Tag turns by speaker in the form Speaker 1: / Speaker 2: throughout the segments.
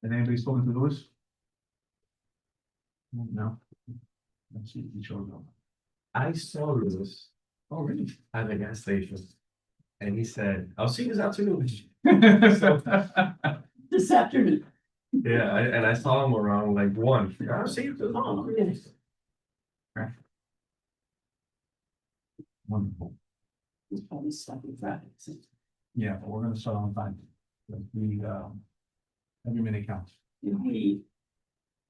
Speaker 1: Has anybody spoken to Louis? No. Let's see if he shows up.
Speaker 2: I saw Lewis
Speaker 1: Oh, really?
Speaker 2: at the gas station. And he said, I'll see you this afternoon.
Speaker 3: This afternoon.
Speaker 2: Yeah, and I saw him around like 1. I'll see you this.
Speaker 3: Oh, yes.
Speaker 1: Wonderful.
Speaker 3: It's probably stuck in traffic.
Speaker 1: Yeah, but we're gonna start on time. We, every minute counts.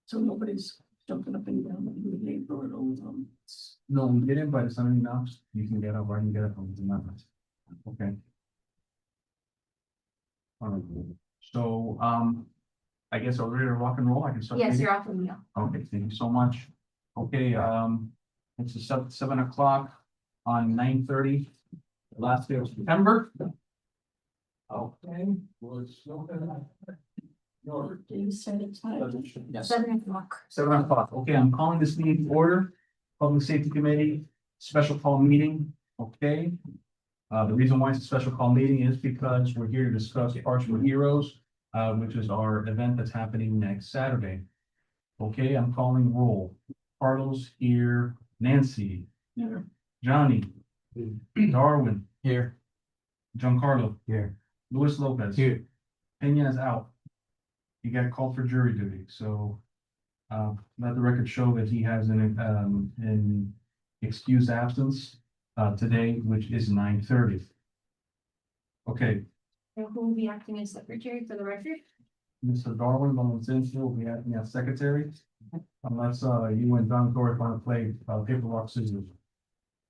Speaker 3: So nobody's jumping up and down in the neighborhood.
Speaker 1: No, we get in by the sun now, you can get up, I can get up on the mountain. Okay. All right, so, I guess I'll ready to rock and roll, I can start.
Speaker 4: Yes,
Speaker 1: reading?
Speaker 4: you're off the meal.
Speaker 1: Okay, thank you so much. Okay, it's a 7 o'clock on 9/30, the last day of September. Okay.
Speaker 3: Do you set a time?
Speaker 1: Yes.
Speaker 4: 7 o'clock.
Speaker 1: 7 o'clock. Okay, I'm calling this meeting to order. Public Safety Committee, special call meeting, okay? The reason why it's a special call meeting is because we're here to discuss Parks for Heroes, which is our event that's happening next Saturday. Okay, I'm calling roll. Carlos here, Nancy,
Speaker 3: Here.
Speaker 1: Johnny, Darwin,
Speaker 2: Here.
Speaker 1: Giancarlo,
Speaker 2: Here.
Speaker 1: Luis Lopez.
Speaker 2: Here.
Speaker 1: Pena is out. He got called for jury duty, so let the record show that he has an excused absence today, which is 9:30. Okay,
Speaker 4: And who will be acting as secretary for the record?
Speaker 1: Mr. Darwin Valenzuela will be acting as secretary. Unless you and Don Torres want to play paper, rock, scissors.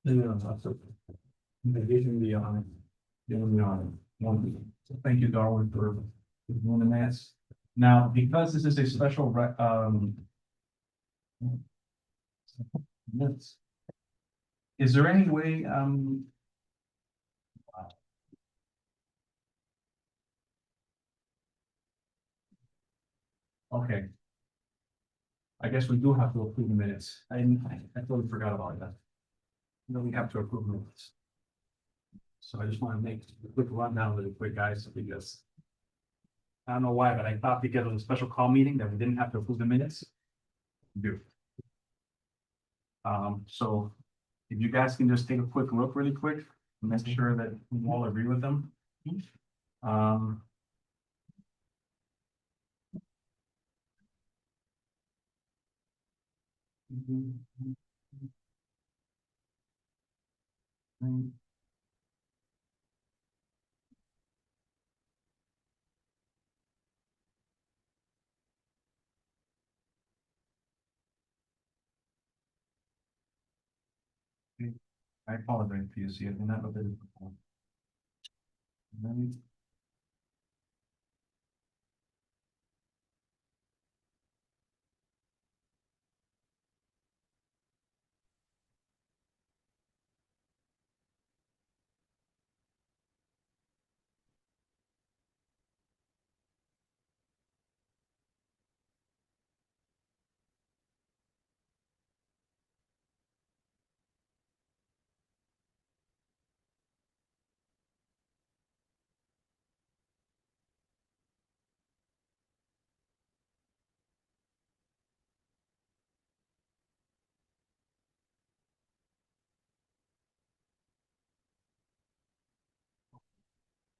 Speaker 1: No, that's okay. Give him the honor. Give him the honor. So thank you, Darwin, for doing the mass. Now, because this is a special minutes. Is there any way, okay. I guess we do have to approve the minutes. I totally forgot about that. No, we have to approve minutes. So I just want to make a quick rundown really quick, guys, because I don't know why, but I thought because of the special call meeting that we didn't have to approve the minutes. We do. So if you guys can just take a quick look really quick, and make sure that we all agree with them. I apologize for you, see, I did not look at it before.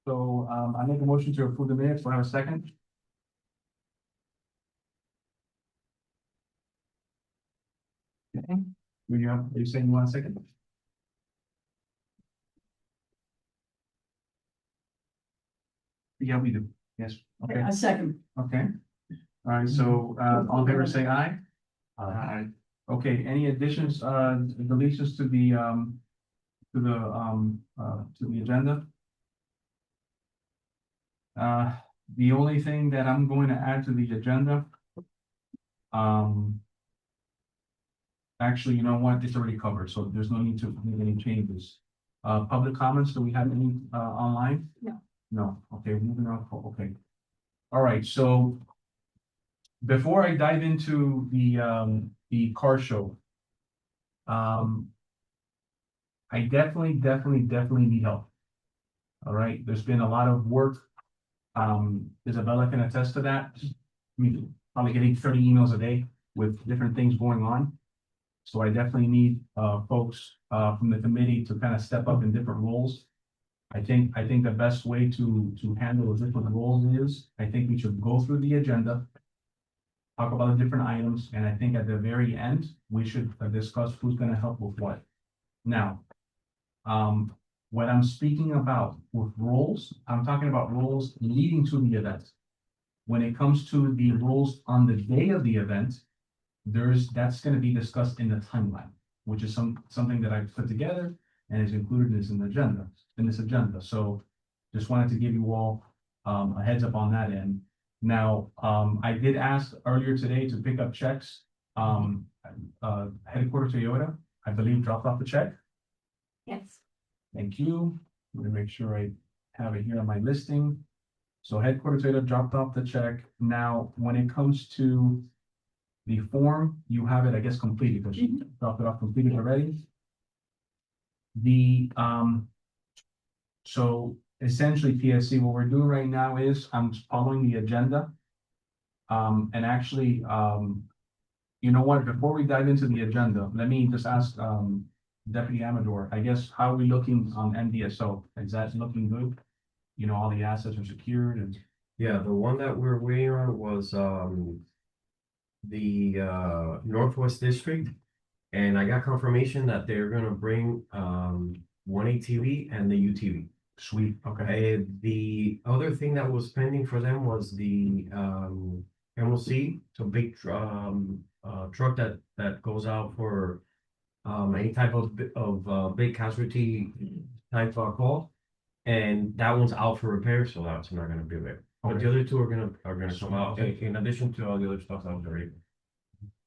Speaker 1: So, I make a motion to approve the minutes, do I have a second? Okay, are you saying you want a second? Yeah, we do, yes, okay,
Speaker 3: A second.
Speaker 1: okay. All right, so, all in favor, say aye.
Speaker 2: Aye.
Speaker 1: Okay, any additions, deletions to the agenda? The only thing that I'm going to add to the agenda. Actually, you know what, it's already covered, so there's no need to make any changes. Public comments, do we have any, online?
Speaker 4: No.
Speaker 1: No, okay, moving on, okay. All right, so. Before I dive into the car show. I definitely need help. All right, there's been a lot of work. Isabella can attest to that. probably getting 30 emails a day with different things going on. So I definitely need folks from the committee to kind of step up in different roles. I think the best way to handle the different roles is, I think we should go through the agenda, talk about the different items, and I think at the very end, we should discuss who's gonna help with what. Now, when I'm speaking about with roles, I'm talking about roles leading to the event. When it comes to the roles on the day of the event, that's gonna be discussed in the timeline, which is something that I've put together and is included in this agenda. So just wanted to give you all a heads up on that end. Now, I did ask earlier today to pick up checks. Headquarters Toyota, I believe, dropped off the check.
Speaker 4: Yes.
Speaker 1: Thank you. Let me make sure I have it here on my listing. So headquarters Toyota dropped off the check. Now, when it comes to the form, you have it, I guess, completed, because you dropped it off completed already. So essentially, PSC, what we're doing right now is I'm following the agenda. And actually, you know what, before we dive into the agenda, let me just ask, Deputy Amador, I guess, how are we looking on MDSO? Is that looking good? You know, all the assets are secured and,
Speaker 2: Yeah, the one that we're waiting on was the Northwest District. And I got confirmation that they're gonna bring 1ATV and the UTV.
Speaker 1: sweet, okay,
Speaker 2: The other thing that was pending for them was the MLC, so big truck that goes out for any type of big casualty type call. And that one's out for repair, so that's not gonna be there. But the other two are gonna come out in addition to all the other stuff that was already.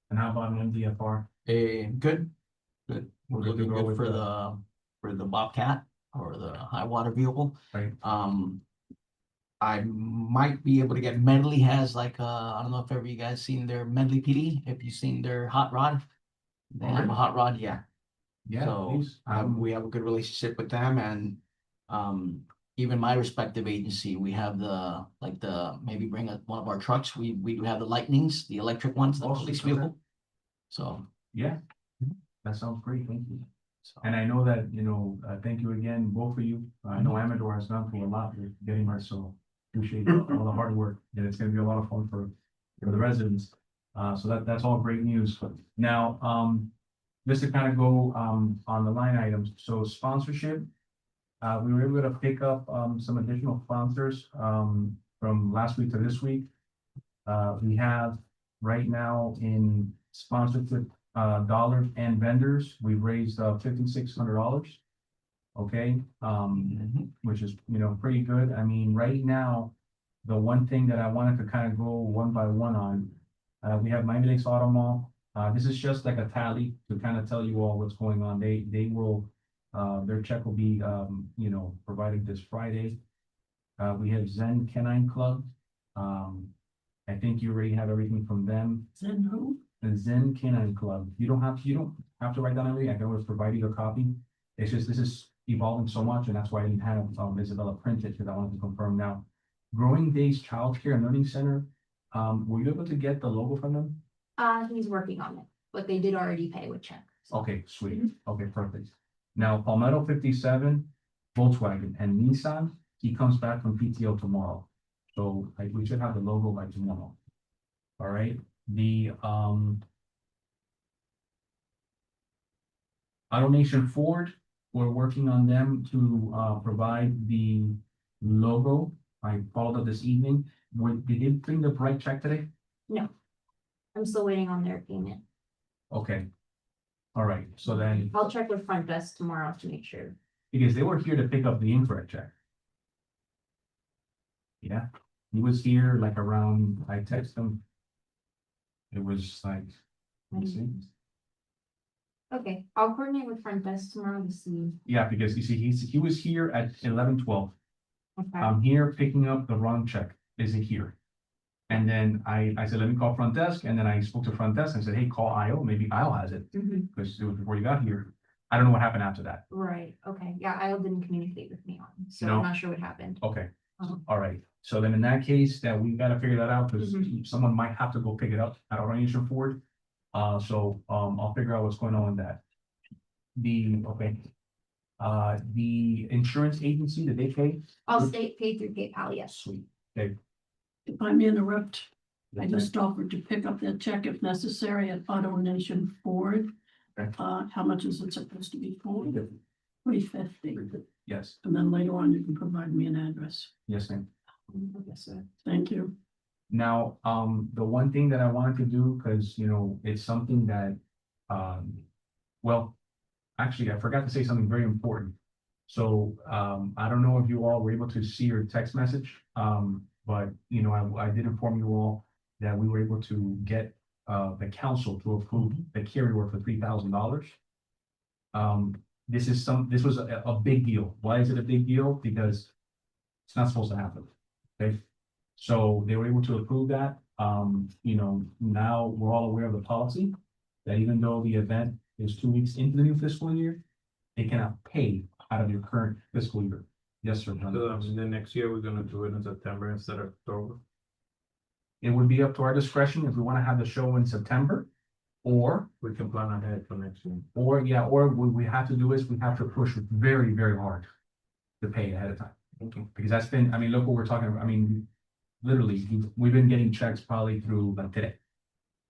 Speaker 1: and how about an MDFR?
Speaker 5: Good, good. We're
Speaker 1: Good to
Speaker 5: looking
Speaker 1: go
Speaker 5: good
Speaker 1: with
Speaker 5: for the Bobcat or the high water vehicle.
Speaker 1: Right.
Speaker 5: I might be able to get Medley has like, I don't know if ever you guys seen their Medley PD, if you've seen their hot rod. They have a hot rod, yeah.
Speaker 1: Yeah,
Speaker 5: So,
Speaker 1: please.
Speaker 5: we have a good relationship with them and, even my respective agency, we have maybe bring one of our trucks. We do have the Lightnings, the electric ones, the
Speaker 1: Awesome,
Speaker 5: police
Speaker 1: okay.
Speaker 5: vehicle. So,
Speaker 1: Yeah, that sounds great, thank you.
Speaker 5: so.
Speaker 1: And I know that, thank you again, both of you. I know Amador has gone through a lot with getting her, so appreciate all the hard work. And it's gonna be a lot of fun for the residents. So that's all great news. Now, just to kind of go on the line items, so sponsorship. We were able to pick up some additional sponsors from last week to this week. We have right now in sponsorship dollars and vendors, we've raised $5,600. Okay, which is, pretty good. I mean, right now, the one thing that I wanted to kind of go one by one on, we have Miami Lakes Auto Mall. This is just like a tally to kind of tell you all what's going on. They will, their check will be, provided this Friday. We have Zen Canine Club. I think you already have everything from them.
Speaker 3: Then who?
Speaker 1: The Zen Canine Club. You don't have to write down everything. I can always provide you a copy. It's just, this is evolving so much, and that's why I didn't have Isabella print it, because I wanted to confirm now. Growing Days Child Care and Learning Center. Were you able to get the logo from them?
Speaker 4: He's working on it, but they did already pay with check. So.
Speaker 1: Okay, sweet. Okay, perfect. Now, Palmetto 57, Volkswagen, and Nissan, he comes back from PTO tomorrow. So we should have the logo by tomorrow. All right, the AutoNation Ford, we're working on them to provide the logo. I followed up this evening. Did they bring the right check today?
Speaker 4: No, I'm still waiting on their payment.
Speaker 1: Okay. All right, so then,
Speaker 4: I'll check with front desk tomorrow to make sure.
Speaker 1: because they were here to pick up the incorrect check. Yeah, he was here like around, I texted him. It was like, let me see.
Speaker 4: Okay, I'll coordinate with front desk tomorrow to see.
Speaker 1: Yeah, because you see, he was here at 11:12.
Speaker 4: Okay.
Speaker 1: I'm here picking up the wrong check. Is it here? And then I said, let me call front desk, and then I spoke to front desk and said, hey, call IO, maybe IO has it,
Speaker 4: Mhm.
Speaker 1: because it was before you got here. I don't know what happened after that.
Speaker 4: Right, okay, yeah, Isle didn't communicate with me on, so
Speaker 1: No.
Speaker 4: I'm not sure what happened.
Speaker 1: Okay, All right, so then in that case, that we gotta figure that out, because
Speaker 4: Mhm.
Speaker 1: someone might have to go pick it up at our Nation Ford. I'll figure out what's going on with that. The insurance agency, did they pay?
Speaker 4: All state paid through PayPal, yes.
Speaker 1: Sweet, okay.
Speaker 3: If I may interrupt, I just offered to pick up that check if necessary at Auto Nation Ford.
Speaker 1: Okay.
Speaker 3: How much is it supposed to be for? $350.
Speaker 1: Yes,
Speaker 3: And then later on, you can provide me an address.
Speaker 1: yes, ma'am.
Speaker 3: Thank you.
Speaker 1: Now, the one thing that I wanted to do, because, it's something that, well, actually, I forgot to say something very important. So, I don't know if you all were able to see your text message, but, I did inform you all that we were able to get, the council to approve the carryover for $3,000. This was a big deal. Why is it a big deal? Because it's not supposed to happen, okay? So they were able to approve that. Now we're all aware of the policy that even though the event is 2 weeks into the new fiscal year, they cannot pay out of your current fiscal year. Yes, sir, John.
Speaker 6: So the next year, we're gonna do it in September instead of October.
Speaker 1: It would be up to our discretion if we want to have the show in September, or,
Speaker 6: We can plan ahead for next year.
Speaker 1: or what we have to do is we have to push very, very hard to pay ahead of time. Because that's been, look what we're talking about. Literally, we've been getting checks probably through like today.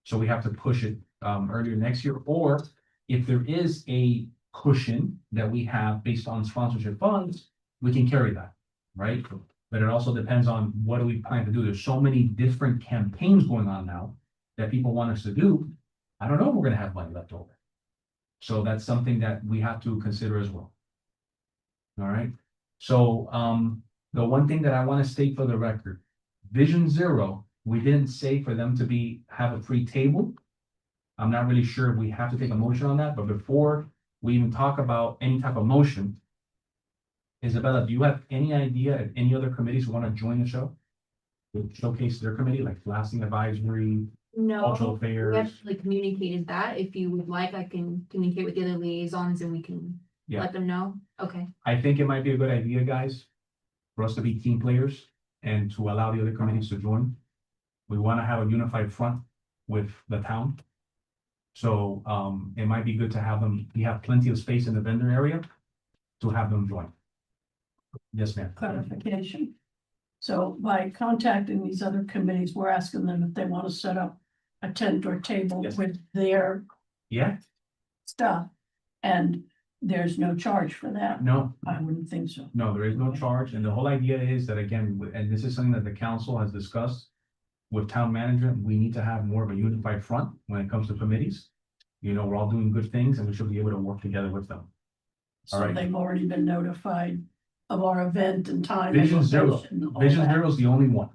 Speaker 1: So we have to push it earlier next year, or if there is a cushion that we have based on sponsorship funds, we can carry that, right? But it also depends on what do we plan to do. There's so many different campaigns going on now that people want us to do. I don't know if we're gonna have money left over. So that's something that we have to consider as well. All right, so the one thing that I want to state for the record, Vision Zero, we didn't say for them to have a free table. I'm not really sure if we have to take a motion on that, but before we even talk about any type of motion, Isabella, do you have any idea if any other committees want to join the show? To showcase their committee, like lasting advisory, cultural
Speaker 4: No, we
Speaker 1: affairs?
Speaker 4: actually communicated that. If you would like, I can communicate with the other liaisons and we can
Speaker 1: Yeah.
Speaker 4: let them know. Okay.
Speaker 1: I think it might be a good idea, guys, for us to be team players and to allow the other committees to join. We want to have a unified front with the town. So, it might be good to have them, we have plenty of space in the vendor area to have them join. Yes, ma'am.
Speaker 3: Clarification. So by contacting these other committees, we're asking them if they want to set up a tent or table
Speaker 1: Yes.
Speaker 3: with their
Speaker 1: Yeah,
Speaker 3: stuff. And there's no charge for that.
Speaker 1: no,
Speaker 3: I wouldn't think so.
Speaker 1: no, there is no charge. And the whole idea is that, again, and this is something that the council has discussed with town management, we need to have more of a unified front when it comes to committees. We're all doing good things and we should be able to work together with them.
Speaker 3: So
Speaker 1: All right.
Speaker 3: they've already been notified of our event and time. and
Speaker 1: Vision Zero.
Speaker 3: location and all
Speaker 1: Vision
Speaker 3: that.
Speaker 1: Zero is the only one,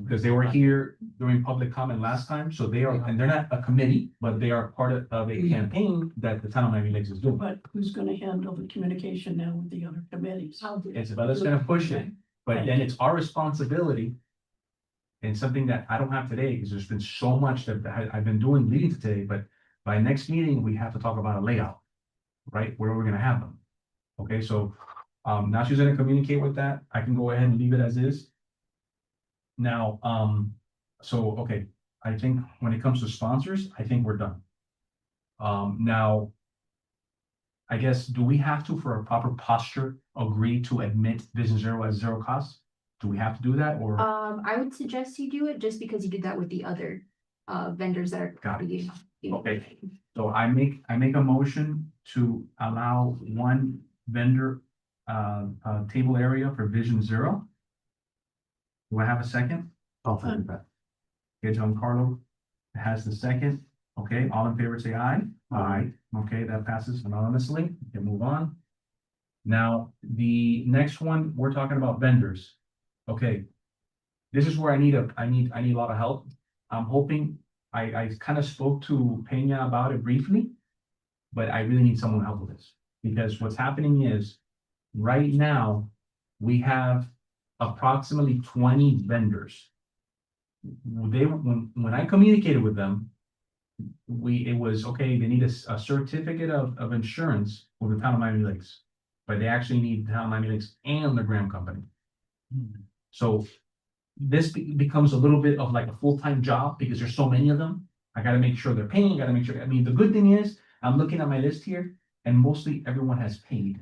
Speaker 1: because they were here during public comment last time, so they are, and they're not a committee, but they are part of a campaign that the town of Miami Lakes is doing.
Speaker 3: But who's gonna handle the communication now with the other committees?
Speaker 4: I'll do it.
Speaker 1: Isabella's gonna push it, but then it's our responsibility. And something that I don't have today, because there's been so much that I've been doing leading to today, but by next meeting, we have to talk about a layout. Right, where we're gonna have them. Okay, so, now she's gonna communicate with that. I can go ahead and leave it as is. Now, okay, I think when it comes to sponsors, I think we're done. Now, I guess, do we have to, for a proper posture, agree to admit Vision Zero as zero cost? Do we have to do that, or?
Speaker 4: I would suggest you do it just because you did that with the other vendors that are.
Speaker 1: Got it.
Speaker 4: being-
Speaker 1: Okay. So I make a motion to allow one vendor, table area for Vision Zero. Do I have a second?
Speaker 3: I'll second
Speaker 1: that. Okay, Giancarlo has the second. Okay, all in favor, say aye. Aye. Okay, that passes anonymously. We can move on. Now, the next one, we're talking about vendors. Okay. This is where I need a lot of help. I'm hoping, I kind of spoke to Peña about it briefly, but I really need someone to help with this. Because what's happening is, right now, we have approximately 20 vendors. When I communicated with them, it was, okay, they need a certificate of insurance for the town of Miami Lakes. But they actually need the town of Miami Lakes and the Graham Company. So this becomes a little bit of like a full-time job because there's so many of them. I gotta make sure they're paying, gotta make sure, I mean, the good thing is, I'm looking at my list here and mostly everyone has paid.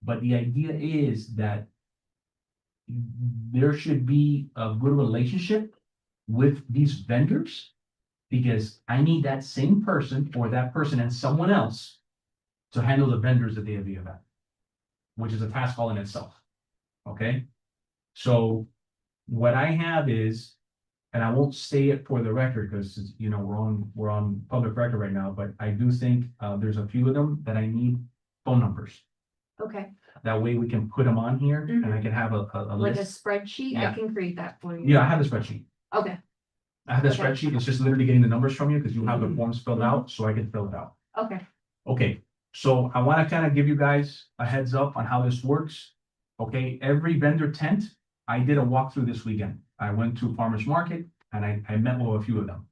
Speaker 1: But the idea is that there should be a good relationship with these vendors. Because I need that same person or that person and someone else to handle the vendors at the event. Which is a task all in itself. Okay? So what I have is, and I won't say it for the record because, you know, we're on public record right now, but I do think there's a few of them that I need phone numbers.
Speaker 4: Okay,
Speaker 1: That way we can put them on here and I can have a
Speaker 4: like a
Speaker 1: list.
Speaker 4: spreadsheet, I
Speaker 1: Yeah.
Speaker 4: can create that for you.
Speaker 1: Yeah, I have the spreadsheet.
Speaker 4: Okay,
Speaker 1: I have the
Speaker 4: Okay.
Speaker 1: spreadsheet. It's just literally getting the numbers from you because you have the forms filled out, so I can fill it out.
Speaker 4: okay,
Speaker 1: Okay, so I want to kind of give you guys a heads up on how this works. Okay, every vendor tent, I did a walkthrough this weekend. I went to farmer's market and I met with a few of them.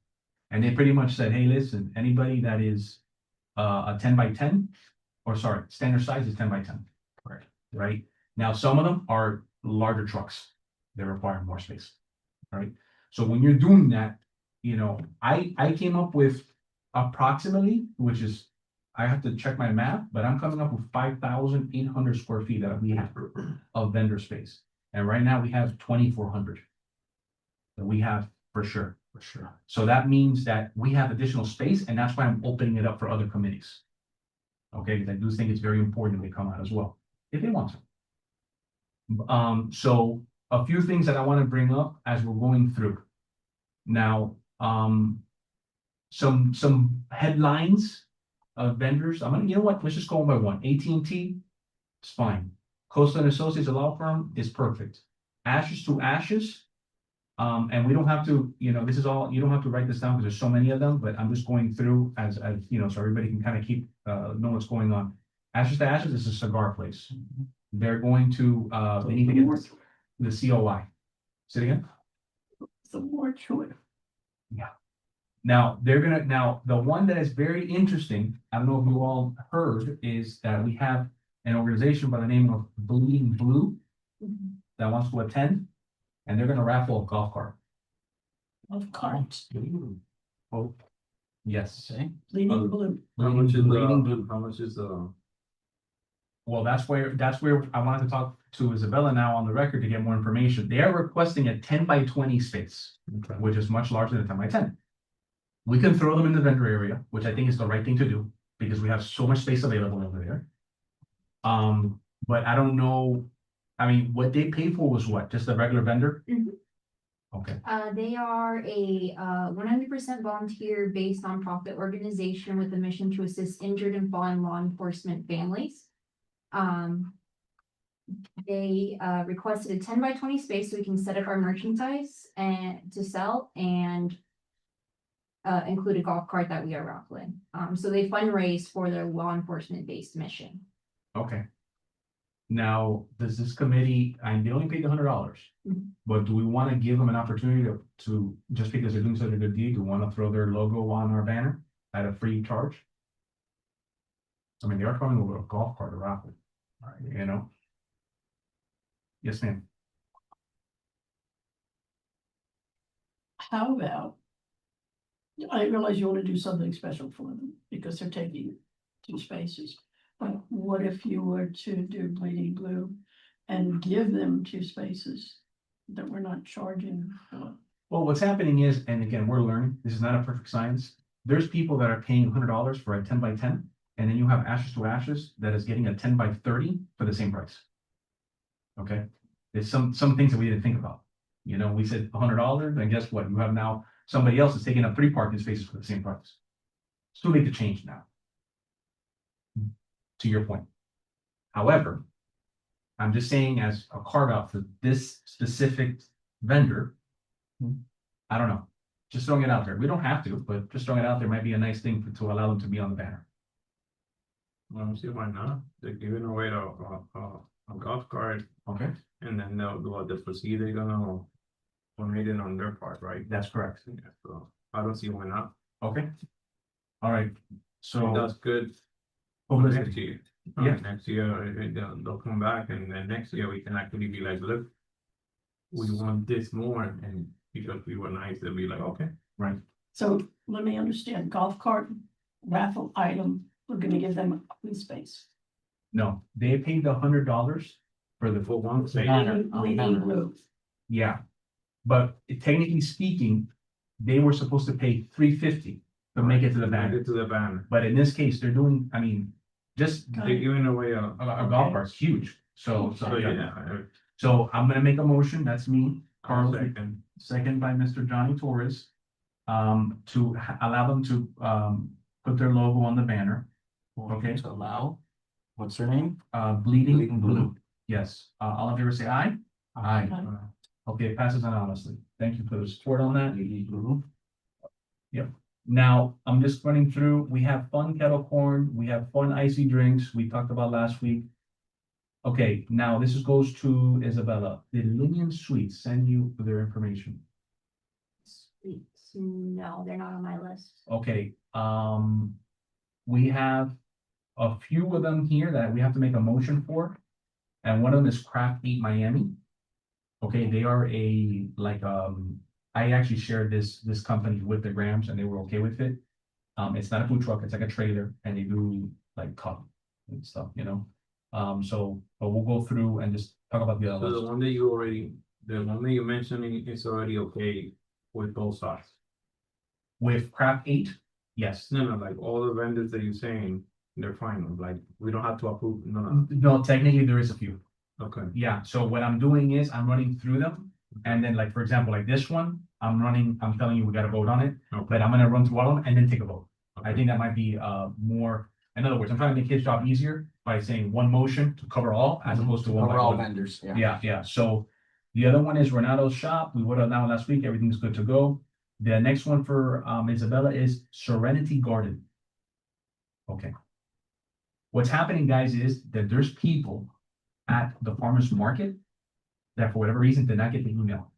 Speaker 1: And they pretty much said, hey, listen, anybody that is a 10x10, or sorry, standard size is 10x10. Correct. Right? Now, some of them are larger trucks. They require more space. All right. So when you're doing that, you know, I came up with approximately, which is, I have to check my math, but I'm coming up with 5,800 square feet that we have of vendor space. And right now we have 2,400 that we have for sure. For sure. So that means that we have additional space and that's why I'm opening it up for other committees. Okay, because I do think it's very important that they come out as well, if they want to. So a few things that I want to bring up as we're going through. Now, some headlines of vendors. You know what? Let's just go one by one. AT&T, it's fine. Coastal and Associates, a law firm, is perfect. Ashes to Ashes, and we don't have to, you know, this is all, you don't have to write this down because there's so many of them, but I'm just going through as you know, so everybody can kind of keep, know what's going on. Ashes to Ashes is a cigar place. They're going to, they need to get the COI. Say it again?
Speaker 3: The more choice.
Speaker 1: Now, the one that is very interesting, I don't know if you all heard, is that we have an organization by the name of Bleeding Blue that wants to attend, and they're gonna raffle a golf cart.
Speaker 3: Of cards,
Speaker 1: Oh, yes.
Speaker 5: Okay.
Speaker 3: bleeding blue.
Speaker 6: How much is
Speaker 1: Bleeding
Speaker 6: the,
Speaker 1: Blue.
Speaker 6: how much is the,
Speaker 1: Well, that's where I wanted to talk to Isabella now on the record to get more information. They are requesting a 10x20 space,
Speaker 6: okay.
Speaker 1: which is much larger than 10x10. We can throw them in the vendor area, which I think is the right thing to do, because we have so much space available over there. But I don't know, I mean, what they paid for was what, just a regular vendor?
Speaker 4: Mhm.
Speaker 1: Okay,
Speaker 4: they are a 100% volunteer based nonprofit organization with a mission to assist injured and fallen law enforcement families. They requested a 10x20 space so we can set up our merchandise and to sell and include a golf cart that we are raffling. So they fundraise for their law enforcement based mission.
Speaker 1: okay. Now, does this committee, they only paid the $100,
Speaker 4: Mhm.
Speaker 1: but do we want to give them an opportunity to, just because they're doing such a good deed, do we want to throw their logo on our banner at a free charge? I mean, they are coming with a golf cart to raffle, you know? Yes, ma'am.
Speaker 3: How about? I realize you want to do something special for them because they're taking 2 spaces. But what if you were to do bleeding blue and give them 2 spaces that we're not charging for?
Speaker 1: Well, what's happening is, and again, we're learning, this is not a perfect science. There's people that are paying $100 for a 10x10, and then you have Ashes to Ashes that is getting a 10x30 for the same price. Okay, there's some things that we didn't think about. You know, we said $100, and guess what? You have now somebody else is taking up 3 parking spaces for the same price. It's too late to change now. To your point. However, I'm just saying as a carve out for this specific vendor, I don't know, just throwing it out there. We don't have to, but just throwing it out there might be a nice thing to allow them to be on the banner.
Speaker 6: I don't see why not, they're giving away a golf cart,
Speaker 1: Okay,
Speaker 6: and then they'll do what the procedure, they're gonna donate it on their part, right?
Speaker 1: that's correct.
Speaker 6: Yeah, so I don't see why not,
Speaker 1: Okay. All right, so
Speaker 6: that's good for
Speaker 1: publicity.
Speaker 6: next year.
Speaker 1: Yeah.
Speaker 6: Next year, they'll come back, and then next year we can actually be like, look, we want this more, and because we were nice, they'll be like, okay.
Speaker 1: Right.
Speaker 3: So let me understand, golf cart raffle item, we're gonna give them a free space.
Speaker 1: No, they paid the $100 for the
Speaker 6: For one space.
Speaker 1: banner.
Speaker 3: Bleeding blue.
Speaker 1: Yeah, but technically speaking, they were supposed to pay $350 to make it to the banner.
Speaker 6: To the banner.
Speaker 1: But in this case, they're doing, I mean, just
Speaker 6: They're giving away
Speaker 1: a golf cart's huge. So
Speaker 6: So,
Speaker 1: yeah.
Speaker 6: yeah.
Speaker 1: So I'm gonna make a motion. That's me,
Speaker 6: Carl
Speaker 1: Carlos,
Speaker 6: second.
Speaker 1: second by Mr. Johnny Torres. To allow them to put their logo on the banner. Okay.
Speaker 5: To allow, what's her name?
Speaker 1: Bleeding
Speaker 5: Bleeding
Speaker 1: blue.
Speaker 5: blue.
Speaker 1: Yes. All in favor say aye. Aye. Okay, it passes unanimously. Thank you for the support on that.
Speaker 5: Bleeding blue.
Speaker 1: Now, I'm just running through, we have fun kettle corn, we have fun icy drinks, we talked about last week. Okay, now goes to Isabella. Did Linian Sweets send you their information?
Speaker 4: Sweets, no, they're not on my list.
Speaker 1: Okay, we have a few of them here that we have to make a motion for. And one of them is Craft Eat Miami. Okay, they are I actually shared this company with the Grams and they were okay with it. It's not a food truck, it's like a trailer and they do like cup and stuff, you know? But we'll go through and just talk about the
Speaker 6: So
Speaker 1: other
Speaker 6: the
Speaker 1: ones.
Speaker 6: one that you mentioned is already okay with both sides.
Speaker 1: With Craft 8, yes.
Speaker 6: No, like all the vendors that you're saying, they're fine, like, we don't have to approve, no,
Speaker 1: No, technically there is a few.
Speaker 6: okay.
Speaker 1: Yeah, so what I'm doing is I'm running through them. And then like, for example, like this one, I'm telling you, we gotta vote on it,
Speaker 6: Okay.
Speaker 1: but I'm gonna run through all of them and then take a vote. I
Speaker 6: Okay.
Speaker 1: think that might be more, in other words, I'm trying to make his job easier by saying one motion to cover all as opposed to one. by
Speaker 5: Cover all
Speaker 1: one.
Speaker 5: vendors, yeah.
Speaker 1: Yeah, so the other one is Renato's Shop. We voted on that one last week. Everything's good to go. The next one for Isabella is Serenity Garden. Okay. What's happening, guys, is that there's people at the farmer's market that for whatever reason did not get the email.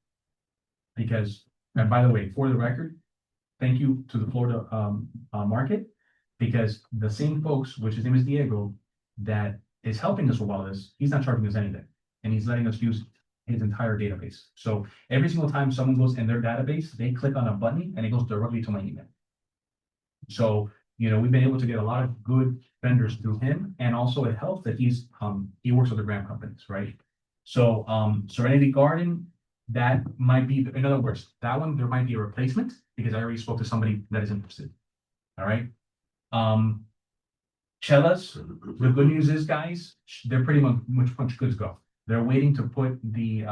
Speaker 1: Because, and by the way, for the record, thank you to the Florida market, because the same folks, which his name is Diego, that is helping us with all this, he's not charging us anything. And he's letting us use his entire database. So every single time someone goes in their database, they click on a button and it goes directly to my email. So, you know, we've been able to get a lot of good vendors through him. And also it helps that he works with the grant companies, right? So, Serenity Garden, that might be, in other words, that one, there might be a replacement because I already spoke to somebody that is interested. All right. Chella's, the good news is, guys, they're pretty much good to go. They're waiting to put the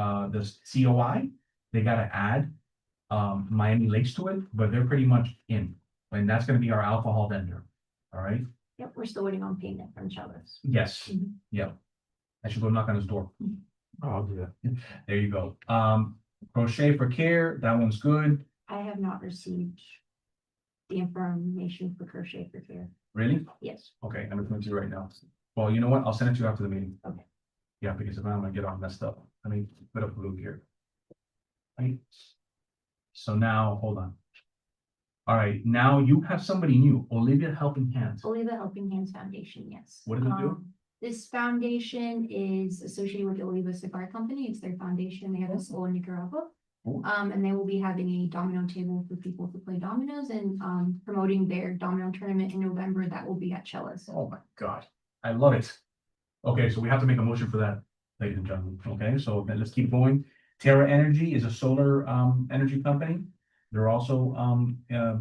Speaker 1: COI. They gotta add Miami Lakes to it, but they're pretty much in. And that's gonna be our alcohol vendor. All right.
Speaker 4: Yep, we're still waiting on payment from Chella's.
Speaker 1: Yes.
Speaker 4: Mhm.
Speaker 1: Yeah. I should go knock on his door.
Speaker 6: Oh, I'll do that.
Speaker 1: There you go. Crochet for Care, that one's good.
Speaker 4: I have not received the information for Crochet for Care.
Speaker 1: Really?
Speaker 4: Yes.
Speaker 1: Okay, I'm going to you right now. Well, you know what? I'll send it to you after the meeting.
Speaker 4: Okay.
Speaker 1: Yeah, because if not, I'm gonna get all messed up. Let me put up blue here. Right. So now, hold on. All right, now you have somebody new, Olivia Helping Hands.
Speaker 4: Only the Helping Hands Foundation, yes.
Speaker 1: What does it do?
Speaker 4: This foundation is associated with the Oliva Cigar Company. It's their foundation. They have a school in Nicaragua.
Speaker 1: Cool.
Speaker 4: And they will be having a domino table for people to play dominoes and promoting their domino tournament in November. That will be at Chella's.
Speaker 1: Oh my God, I love it. Okay, so we have to make a motion for that, ladies and gentlemen. Okay, so then let's keep going. Terra Energy is a solar energy company. They're also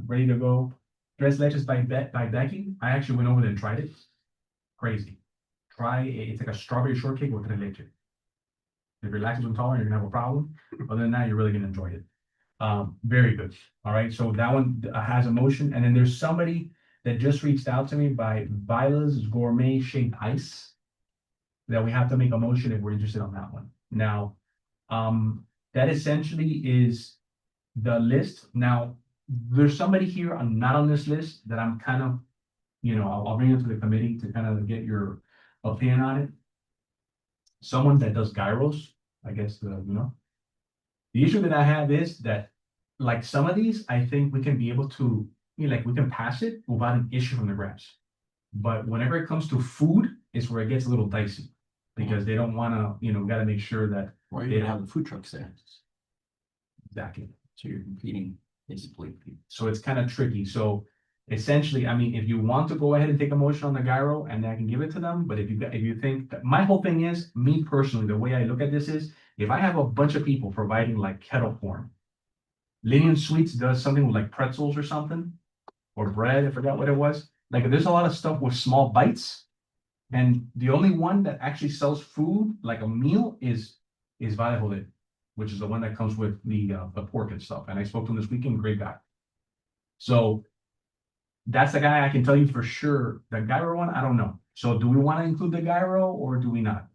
Speaker 1: ready to go. Tres Leches by Becky. I actually went over there and tried it. Crazy. It's like a strawberry shortcake with tres leche. If you're lactose intolerant, you're gonna have a problem. Other than that, you're really gonna enjoy it. Very good. All right, so that one has a motion, and then there's somebody that just reached out to me by Vila's Gourmet Shake Ice. That we have to make a motion if we're interested on that one. Now, that essentially is the list. Now, there's somebody here, I'm not on this list, that I'm kind of, you know, I'll bring it to the committee to kind of get your opinion on it. Someone that does gyros, I guess, you know. The issue that I have is that, like some of these, I think we can be able to, you know, like we can pass it without an issue from the grants. But whenever it comes to food, is where it gets a little dicey. because they don't wanna, gotta make sure that,
Speaker 5: Or you have the food trucks there,
Speaker 1: exactly.
Speaker 5: so you're competing basically.
Speaker 1: So it's kind of tricky. So essentially, I mean, if you want to go ahead and take a motion on the gyro and I can give it to them, but if you think, my whole thing is, me personally, the way I look at this is, if I have a bunch of people providing like kettle corn, Linian Sweets does something with like pretzels or something, or bread, I forgot what it was. Like, there's a lot of stuff with small bites. And the only one that actually sells food, like a meal, is Valladolid, which is the one that comes with the pork and stuff. And I spoke to him this weekend, great guy. So that's the guy I can tell you for sure. The gyro one, I don't know. So do we want to include the gyro or do we not?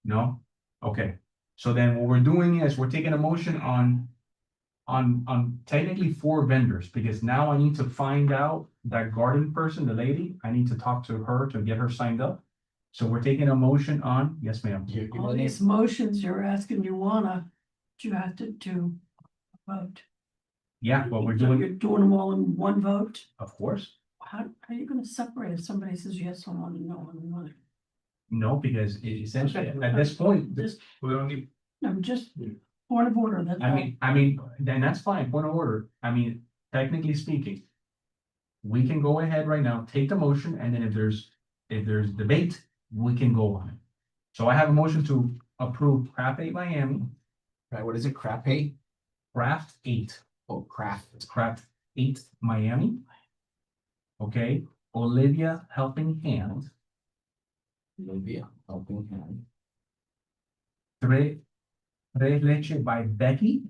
Speaker 1: No? Okay. So then what we're doing is we're taking a motion on technically 4 vendors, because now I need to find out that garden person, the lady, I need to talk to her to get her signed up. So we're taking a motion on, yes, ma'am.
Speaker 3: All these motions you're asking, you have to do a vote.
Speaker 1: Yeah, what we're
Speaker 3: So
Speaker 1: doing,
Speaker 3: you're doing them all in one vote?
Speaker 1: of course,
Speaker 3: How are you gonna separate if somebody says yes on one and no on another?
Speaker 1: no, because essentially at this point,
Speaker 3: Just,
Speaker 6: We don't need,
Speaker 3: I'm just, point of order, that's all.
Speaker 1: I mean, then that's fine, point of order. I mean, technically speaking, we can go ahead right now, take the motion, and then if there's debate, we can go on it. So I have a motion to approve Craft 8 Miami,
Speaker 5: Right, what is it, crap hay?
Speaker 1: Craft 8,
Speaker 5: Oh, craft.
Speaker 1: it's Craft 8 Miami. Okay, Olivia Helping Hand,
Speaker 5: Olivia, helping hand.
Speaker 1: Tres Leche by Becky,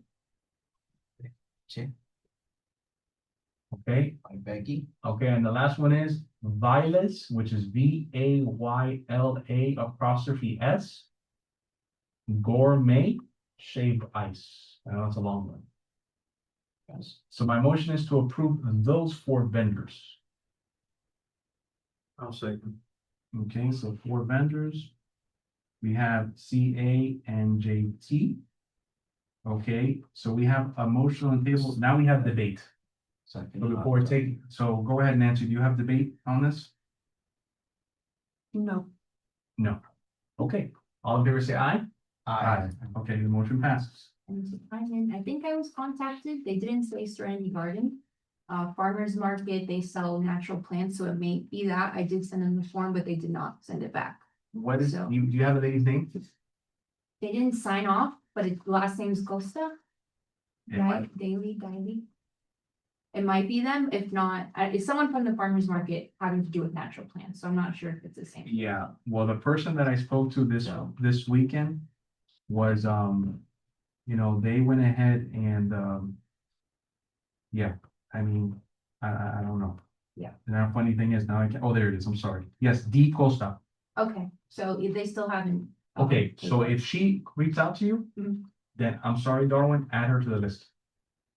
Speaker 5: Check
Speaker 1: okay?
Speaker 5: by Becky.
Speaker 1: Okay, and the last one is Violets, which is VAYLA apostrophe S. Gourmet shaved ice. I know that's a long one. Yes. So my motion is to approve those 4 vendors.
Speaker 6: I'll second.
Speaker 1: Okay, so 4 vendors. We have CA and JT. Okay, so we have a motion on the table. Now we have debate.
Speaker 5: Second.
Speaker 1: So before so go ahead, Nancy, do you have debate on this?
Speaker 3: No,
Speaker 1: No. Okay, all in favor say aye. Okay, the motion passes.
Speaker 4: And to chime in, I think I was contacted, they didn't say Serenity Garden. Farmers Market, they sell natural plants, so it may be that, I did send them the form, but they did not send it back.
Speaker 1: What is,
Speaker 4: So-
Speaker 1: do you have the lady's name?
Speaker 4: They didn't sign off, but its last name's Costa,
Speaker 1: It
Speaker 4: right?
Speaker 1: might-
Speaker 4: Daily. It might be them, if not, it's someone from the farmer's market having to do with natural plants, so I'm not sure if it's the same.
Speaker 1: Yeah, well, the person that I spoke to this weekend was, they went ahead and, yeah, I mean, I don't know.
Speaker 4: Yeah.
Speaker 1: And the funny thing is now oh, there it is, I'm sorry. Yes, D Costa.
Speaker 4: Okay, so if they still haven't.
Speaker 1: Okay, so if she reaches out to you,
Speaker 4: Mhm.
Speaker 1: then I'm sorry, Darwin, add her to the list.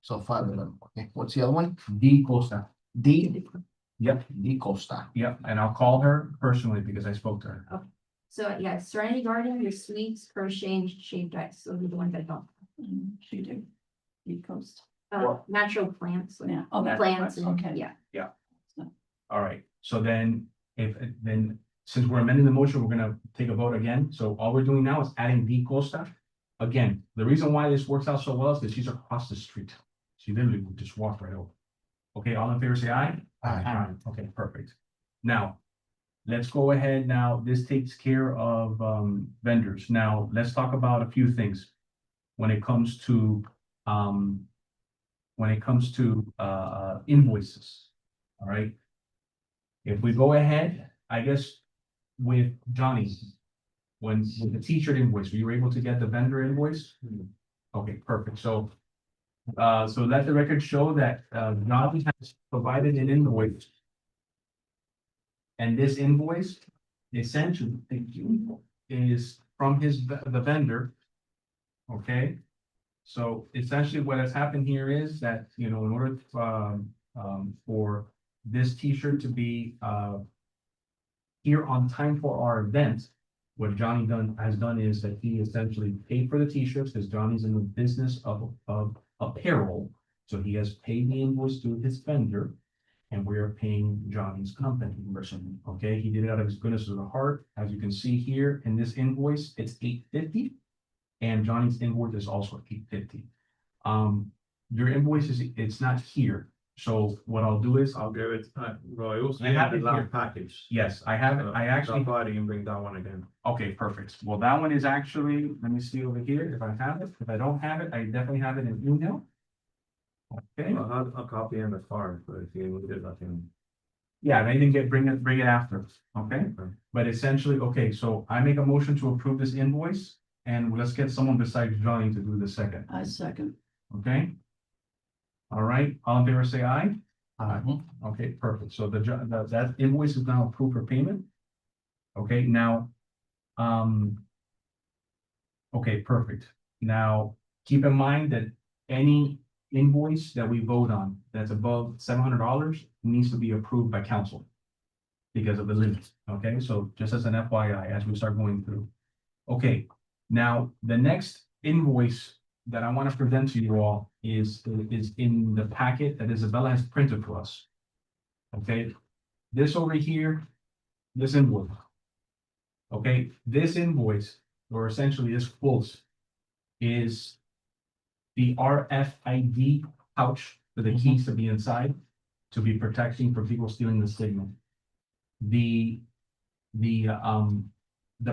Speaker 5: So 5 of them, okay, what's the other one?
Speaker 1: D Costa.
Speaker 5: D,
Speaker 1: Yep,
Speaker 5: D Costa.
Speaker 1: yep, and I'll call her personally because I spoke to her.
Speaker 4: So yeah, Serenity Garden, your sweets, crochet and shaved ice, those are the ones I don't.
Speaker 3: she did. The coast.
Speaker 4: Natural plants, like
Speaker 3: Yeah, oh, that's
Speaker 4: plants,
Speaker 3: right,
Speaker 4: and,
Speaker 3: okay.
Speaker 4: yeah.
Speaker 1: All right, so then since we're amending the motion, we're gonna take a vote again. So all we're doing now is adding D Costa. Again, the reason why this works out so well is that she's across the street. She literally would just walk right over. Okay, all in favor, say aye.
Speaker 5: Aye.
Speaker 1: Okay, perfect. Now, let's go ahead now. This takes care of vendors. Now, let's talk about a few things. When it comes to invoices, all right? If we go ahead, I guess with Johnny, with the t-shirt invoice, were you able to get the vendor invoice? Okay, perfect. So let the record show that Johnny has provided an invoice. And this invoice essentially, thank you, is from the vendor. Okay? So essentially what has happened here is that, in order for this t-shirt to be here on time for our event, what Johnny has done is that he essentially paid for the t-shirts because Johnny's in the business of apparel. So he has paid the invoice to his vendor. and we are paying Johnny's company. Okay, he did it out of his goodness of the heart. As you can see here in this invoice, it's $850. And Johnny's invoice is also $850. Your invoice it's not here. So what I'll do is
Speaker 6: I'll give it, well, it was
Speaker 1: I have
Speaker 6: in
Speaker 1: it
Speaker 6: the
Speaker 1: here.
Speaker 6: last package.
Speaker 1: yes, I have it. I actually,
Speaker 6: Drop by and bring that one again.
Speaker 1: okay, perfect. Well, that one is actually, let me see over here if I have it. If I don't have it, I definitely have it in email. Okay,
Speaker 6: I'll have a copy in the card, but if you need it, I can.
Speaker 1: yeah, and I didn't bring it after, okay?
Speaker 6: Okay.
Speaker 1: But essentially, okay, so I make a motion to approve this invoice and let's get someone besides Johnny to do the second,
Speaker 3: I second.
Speaker 1: okay? All right, all in favor, say aye.
Speaker 5: Mhm.
Speaker 1: Okay, perfect. So that invoice is now approved for payment. Okay, now, okay, perfect. Now, keep in mind that any invoice that we vote on that's above $700 needs to be approved by council because of the limit. Okay, so just as an FYI, as we start going through. Okay, now the next invoice that I want to present to you all is in the packet that Isabella has printed for us. Okay, this over here, this invoice. Okay, this invoice, or essentially this quote, is the RFID pouch for the keys to be inside, to be protecting for people stealing the signal. The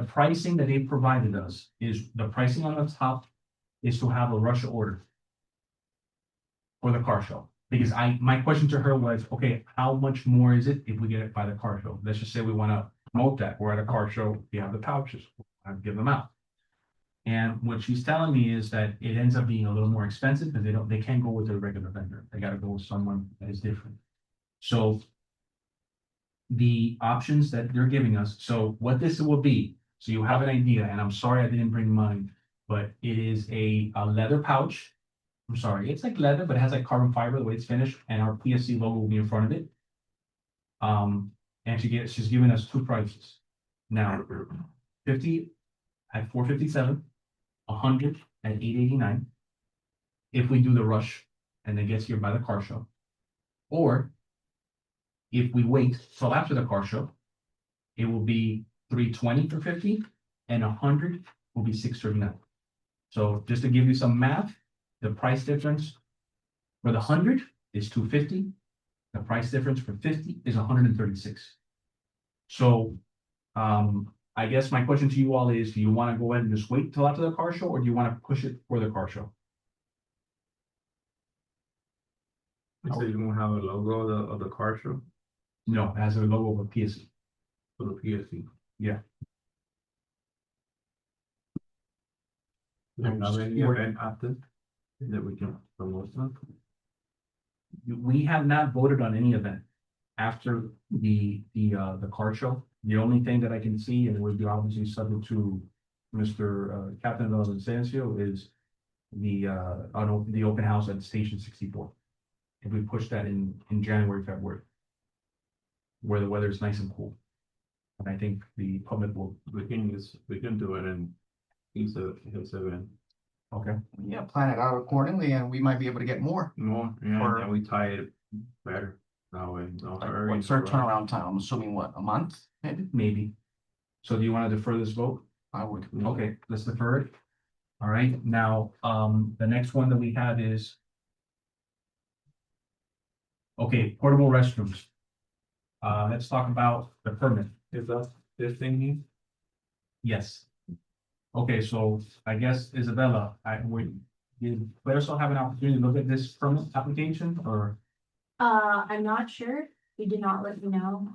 Speaker 1: pricing that they provided us is, the pricing on the top is to have a rush order for the car show. Because my question to her was, okay, how much more is it if we get it by the car show? Let's just say we want to promote that. We're at a car show, we have the pouches, I give them out. And what she's telling me is that it ends up being a little more expensive because they can't go with their regular vendor. They got to go with someone that is different. So the options that they're giving us, so what this will be, so you have an idea, and I'm sorry I didn't bring mine, but it is a leather pouch. I'm sorry, it's like leather, but it has like carbon fiber, the way it's finished, and our PSC logo will be in front of it. And she's giving us two prices. Now, 50 at $457, 100 at $889. If we do the rush and it gets here by the car show. Or if we wait till after the car show, it will be $320 for 50 and 100 will be $639. So just to give you some math, the price difference for the 100 is $250. The price difference for 50 is $136. So I guess my question to you all is, do you want to go ahead and just wait till after the car show, or do you want to push it for the car show?
Speaker 6: So you won't have a logo of the car show
Speaker 1: No, it has a logo of a PSC.
Speaker 6: for the PSC.
Speaker 1: Yeah.
Speaker 6: Do you have any event after that we can promote them?
Speaker 1: We have not voted on any event after the car show. The only thing that I can see, and would be obviously subject to Mr. Captain Vicencio, is the open house at Station 64. If we push that in January, February, where the weather is nice and cool. And I think the public will,
Speaker 6: We can do it in his event.
Speaker 1: okay,
Speaker 5: Yeah, plan it out accordingly and we might be able to get more.
Speaker 6: More, yeah,
Speaker 5: Or-
Speaker 6: and we tie it better that way. No
Speaker 5: Like,
Speaker 6: hurry,
Speaker 5: what's our
Speaker 6: no rush.
Speaker 5: turnaround time? I'm assuming what, a month, maybe?
Speaker 1: maybe. So do you want to defer this vote?
Speaker 5: I would.
Speaker 1: Okay, let's defer it. All right, now, the next one that we have is. Okay, portable restrooms. Let's talk about the permit.
Speaker 6: Is that this thing here?
Speaker 1: Yes. Okay, so I guess Isabella, did Claire still have an opportunity to look at this permit application or?
Speaker 4: I'm not sure. He did not let me know.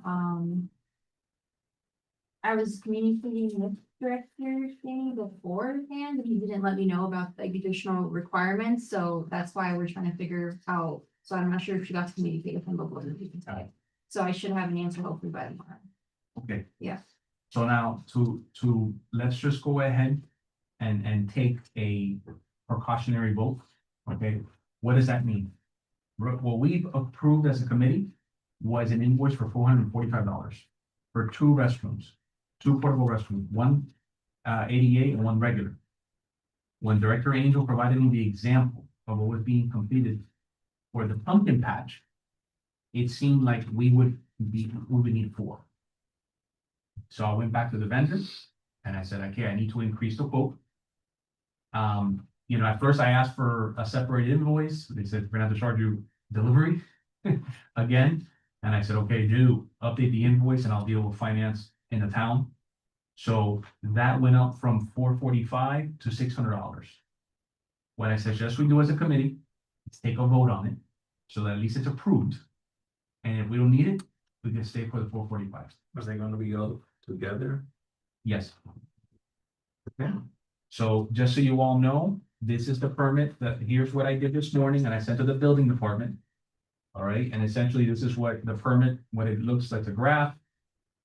Speaker 4: I was communicating with Director Fanny beforehand, but he didn't let me know about the additional requirements, so that's why we're trying to figure out. So I'm not sure if she got to communicate with him before the meeting today. So I should have an answer hopefully by tomorrow.
Speaker 1: Okay,
Speaker 4: Yeah.
Speaker 1: so now let's just go ahead and take a precautionary vote. Okay, what does that mean? What we've approved as a committee was an invoice for $445 for two restrooms, two portable restrooms, one ADA and one regular. When Director Angel provided me the example of what was being completed for the pumpkin patch, it seemed like we would need 4. So I went back to the vendor and I said, okay, I need to increase the quote. At first I asked for a separated invoice. They said, we're gonna have to charge you delivery again. And I said, okay, update the invoice and I'll deal with finance in the town. So that went up from $445 to $600. What I suggest we do as a committee is take a vote on it, so that at least it's approved. And if we don't need it, we can stay for the $445.
Speaker 6: Are they gonna be all together?
Speaker 1: Yes.
Speaker 6: Okay.
Speaker 1: So just so you all know, this is the permit here's what I did this morning and I sent to the building department. All right, and essentially this is what the permit, what it looks like, the graph.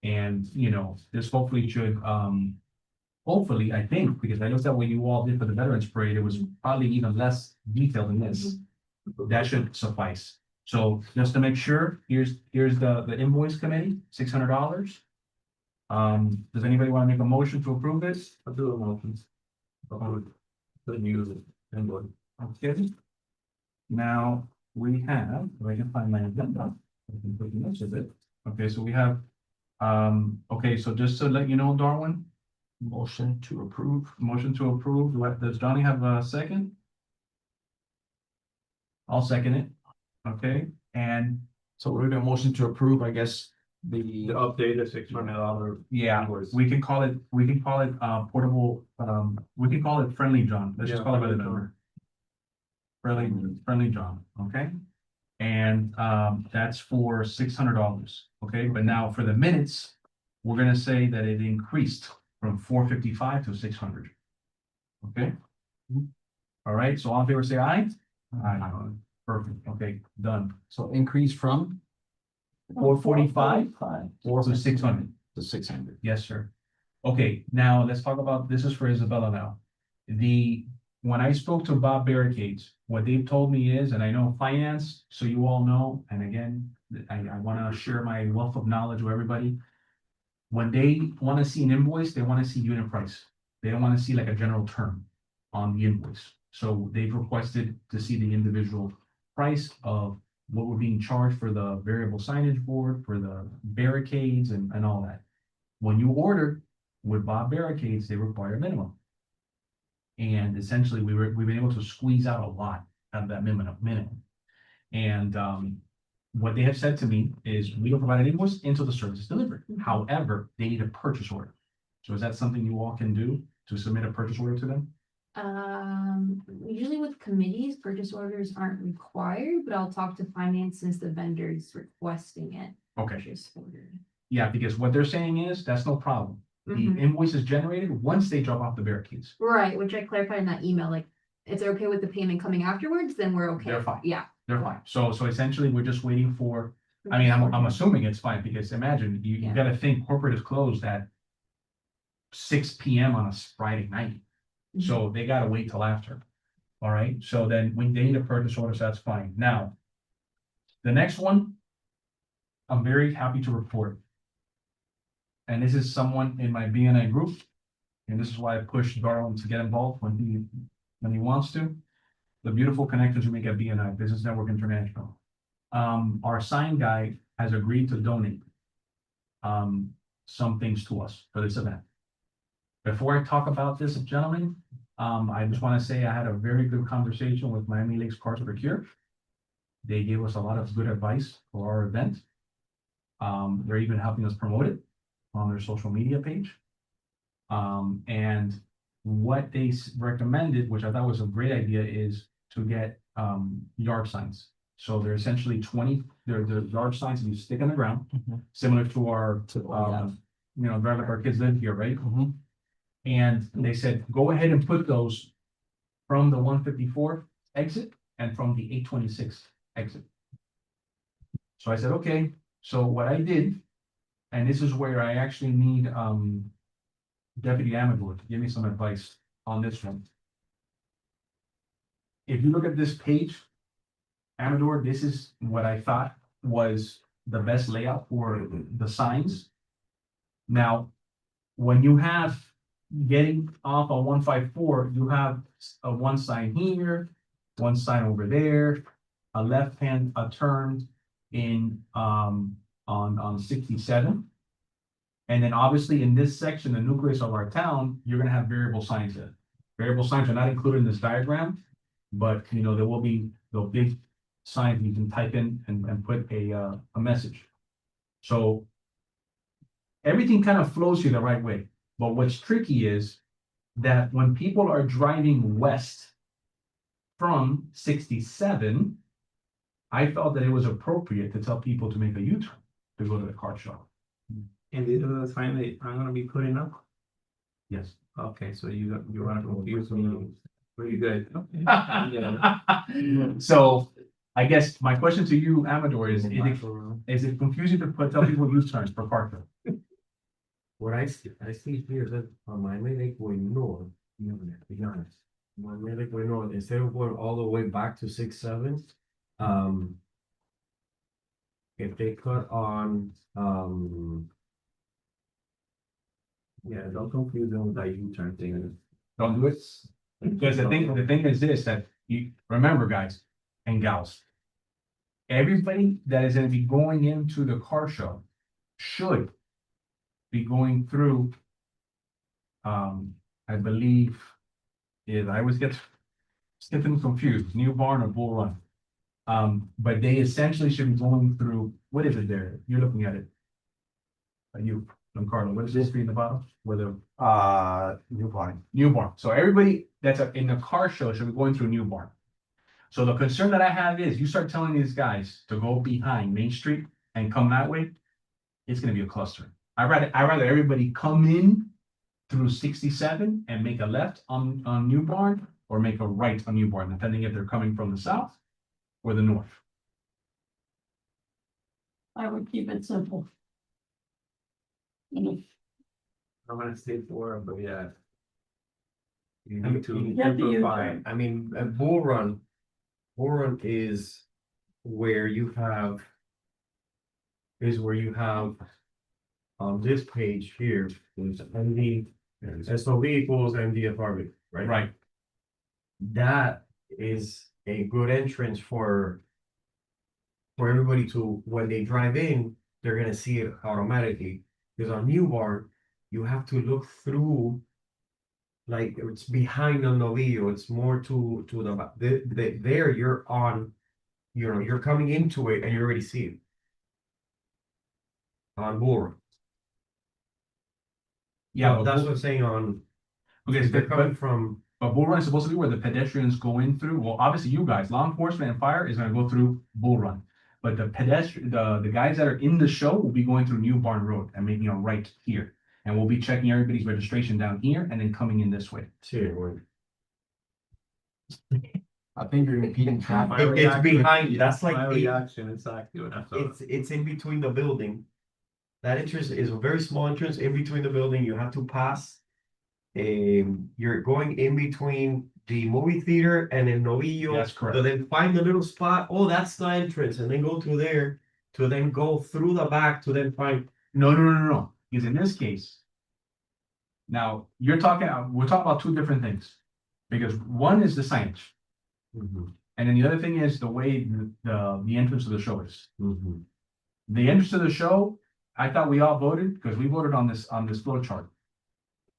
Speaker 1: And, this hopefully should, hopefully, I think, because I know that what you all did for the Veterans Parade, it was probably even less detailed than this. That should suffice. So just to make sure, here's the invoice committee, $600. Does anybody want to make a motion to approve this?
Speaker 6: I'll do a motion. The new invoice.
Speaker 1: Okay. Now, we have, if I can find my agenda, I can put notes of it. Okay, so we have, okay, so just to let you know, Darwin,
Speaker 5: Motion to approve.
Speaker 1: motion to approve. Does Johnny have a second? I'll second it. Okay, and
Speaker 5: So we're gonna motion to approve, I guess,
Speaker 6: The updated $600.
Speaker 1: yeah,
Speaker 6: Invoice.
Speaker 1: we can call it portable, we can call it Friendly John. Let's just
Speaker 6: Yeah,
Speaker 1: call it by the
Speaker 6: Friendly
Speaker 1: number. Friendly John, okay? And that's for $600, okay? But now for the minutes, we're gonna say that it increased from $455 to $600. Okay? All right, so all in favor, say aye. Aye. Perfect, okay, done.
Speaker 5: So increase from
Speaker 1: $445 to $600.
Speaker 5: to 600.
Speaker 1: Yes, sir. Okay, now let's talk about, this is for Isabella now. When I spoke to Bob Barricades, what they've told me is, and I know finance, so you all know, and again, I wanna share my wealth of knowledge with everybody. When they wanna see an invoice, they wanna see unit price. They don't wanna see like a general term on the invoice. So they've requested to see the individual price of what we're being charged for the variable signage board, for the barricades and all that. When you order with Bob Barricades, they require a minimum. And essentially, we've been able to squeeze out a lot out of that minimum. And what they have said to me is we don't provide an invoice until the service is delivered. However, they need a purchase order. So is that something you all can do to submit a purchase order to them?
Speaker 4: Usually with committees, purchase orders aren't required, but I'll talk to finance since the vendor's requesting it.
Speaker 1: Okay,
Speaker 4: Purchase order.
Speaker 1: yeah, because what they're saying is that's no problem. The
Speaker 4: Mhm.
Speaker 1: invoice is generated once they drop off the barricades.
Speaker 4: Right, which I clarified in that email, like, if they're okay with the payment coming afterwards, then we're okay.
Speaker 1: They're fine.
Speaker 4: Yeah.
Speaker 1: They're fine. So essentially, we're just waiting for, I mean, I'm assuming it's fine because imagine you
Speaker 4: Yeah.
Speaker 1: gotta think corporate is closed at 6 PM on a Friday night. So they gotta wait till after. All right, so then when they need a purchase order, so that's fine. Now, the next one, I'm very happy to report. And this is someone in my BNI group, and this is why I pushed Darwin to get involved when he wants to. The beautiful connections we make at BNI, Business Network International. Our sign guy has agreed to donate some things to us for this event. Before I talk about this, gentlemen, I just want to say I had a very good conversation with Miami Lakes Cars for Cure. They gave us a lot of good advice for our event. They're even helping us promote it on their social media page. And what they recommended, which I thought was a great idea, is to get yard signs. So they're essentially they're yard signs that you stick on the ground,
Speaker 5: Mhm.
Speaker 1: similar to our,
Speaker 5: Yeah.
Speaker 1: like our kids live here, right?
Speaker 5: Mhm.
Speaker 1: And they said, go ahead and put those from the 154 exit and from the 826 exit. So I said, okay, so what I did, and this is where I actually need Deputy Amador to give me some advice on this one. If you look at this page, Amador, this is what I thought was the best layout for the signs. Now, when you have getting off on 154, you have a one sign here, one sign over there, a left hand, a turn, on 67. And then obviously in this section, the nucleus of our town, you're gonna have variable signs there. Variable signs are not included in this diagram, but you know, there will be the big signs you can type in and put a message. So everything kind of flows here the right way, but what's tricky is that when people are driving west from 67, I felt that it was appropriate to tell people to make a U-turn to go to the car show.
Speaker 6: And these are the signs that I'm gonna be putting up?
Speaker 1: Yes.
Speaker 6: Okay, so you wanna confuse me pretty good.
Speaker 1: So I guess my question to you, Amador, is it confusing to tell people U-turns for car show?
Speaker 2: What I see here is that on my way going north, be honest. My way going north, instead of going all the way back to 6-7, if they cut on,
Speaker 6: Yeah, don't confuse them with that U-turn thing.
Speaker 1: Don't do it. Because the thing is this, that you, remember guys and gals, everybody that is gonna be going into the car show should be going through, I believe, I always get them confused, New Barn or Bull Run. But they essentially should be going through, what is it there? You're looking at it. You, Carlo, what is this in the bottom? Where the
Speaker 7: New Barn.
Speaker 1: New Barn. So everybody that's in the car show should be going through New Barn. So the concern that I have is you start telling these guys to go behind Main Street and come that way, it's gonna be a cluster. I'd rather everybody come in through 67 and make a left on New Barn or make a right on New Barn, depending if they're coming from the south or the north.
Speaker 3: I would keep it simple. And if
Speaker 6: I'm gonna stay for it, but yeah. You
Speaker 2: I mean,
Speaker 6: need to
Speaker 3: you get the
Speaker 6: simplify.
Speaker 3: U-turn.
Speaker 2: I mean, a Bull Run is where you have. On this page here, is MD, SO vehicles, MDFRV, right?
Speaker 1: Right.
Speaker 2: That is a good entrance for everybody to, when they drive in, they're gonna see it automatically. Because on New Barn, you have to look through, like it's behind the Novillo, it's more to there you're on, you're coming into it and you already see it. On board.
Speaker 1: Yeah,
Speaker 2: That's
Speaker 1: but
Speaker 2: what I'm saying on,
Speaker 1: okay,
Speaker 2: they're coming from,
Speaker 1: but Bull Run is supposed to be where the pedestrians go in through. Well, obviously you guys, law enforcement and fire is gonna go through Bull Run. But the the guys that are in the show will be going through New Barn Road and making a right here. And we'll be checking everybody's registration down here and then coming in this way.
Speaker 5: I think you're repeating traffic.
Speaker 6: My
Speaker 2: It's
Speaker 6: reaction-
Speaker 2: behind, that's like
Speaker 6: My
Speaker 2: eight-
Speaker 6: reaction, exactly what I thought.
Speaker 2: it's in between the building. That entrance is a very small entrance in between the building, you have to pass. You're going in between the movie theater and the Novillo.
Speaker 1: That's correct.
Speaker 2: So then find the little spot, oh, that's the entrance, and then go through there, to then go through the back to then find.
Speaker 1: No. Because in this case, now we're talking about two different things. Because one is the signage. And then the other thing is the way the entrance of the show is. The entrance of the show, I thought we all voted, because we voted on this flow chart.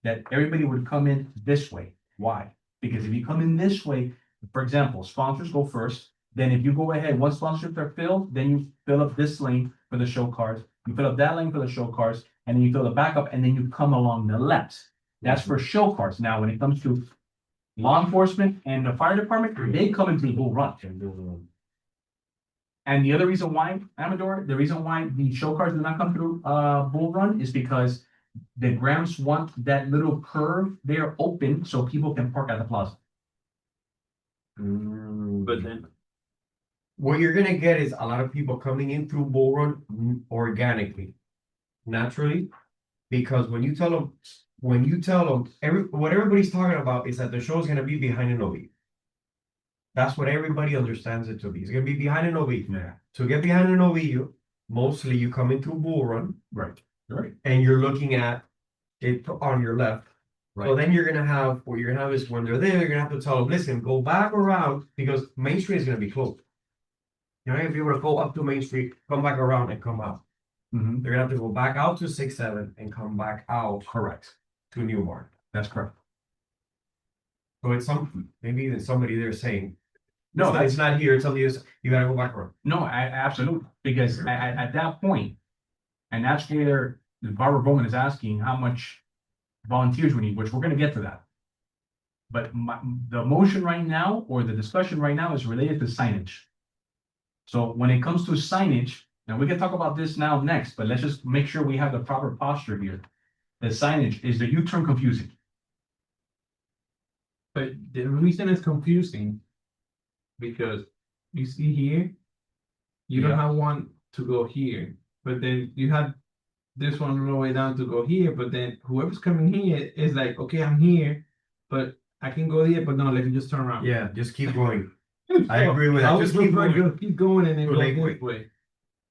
Speaker 1: That everybody would come in this way. Why? Because if you come in this way, for example, sponsors go first. Then if you go ahead, once sponsorships are filled, then you fill up this lane for the show cars. You fill up that lane for the show cars, and then you fill the back up, and then you come along the left. That's for show cars. Now, when it comes to law enforcement and the fire department, they come into the Bull Run. And the other reason why, Amador, the reason why the show cars do not come through Bull Run is because the grounds want that little curve there open so people can park at the plaza.
Speaker 6: But then,
Speaker 2: What you're gonna get is a lot of people coming in through Bull Run organically, naturally, because when you tell them, what everybody's talking about is that the show is gonna be behind an OV. That's what everybody understands it to be. It's gonna be behind an OV.
Speaker 1: Yeah.
Speaker 2: To get behind an OV, mostly you come in through Bull Run
Speaker 1: Right. Right.
Speaker 2: and you're looking at it on your left. So then you're gonna have, what you're gonna have is when they're there, you're gonna have to tell them, listen, go back around because Main Street is gonna be closed. You're not gonna be able to go up to Main Street, come back around and come out.
Speaker 1: Mhm.
Speaker 2: They're gonna have to go back out to 6-7 and come back out
Speaker 1: Correct.
Speaker 2: to Newborn.
Speaker 1: That's correct.
Speaker 2: So it's maybe there's somebody there saying,
Speaker 1: No,
Speaker 2: it's not here, it's on the, you gotta go back around.
Speaker 1: No, absolutely, because at that point, and that's where Barbara Bowman is asking how much volunteers we need, which we're gonna get to that. But the motion right now, or the discussion right now is related to signage. So when it comes to signage, and we can talk about this now next, but let's just make sure we have the proper posture here. The signage, is the U-turn confusing?
Speaker 6: But the reason it's confusing. Because you see here. You don't
Speaker 1: Yeah.
Speaker 6: have one to go here, but then you have. This one all the way down to go here, but then whoever's coming here is like, okay, I'm here, but I can go there, but no, let me just turn around.
Speaker 2: Yeah, just keep going. I agree with that.
Speaker 6: I would
Speaker 2: Just keep
Speaker 6: prefer
Speaker 2: going.
Speaker 6: keep going and then
Speaker 2: To
Speaker 6: go
Speaker 2: Lakeway.
Speaker 6: this way.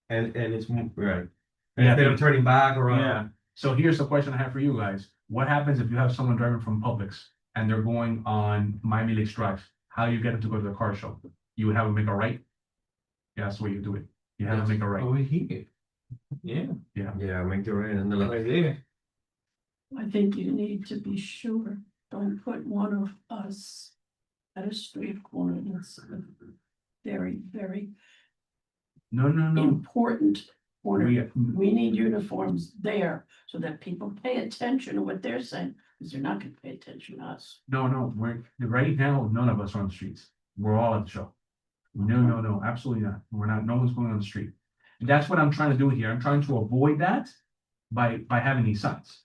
Speaker 2: And it's right.
Speaker 1: Yeah.
Speaker 2: Instead of turning back around.
Speaker 1: Yeah, so here's the question I have for you guys. What happens if you have someone driving from Publix and they're going on Miami Lakes Drive? How do you get them to go to the car show? You would have them make a right? Yeah, that's the way you do it. You have them make a right.
Speaker 6: Over here. Yeah,
Speaker 2: Yeah, make the right and the left.
Speaker 6: right there.
Speaker 3: I think you need to be sure, don't put one of us at a street corner, that's a very, very
Speaker 1: No,
Speaker 3: important corner.
Speaker 1: We,
Speaker 3: We need uniforms there so that people pay attention to what they're saying, because they're not gonna pay attention to us.
Speaker 1: no, we're, right now, none of us are on the streets. We're all at the show. No, absolutely not. We're not, no one's going on the street. And that's what I'm trying to do here. I'm trying to avoid that by having these signs.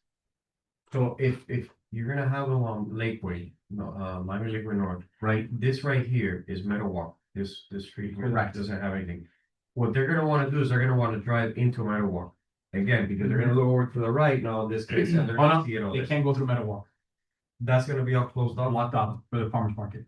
Speaker 2: So if you're gonna have along Lakeway, Miami Lakeway North,
Speaker 1: Right?
Speaker 2: this right here is Meadow Walk. This street here
Speaker 1: Correct.
Speaker 2: doesn't have anything. What they're gonna wanna do is they're gonna wanna drive into Meadow Walk. Again, because they're gonna look over to the right now in this case, and they're
Speaker 1: Oh, no,
Speaker 2: gonna see it all
Speaker 1: they
Speaker 2: this.
Speaker 1: can't go through Meadow Walk.
Speaker 2: That's gonna be all closed off.
Speaker 1: Locked off for the farmer's market.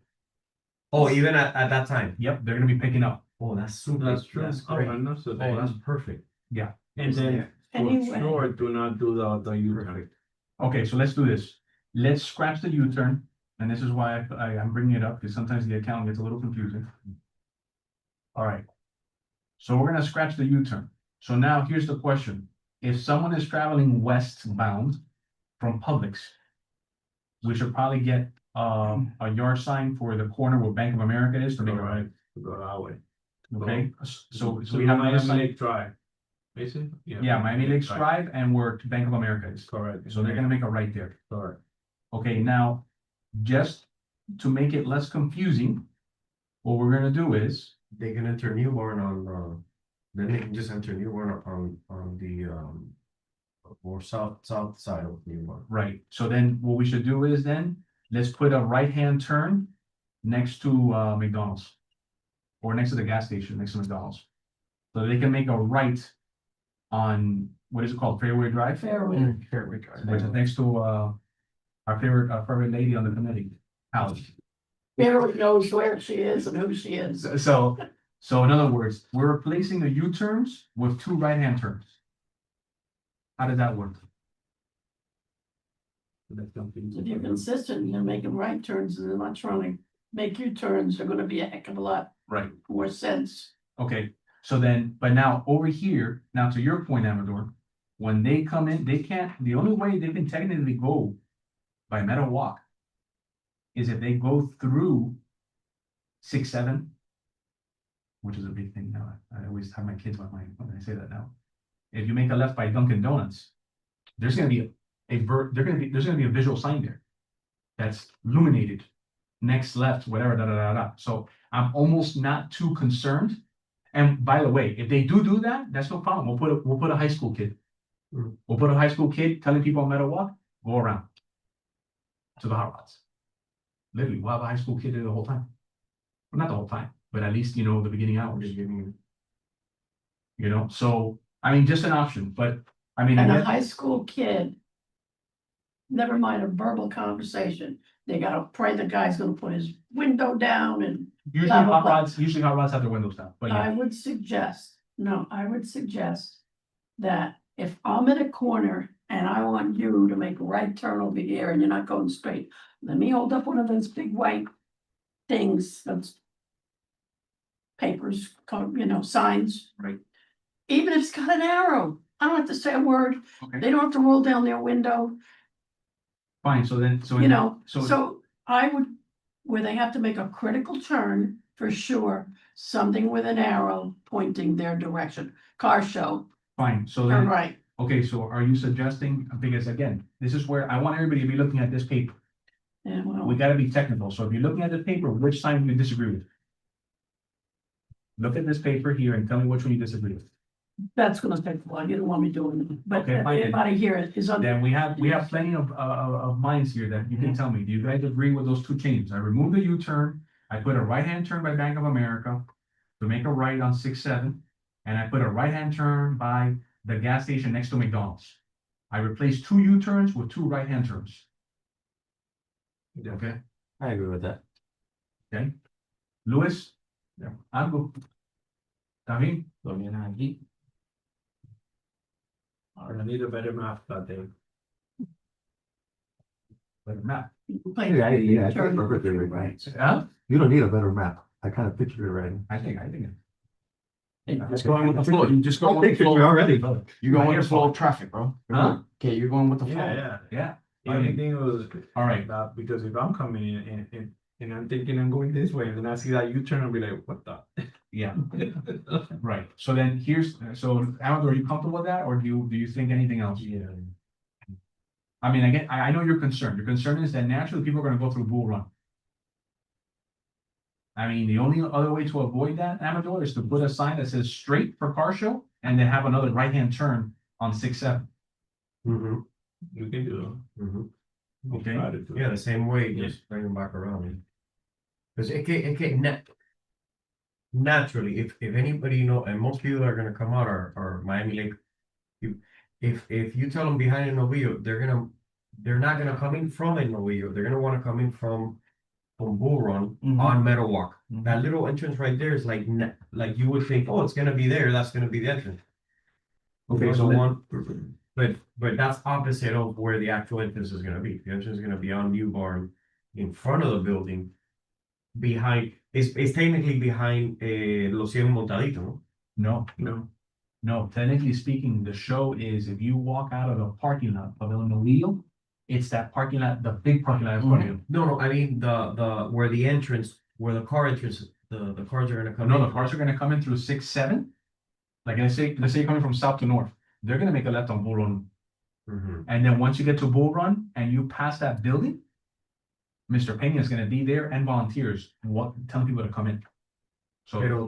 Speaker 2: Oh, even at that time.
Speaker 1: Yep, they're gonna be picking up.
Speaker 2: Oh, that's super.
Speaker 6: That's true.
Speaker 2: That's
Speaker 6: Oh,
Speaker 2: great.
Speaker 6: I know, so
Speaker 2: Oh,
Speaker 6: then-
Speaker 2: that's perfect.
Speaker 6: And then for
Speaker 3: Anyway.
Speaker 6: sure, do not do the U-turn.
Speaker 2: Perfect.
Speaker 1: Okay, so let's do this. Let's scratch the U-turn, and this is why I'm bringing it up, because sometimes the account gets a little confusing. All right. So we're gonna scratch the U-turn. So now here's the question. If someone is traveling westbound from Publix, we should probably get a yard sign for the corner where Bank of America is to make it right.
Speaker 6: To go that way.
Speaker 1: Okay, so
Speaker 6: So
Speaker 1: we have another
Speaker 6: Miami
Speaker 1: sign.
Speaker 6: Lake Drive. Is it?
Speaker 1: Yeah, Miami Lakes Drive and where Bank of America is.
Speaker 6: Correct.
Speaker 1: So they're gonna make a right there.
Speaker 6: Correct.
Speaker 1: Okay, now, just to make it less confusing, what we're gonna do is,
Speaker 2: They can enter Newborn on, then they can just enter Newborn on the, more south side of Newborn.
Speaker 1: right, so then what we should do is then, let's put a right-hand turn next to McDonald's. Or next to the gas station, next to McDonald's. So they can make a right on, what is it called, Fairway Drive?
Speaker 3: Fairway,
Speaker 2: Fairway Drive.
Speaker 1: Which is next to our favorite lady on the committee, Alice.
Speaker 3: Fairway knows where she is and who she is.
Speaker 1: So in other words, we're replacing the U-turns with two right-hand turns. How does that work?
Speaker 3: If you're consistent, you're making right turns and they're not trying to make U-turns, they're gonna be a heck of a lot
Speaker 1: Right,
Speaker 3: more sense.
Speaker 1: okay, so then, but now over here, now to your point, Amador, when they come in, they can't, the only way they can technically go by Meadow Walk is if they go through 6-7, which is a big thing now. I always have my kids on my, when I say that now. If you make a left by Dunkin' Donuts, there's gonna be there's gonna be a visual sign there that's illuminated, next left, whatever, So I'm almost not too concerned. And by the way, if they do that, that's no problem. We'll put a high school kid. We'll put a high school kid telling people on Meadow Walk, go around to the hot rods. Literally, we'll have a high school kid there the whole time. Well, not the whole time, but at least, the beginning hours. So, I mean, just an option, but I mean.
Speaker 3: And a high school kid, never mind a verbal conversation, they gotta pray the guy's gonna put his window down and
Speaker 1: Usually
Speaker 3: blah, blah,
Speaker 1: hot rods have their windows down, but
Speaker 3: I
Speaker 1: yeah,
Speaker 3: would suggest that if I'm in a corner and I want you to make a right turn over here and you're not going straight, let me hold up one of those big white things that's papers, signs.
Speaker 1: Right.
Speaker 3: Even if it's got an arrow, I don't have to say a word,
Speaker 1: Okay,
Speaker 3: they don't have to roll down their window,
Speaker 1: fine, so then, so.
Speaker 3: so I would, where they have to make a critical turn, for sure, something with an arrow pointing their direction, car show,
Speaker 1: Fine, so
Speaker 3: turn
Speaker 1: then,
Speaker 3: right.
Speaker 1: okay, so are you suggesting, because again, this is where I want everybody to be looking at this paper.
Speaker 3: Yeah,
Speaker 1: We
Speaker 3: well,
Speaker 1: gotta be technical, so if you're looking at the paper, which sign do you disagree with? Look at this paper here and tell me which one you disagree with.
Speaker 3: that's gonna take a while, you don't want me doing it, but
Speaker 1: Okay, fine then.
Speaker 3: everybody here is on.
Speaker 1: Then we have plenty of minds here that you can tell me, do you guys agree with those two changes? I removed the U-turn, I put a right-hand turn by Bank of America to make a right on 6-7, and I put a right-hand turn by the gas station next to McDonald's. I replaced two U-turns with two right-hand turns. Okay,
Speaker 7: I agree with that.
Speaker 1: Louis? Yeah. Algo? David?
Speaker 5: So you're not aquí.
Speaker 6: I need a better map that day.
Speaker 1: Better map.
Speaker 7: Yeah, I
Speaker 3: Turn
Speaker 7: think perfectly right.
Speaker 3: right.
Speaker 1: Yeah,
Speaker 7: You don't need a better map. I kind of pictured it right.
Speaker 1: I think.
Speaker 5: Just going with the flow, you just
Speaker 7: I
Speaker 5: going with the
Speaker 7: pictured you
Speaker 5: flow,
Speaker 7: already.
Speaker 5: you're going with the flow of traffic, bro.
Speaker 1: Huh?
Speaker 5: Okay, you're going with the
Speaker 6: Yeah,
Speaker 5: flow.
Speaker 6: yeah.
Speaker 1: Yeah,
Speaker 6: The only thing was
Speaker 1: all right,
Speaker 6: that because if I'm coming in and I'm thinking I'm going this way, and then I see that U-turn, I'll be like, what the?
Speaker 1: yeah, right. So then Amador, are you comfortable with that, or do you think anything else?
Speaker 6: Yeah.
Speaker 1: I mean, again, I know your concern. Your concern is that naturally people are gonna go through Bull Run. I mean, the only other way to avoid that, Amador, is to put a sign that says straight for car show and then have another right-hand turn on 6-7.
Speaker 2: Mm-hmm,
Speaker 6: You can do
Speaker 2: mm-hmm.
Speaker 6: it. I'll
Speaker 1: Okay.
Speaker 6: try to do it.
Speaker 2: Yeah, the same way,
Speaker 1: Yes.
Speaker 2: just bring them back around. Cause naturally, if anybody and most people that are gonna come out are Miami Lake. If you tell them behind a Novillo, they're not gonna come in from a Novillo, they're gonna wanna come in from Bull Run
Speaker 1: Mhm.
Speaker 2: on Meadow Walk.
Speaker 1: Mhm.
Speaker 2: That little entrance right there is like you would think, oh, it's gonna be there, that's gonna be the entrance.
Speaker 1: Okay,
Speaker 2: There's
Speaker 1: so
Speaker 2: but that's opposite of where the actual entrance is gonna be. The entrance is gonna be on New Barn, in front of the building. Behind, it's technically behind Los Cien Montadito, no?
Speaker 1: No, technically speaking, the show is if you walk out of the parking lot of El Novillo, it's that parking lot, the big parking lot in front of you.
Speaker 2: No, I mean, where the entrance, where the car entrance, the cars are gonna come
Speaker 1: No,
Speaker 2: in.
Speaker 1: the cars are gonna come in through 6-7. Like let's say you're coming from south to north, they're gonna make a left on Bull Run.
Speaker 2: Mhm.
Speaker 1: And then once you get to Bull Run and you pass that building, Mr. Peña is gonna be there and volunteers, telling people to come in. So,
Speaker 2: Pero,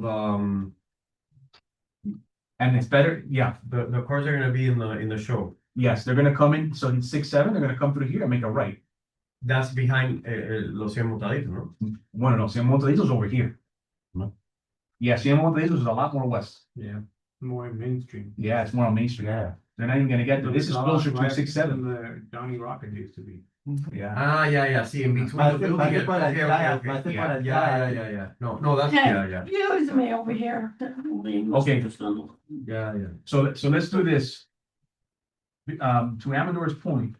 Speaker 1: and it's better, yeah,
Speaker 2: the cars are gonna be in the show.
Speaker 1: yes, they're gonna come in, so in 6-7, they're gonna come through here and make a right.
Speaker 2: That's behind Los Cien Montadito, no?
Speaker 1: Bueno, no, Cien Montaditos over here.
Speaker 5: No.
Speaker 1: Yeah, Cien Montaditos is a lot more west.
Speaker 6: Yeah, more mainstream.
Speaker 1: Yeah, it's more on Main Street.
Speaker 7: Yeah.
Speaker 1: They're not even gonna get there. This is closer to 6-7.
Speaker 6: The Johnny Rocket used to be.
Speaker 1: Yeah.
Speaker 2: Ah, yeah, see, in between the building.
Speaker 7: Más para
Speaker 2: Okay,
Speaker 7: allá,
Speaker 2: okay,
Speaker 7: más
Speaker 2: okay.
Speaker 7: para
Speaker 2: Yeah,
Speaker 7: allá.
Speaker 2: yeah. No, that's,
Speaker 3: Hey,
Speaker 2: yeah.
Speaker 3: Excuse me over here.
Speaker 1: Okay.
Speaker 2: Yeah.
Speaker 1: So let's do this. To Amador's point,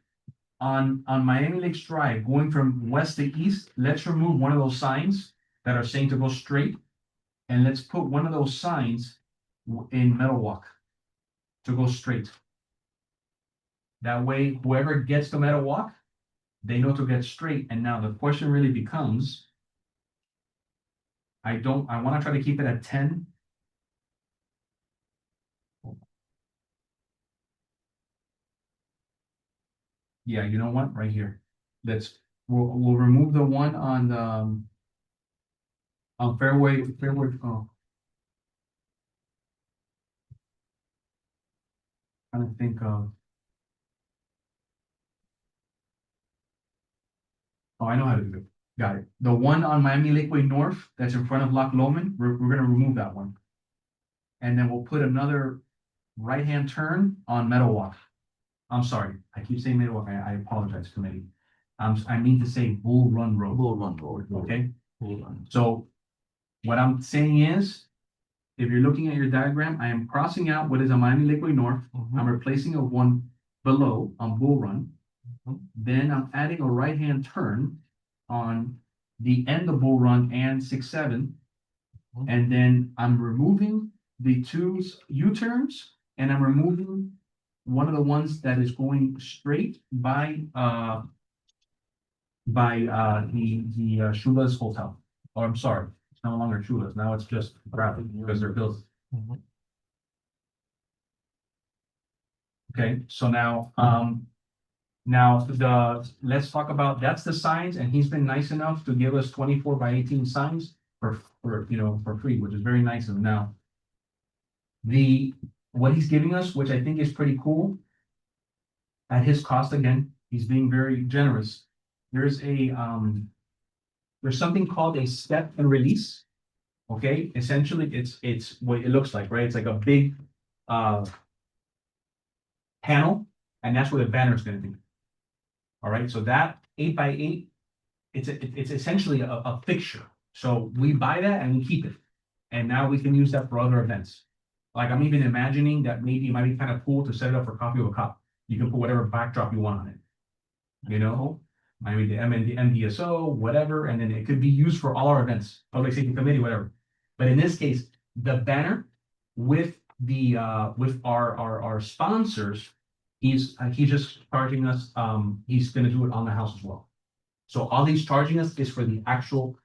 Speaker 1: on Miami Lakes Drive, going from west to east, let's remove one of those signs that are saying to go straight. And let's put one of those signs in Meadow Walk to go straight. That way, whoever gets to Meadow Walk, they know to get straight. And now the question really becomes, I want to try to keep it at 10. Yeah, you know what, right here, we'll remove the one on Fairway, oh. I don't think of. Oh, I know how to do it, got it, the one on Miami Lakeway North, that's in front of Loch Lomond, we're gonna remove that one. And then we'll put another right-hand turn on Meadow Walk. I'm sorry, I keep saying Meadow Walk, I apologize, committee. I mean to say Bull Run Road.
Speaker 5: Bull Run Road.
Speaker 1: Okay,
Speaker 5: Bull Run.
Speaker 1: so what I'm saying is, if you're looking at your diagram, I am crossing out what is a Miami Lakeway North. I'm replacing a one below on Bull Run. Then I'm adding a right-hand turn on the end of Bull Run and 6-7. And then I'm removing the two U-turns and I'm removing one of the ones that is going straight by the Shula's Hotel. Or I'm sorry, it's no longer Shula's, now it's just Bradley because they're built.
Speaker 5: Mhm.
Speaker 1: Okay, so now, let's talk about, that's the signs, and he's been nice enough to give us 24 by 18 signs for free, which is very nice of him now. What he's giving us, which I think is pretty cool. At his cost again, he's being very generous. There's something called a step and release. Okay, essentially, it's what it looks like, right? It's like a big, panel, and that's where the banner is gonna be. All right, so that 8 by 8, it's essentially a fixture. So we buy that and we keep it. And now we can use that for other events. Like I'm even imagining that maybe it might be kind of cool to set it up for Coffee with a Cop. You can put whatever backdrop you want on it. You know, maybe the MDSO, whatever, and then it could be used for all our events, public safety committee, whatever. But in this case, the banner with with our sponsors, he's just charging us, he's gonna do it on the house as well. So all he's charging us is for the actual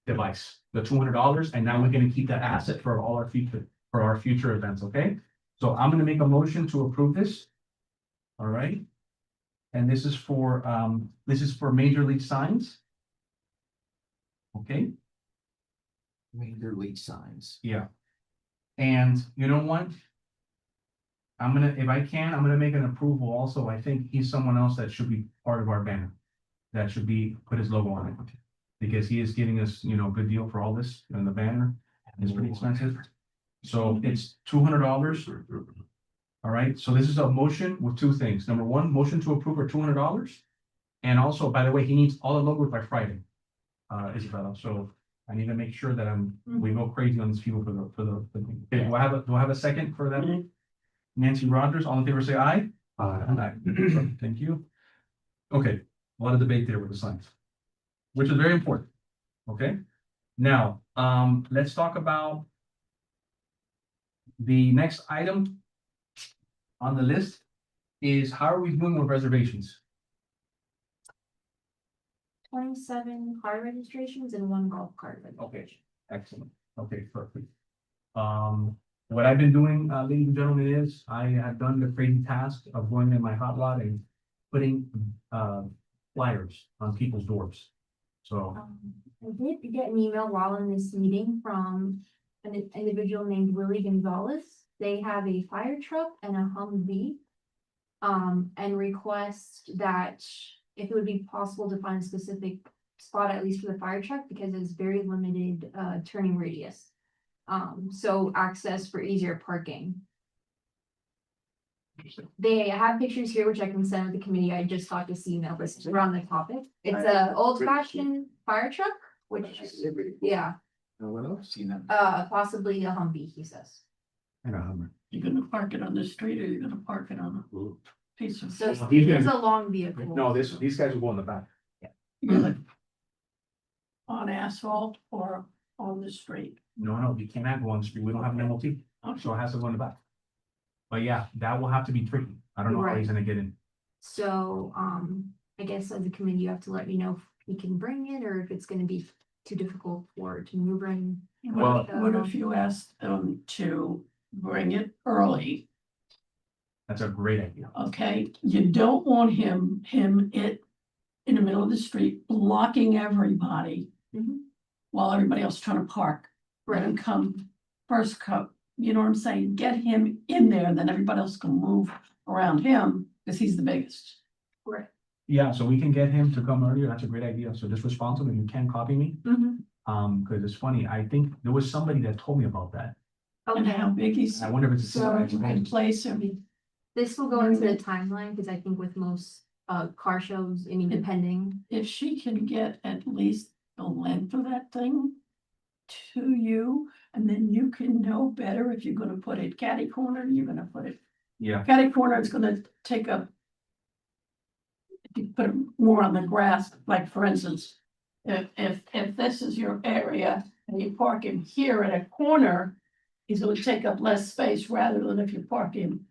Speaker 1: device, the $200, and now we're gonna keep that asset for all our future events, okay? So I'm gonna make a motion to approve this. All right. And this is for Major League Signs. Okay,
Speaker 5: Major league signs.
Speaker 1: yeah. And you know what? If I can, I'm gonna make an approval also. I think he's someone else that should be part of our banner. That should put his logo on it. Because he is giving us, a good deal for all this, and the banner is pretty expensive. So it's $200. All right, so this is a motion with two things. Number one, motion to approve for $200. And also, by the way, he needs all the logos by Friday, Isabella. So I need to make sure that we go crazy on these people for the thing. Okay, do I have a second for that? Nancy Rogers, all in favor, say aye. Aye. Thank you. Okay, a lot of debate there with the signs, which is very important. Okay, now, let's talk about the next item on the list is how are we doing with reservations?
Speaker 4: 27 car registrations and 1 golf cart registration.
Speaker 1: Excellent. Okay, perfect. What I've been doing, ladies and gentlemen, is I have done the crazy task of going in my hot lot and putting flyers on people's doors. So,
Speaker 4: I did get an email while in this meeting from an individual named Willie Gonzalez. They have a fire truck and a Humvee. And request that if it would be possible to find a specific spot, at least for the fire truck, because it's very limited turning radius. So access for easier parking. They have pictures here, which I can send with the committee. I just got this email, this around the topic. It's a old fashioned fire truck, which, yeah,
Speaker 5: What else? Seen that?
Speaker 4: possibly a Humvee, he says.
Speaker 7: And a Hummer.
Speaker 3: You're gonna park it on the street or you're gonna park it on a piece of.
Speaker 4: So
Speaker 1: He's
Speaker 4: it's
Speaker 1: gonna-
Speaker 4: a long vehicle.
Speaker 1: no, these guys will go in the back.
Speaker 3: You're gonna on asphalt or on the street.
Speaker 1: No, you cannot go on the street. We don't have an MLT, so it has to go in the back. But yeah, that will have to be tricky. I don't know how he's gonna get in.
Speaker 4: So, I guess as a committee, you have to let me know if we can bring it or if it's gonna be too difficult for it to move in.
Speaker 1: Well-
Speaker 3: What if you asked them to bring it early?
Speaker 1: That's a great idea.
Speaker 3: Okay, you don't want it in the middle of the street blocking everybody.
Speaker 4: Mhm.
Speaker 3: While everybody else trying to park. Let him come first you know what I'm saying? Get him in there and then everybody else can move around him because he's the biggest.
Speaker 4: Right.
Speaker 1: Yeah, so we can get him to come earlier. That's a great idea. So just respond to him. You can copy me. Because it's funny. I think there was somebody that told me about that.
Speaker 3: And how big he's.
Speaker 1: I wonder if it's.
Speaker 3: So you can place him.
Speaker 4: This will go into the timeline, because I think with most car shows, I mean, depending.
Speaker 3: If she can get at least the length of that thing to you, and then you can know better if you're gonna put it catty corner, you're gonna put it
Speaker 1: Yeah,
Speaker 3: catty corner, it's gonna take up. If you put it more on the grass, like for instance, if this is your area and you park him here at a corner, he's gonna take up less space rather than if you park him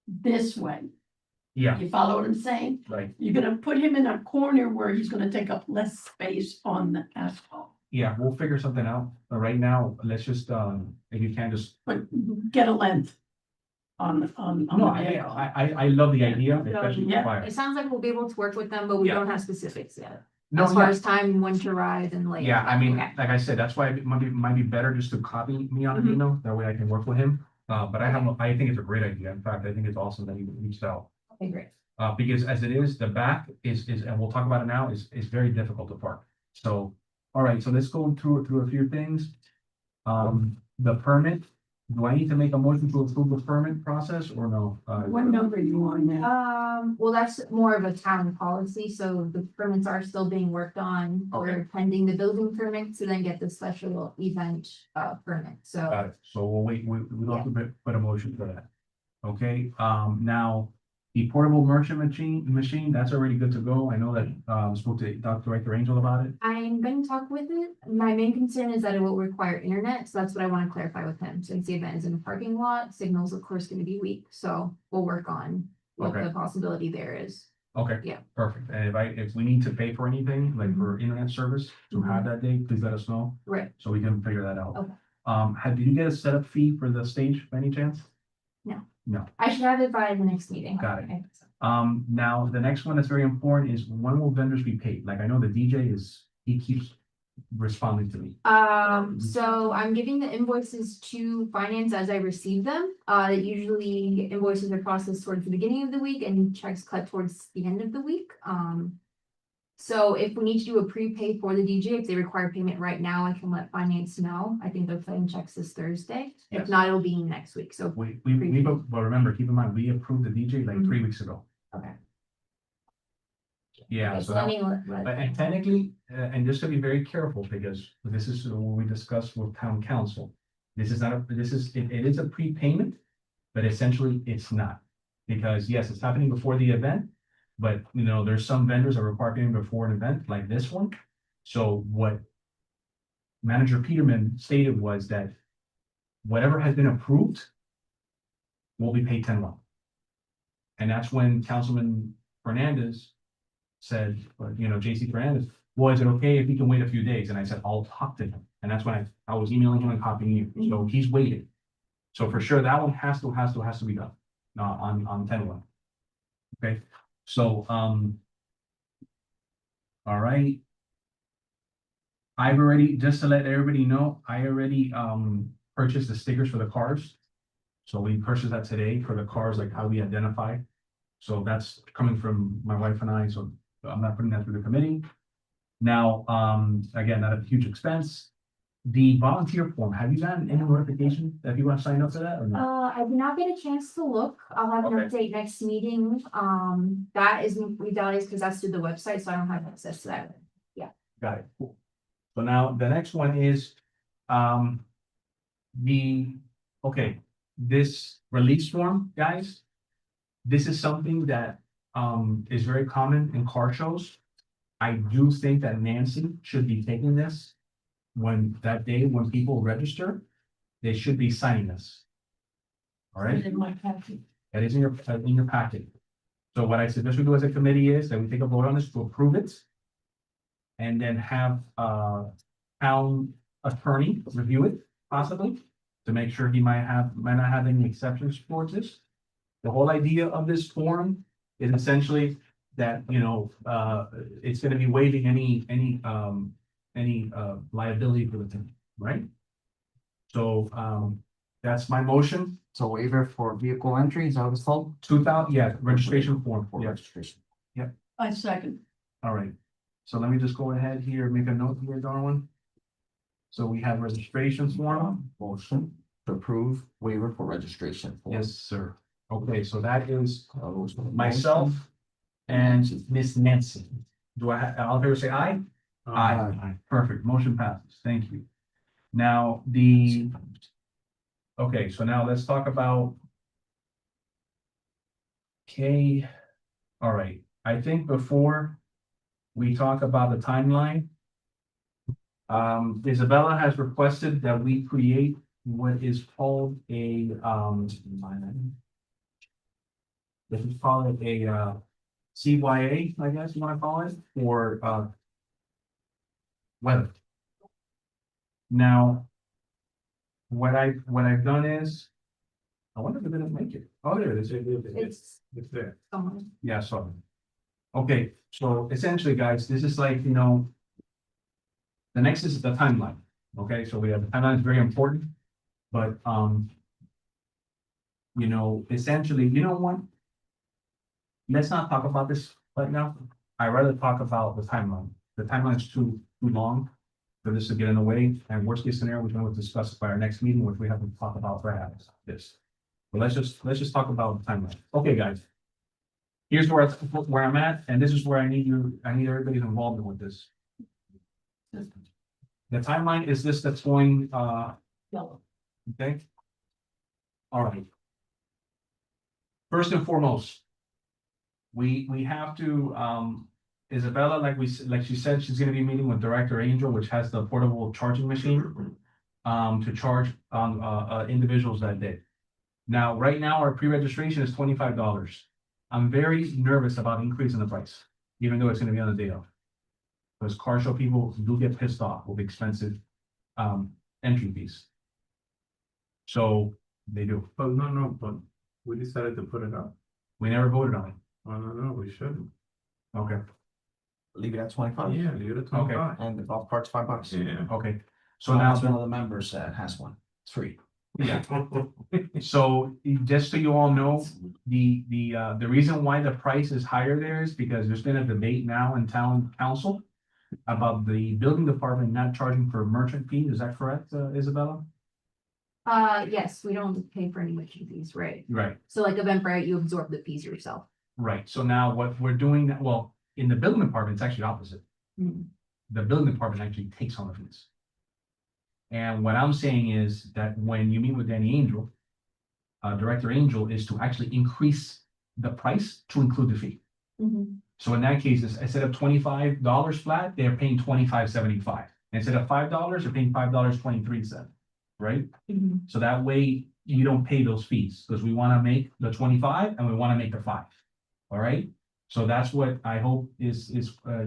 Speaker 3: this way.
Speaker 1: Yeah,
Speaker 3: You follow what I'm saying?
Speaker 1: right.
Speaker 3: You're gonna put him in a corner where he's gonna take up less space on the asphalt.
Speaker 1: Yeah, we'll figure something out. But right now, let's just, if you can just,
Speaker 3: But get a length on
Speaker 1: no,
Speaker 3: the
Speaker 1: I,
Speaker 3: vehicle.
Speaker 1: I love the idea, especially for
Speaker 3: Yeah.
Speaker 1: fire.
Speaker 4: It sounds like we'll be able to work with them, but we
Speaker 1: Yeah.
Speaker 4: don't have specifics yet.
Speaker 1: No,
Speaker 4: As far
Speaker 1: yeah.
Speaker 4: as time, when to ride and like.
Speaker 1: Yeah, I mean,
Speaker 4: Okay.
Speaker 1: like I said, that's why it might be better just to copy me on an
Speaker 3: Mhm.
Speaker 1: email, that way I can work with him. But I think it's a great idea. In fact, I think it's awesome that he reached out.
Speaker 4: Okay, great.
Speaker 1: Because as it is, the back is, and we'll talk about it now, is very difficult to park. So, all right, so let's go through a few things. The permit, do I need to make a motion to approve the permit process or no?
Speaker 3: What number are you on now?
Speaker 4: Well, that's more of a town policy, so the permits are still being worked on.
Speaker 1: Okay.
Speaker 4: We're pending the building permit to then get the special event permit, so.
Speaker 1: Got it. So we'll wait, we don't have to put a motion for that. Okay, now, the portable merchant machine, that's already good to go. I know that, spoke to Dr. Director Angel about it.
Speaker 4: I'm gonna talk with it. My main concern is that it will require internet, so that's what I want to clarify with him. Since the event is in a parking lot, signal's of course gonna be weak, so we'll work on what
Speaker 1: Okay.
Speaker 4: the possibility there is.
Speaker 1: Okay.
Speaker 4: Yeah.
Speaker 1: Perfect. And if we need to pay for anything, like for internet service to have that day, please let us know,
Speaker 4: Right,
Speaker 1: so we can figure that out.
Speaker 4: Okay.
Speaker 1: Did you get a setup fee for the stage by any chance?
Speaker 4: No.
Speaker 1: No.
Speaker 4: I should have it by the next meeting.
Speaker 1: Got it.
Speaker 4: Okay, so.
Speaker 1: Now, the next one that's very important is when will vendors be paid? Like, I know the DJ he keeps responding to me.
Speaker 4: So I'm giving the invoices to finance as I receive them. Usually invoices are processed towards the beginning of the week and checks cut towards the end of the week. So if we need to do a prepay for the DJ, if they require payment right now, I can let finance know. I think they're cutting checks this Thursday. If
Speaker 1: Yes.
Speaker 4: not, it'll be next week. So,
Speaker 1: But remember, keep in mind, we approved the DJ like 3 weeks ago.
Speaker 4: okay.
Speaker 1: Yeah,
Speaker 4: Okay,
Speaker 1: so
Speaker 4: let
Speaker 1: that,
Speaker 4: me let-
Speaker 1: and technically, and just to be very careful, because this is what we discussed with town council. This is not it is a prepayment, but essentially it's not. Because yes, it's happening before the event, but you know, there's some vendors that require payment before an event like this one. So what Manager Peterman stated was that whatever has been approved will be paid 10-1. And that's when Councilman Fernandez said, JC Fernandez, well, is it okay if he can wait a few days? And I said, I'll talk to him. And that's when I was emailing him and copying you. So he's waiting. So for sure, that one has to be done, on 10-1. Okay, so, all right. I've already, just to let everybody know, I already, purchased the stickers for the cars. So we purchased that today for the cars, like how we identify. So that's coming from my wife and I, so I'm not putting that through the committee. Now, again, not a huge expense. The volunteer form, have you gotten any notification that people have signed up for that or not?
Speaker 4: I did not get a chance to look. I'll have an
Speaker 1: Okay.
Speaker 4: update next meeting. That isn't legalities because that's through the website, so I don't have access to that.
Speaker 1: Got it, cool. So now the next one is, this release form, guys. This is something that, is very common in car shows. I do think that Nancy should be taking this. When people register, they should be signing this. All right?
Speaker 3: In my package.
Speaker 1: That is in your packet. So what I suggest we do as a committee is that we take a vote on this to approve it. And then have town attorney review it possibly, to make sure he might not have any exceptions towards this. The whole idea of this form is essentially that, it's gonna be waiving any liability for the town, right? So, that's my motion.
Speaker 5: So waiver for vehicle entry, is that what it's called?
Speaker 1: 2000, yeah, registration form.
Speaker 5: For
Speaker 1: Yeah,
Speaker 5: registration.
Speaker 3: I second.
Speaker 1: all right. So let me just go ahead here, make a note here, Darwin. So we have registration form.
Speaker 5: Motion to approve waiver for registration. form.
Speaker 1: Yes, sir. Okay, so that is
Speaker 5: Those were the
Speaker 1: myself
Speaker 5: motion.
Speaker 1: and Miss Nancy. Do all in favor say aye?
Speaker 7: Aye.
Speaker 1: Perfect, motion passes. Thank you. Now, okay, so now let's talk about. Okay, all right, I think before we talk about the timeline. Isabella has requested that we create what is called a, this is called a, CYA, I guess you wanna call it, or, weather. Now, what I've done is, I wonder if it didn't make it. Oh, there it is. It's there.
Speaker 4: someone.
Speaker 1: Yeah, sorry. Okay, so essentially, guys, this is like, you know. The next is the timeline. Okay, so we have, the timeline is very important, but, you know, essentially, you know what? Let's not talk about this right now. I'd rather talk about the timeline. The timeline is too long for this to get in the way, and worst case scenario, we're going to discuss it by our next meeting, which we haven't talked about perhaps this. But let's just talk about the timeline. Okay, guys. Here's where I'm at, and this is where I need everybody's involvement with this. The timeline is this that's going,
Speaker 3: Yellow.
Speaker 1: okay? All right. First and foremost, we have to, Isabella, like she said, she's gonna be meeting with Director Angel, which has the portable charging machine, to charge individuals that day. Now, right now, our pre-registration is $25. I'm very nervous about increasing the price, even though it's gonna be on the day of. Because car show people do get pissed off with expensive, entry fees. So they do.
Speaker 6: But no, but we decided to put it up.
Speaker 1: We never voted on it.
Speaker 6: Oh, no, we shouldn't.
Speaker 1: Okay,
Speaker 5: Leave it at 25.
Speaker 6: Yeah, leave it at 25.
Speaker 5: And the golf cart's $5.
Speaker 6: Yeah.
Speaker 1: okay. So
Speaker 5: So
Speaker 1: now,
Speaker 5: that's one of the members that has one. It's free.
Speaker 1: yeah, so just so you all know, the reason why the price is higher there is because there's been a debate now in town council about the building department not charging for merchant fees. Is that correct, Isabella?
Speaker 4: Yes, we don't pay for any merchant fees, right?
Speaker 1: Right,
Speaker 4: So like Eventbrite, you absorb the fees yourself.
Speaker 1: right. So now what we're doing, well, in the building department, it's actually opposite.
Speaker 4: Mm.
Speaker 1: The building department actually takes on the fees. And what I'm saying is that when you meet with Danny Angel, Director Angel, is to actually increase the price to include the fee.
Speaker 4: Mhm.
Speaker 1: So in that case, instead of $25 flat, they're paying $25.75. Instead of $5, they're paying $5.23, right?
Speaker 4: Mhm.
Speaker 1: So that way you don't pay those fees, because we want to make the 25 and we want to make the 5. All right? So that's what I hope is,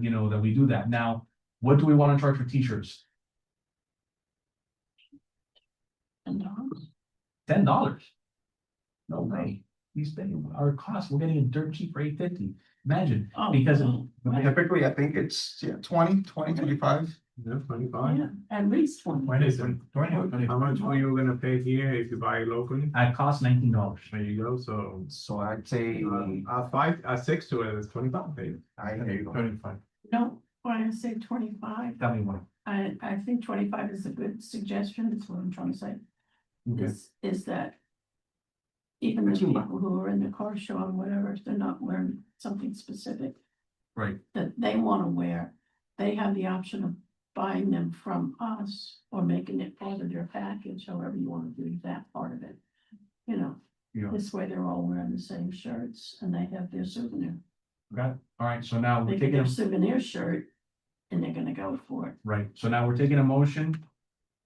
Speaker 1: you know, that we do that. Now, what do we want to charge for t-shirts?
Speaker 3: And
Speaker 1: $10. No way. He's paying our cost. We're getting it dirt cheap for $8.50. Imagine,
Speaker 3: Oh,
Speaker 1: because of.
Speaker 3: well,
Speaker 8: Typically, I think it's 20, 25.
Speaker 6: Yeah, 25.
Speaker 3: yeah, at least one.
Speaker 6: How much were you gonna pay here if you buy locally?
Speaker 1: At cost $19.
Speaker 6: There you go, so,
Speaker 8: So I'd say,
Speaker 6: add 6 to it, it's 25, baby.
Speaker 8: I hear you.
Speaker 1: 25.
Speaker 3: No, when I say 25,
Speaker 1: Tell me what.
Speaker 3: I think 25 is a good suggestion. That's what I'm trying to say.
Speaker 1: Okay.
Speaker 3: Is that even the people who are in the car show and whatever, if they're not wearing something specific
Speaker 1: Right.
Speaker 3: that they want to wear, they have the option of buying them from us or making it part of their package, however you want to do that part of it. You know,
Speaker 1: Yeah.
Speaker 3: this way they're all wearing the same shirts and they have their souvenir.
Speaker 1: Okay. All right. So now
Speaker 3: They
Speaker 1: we're
Speaker 3: get
Speaker 1: taking,
Speaker 3: their
Speaker 1: a
Speaker 3: souvenir shirt and they're gonna go for it.
Speaker 1: right. So now we're taking a motion.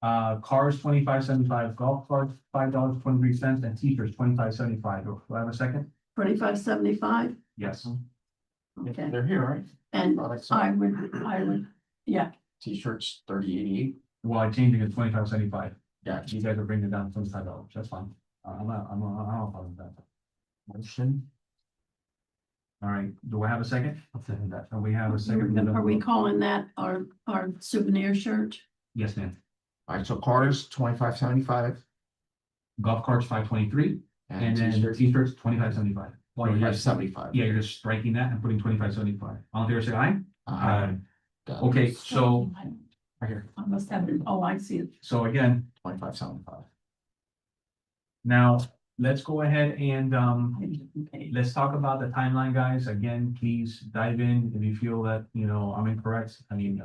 Speaker 1: Cars $25.75, golf carts $5.23, and t-shirts $25.75. Do I have a second?
Speaker 3: 25.75,
Speaker 1: Yes.
Speaker 3: okay,
Speaker 8: They're here, right?
Speaker 3: and
Speaker 8: Products,
Speaker 3: I would, yeah,
Speaker 8: T-shirts, 30.88.
Speaker 1: Well, I changed it to $25.75.
Speaker 8: Yeah,
Speaker 1: You guys are bringing it down to $25. That's fine. I'm not problem with that. Motion. All right. Do I have a second?
Speaker 7: I'll second that.
Speaker 1: And we have a second.
Speaker 3: are we calling that our souvenir shirt?
Speaker 1: Yes, ma'am.
Speaker 8: all right, so cars, 25.75.
Speaker 1: Golf carts $5.23, and then their
Speaker 8: T-shirts,
Speaker 1: t-shirts $25.75. Well, you're just,
Speaker 8: 25.75.
Speaker 1: yeah, you're just striking that and putting $25.75. All in favor, say aye.
Speaker 8: Got it.
Speaker 1: Okay, so,
Speaker 8: Right here,
Speaker 3: I must have it, oh, I see it.
Speaker 1: so again,
Speaker 8: 25.75.
Speaker 1: now, let's go ahead and,
Speaker 3: Okay.
Speaker 1: let's talk about the timeline, guys. Again, please dive in if you feel that, you know, I'm incorrect. I mean,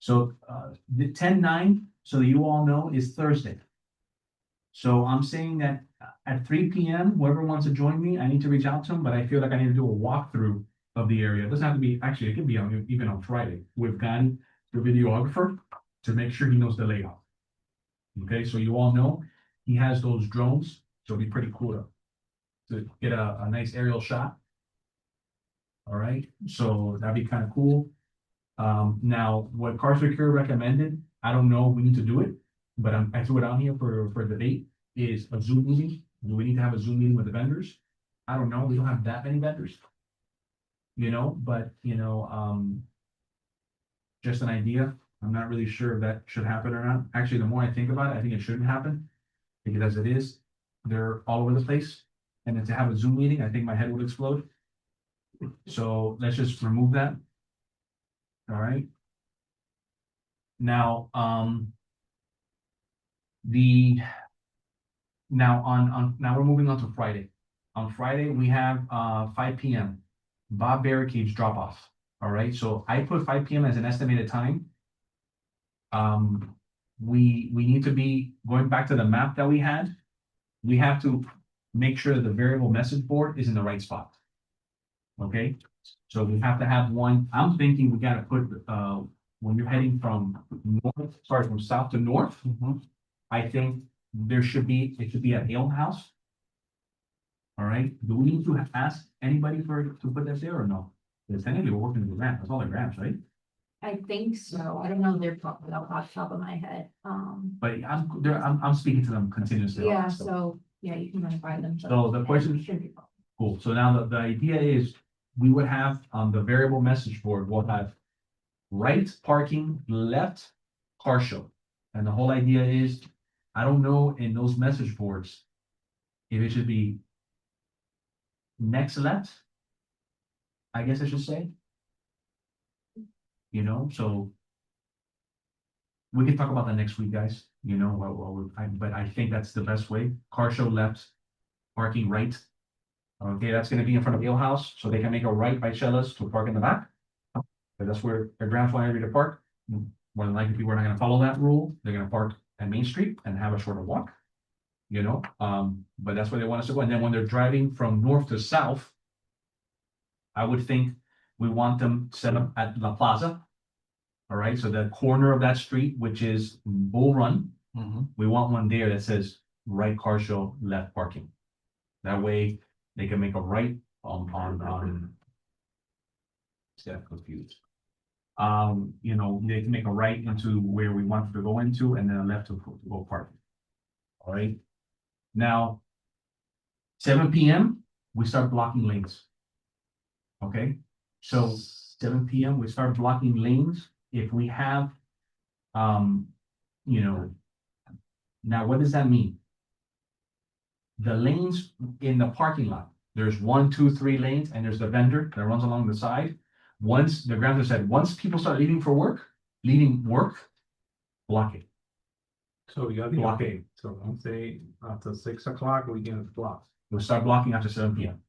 Speaker 1: the 10/9, so that you all know, is Thursday. So I'm saying that at 3 PM, whoever wants to join me, I need to reach out to them, but I feel like I need to do a walkthrough of the area. It doesn't have to be, actually, it could be even on Friday. We've gotten the videographer to make sure he knows the layout. Okay, so you all know, he has those drones, so it'll be pretty cool to get a nice aerial shot. All right, so that'd be kind of cool. Now, what Cars for Cure recommended, I don't know, if we need to do it, but I threw it on here for debate, is a Zoom meeting. Do we need to have a Zoom meeting with the vendors? I don't know, we don't have that many vendors. You know, but, just an idea. I'm not really sure if that should happen or not. Actually, the more I think about it, I think it shouldn't happen. Because as it is, they're all over the place. And then to have a Zoom meeting, I think my head would explode. So let's just remove that. All right. Now, now we're moving on to Friday. On Friday, we have 5 p.m. Bob Barricades drop off. All right, so I put 5 p.m. as an estimated time. We need to be going back to the map that we had. We have to make sure that the variable message board is in the right spot. Okay, so we have to have one. I'm thinking we gotta put when you're heading from south to north. I think it should be at Ale House. All right, do we need to ask anybody to put that there or no? Because technically we're working with the grant, that's all the grants, right?
Speaker 4: I think so. I don't know their top, off the top of my head.
Speaker 1: But I'm speaking to them continuously.
Speaker 4: Yeah, so, yeah, you can run by them.
Speaker 1: So the question-
Speaker 4: Shouldn't be a problem.
Speaker 1: Cool, so now the idea is, we would have on the variable message board, we'll have right parking, left car show. And the whole idea is, I don't know in those message boards, if it should be next left, I guess I should say. So we can talk about that next week, guys, but I think that's the best way. Car show left, parking right. Okay, that's gonna be in front of Ale House, so they can make a right by Chella's to park in the back. But that's where their grants want everybody to park. More than likely, people are not gonna follow that rule. They're gonna park at Main Street and have a shorter walk. But that's where they want us to go. And then when they're driving from north to south, I would think we want them set up at La Plaza. All right, so the corner of that street, which is Bull Run, we want one there that says right car show, left parking. That way they can make a right on. Yeah, confused. They can make a right into where we want them to go into and then a left to go park. All right. Now, 7 p.m., we start blocking lanes. Okay, so 7 p.m., we start blocking lanes. If we have, now what does that mean? The lanes in the parking lot, there's 1, 2, 3 lanes, and there's the vendor that runs along the side. Once the grantor said, once people start leaving work, block it.
Speaker 6: So you gotta
Speaker 1: Block
Speaker 6: okay, so I'll say after 6 o'clock, we can block.
Speaker 1: We'll start blocking after 7 p.m.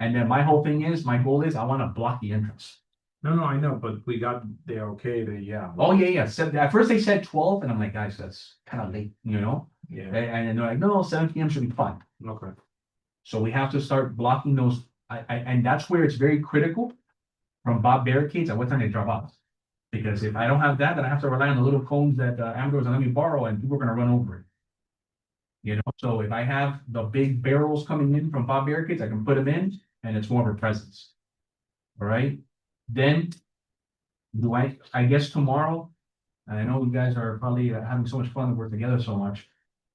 Speaker 1: And then my whole thing is, my goal is I want to block the entrance.
Speaker 6: No, I know, but we got there okay, yeah.
Speaker 1: Oh, yeah. At first they said 12, and I'm like, guys, that's kind of late,
Speaker 6: Yeah,
Speaker 1: And they're like, no, 7 p.m. should be fine.
Speaker 6: okay.
Speaker 1: So we have to start blocking those. And that's where it's very critical from Bob Barricades at what time they drop off. Because if I don't have that, then I have to rely on the little cones that Amador's gonna let me borrow, and people are gonna run over it. So if I have the big barrels coming in from Bob Barricades, I can put them in, and it's more of a presence. All right, then I guess tomorrow, and I know you guys are probably having so much fun to work together so much.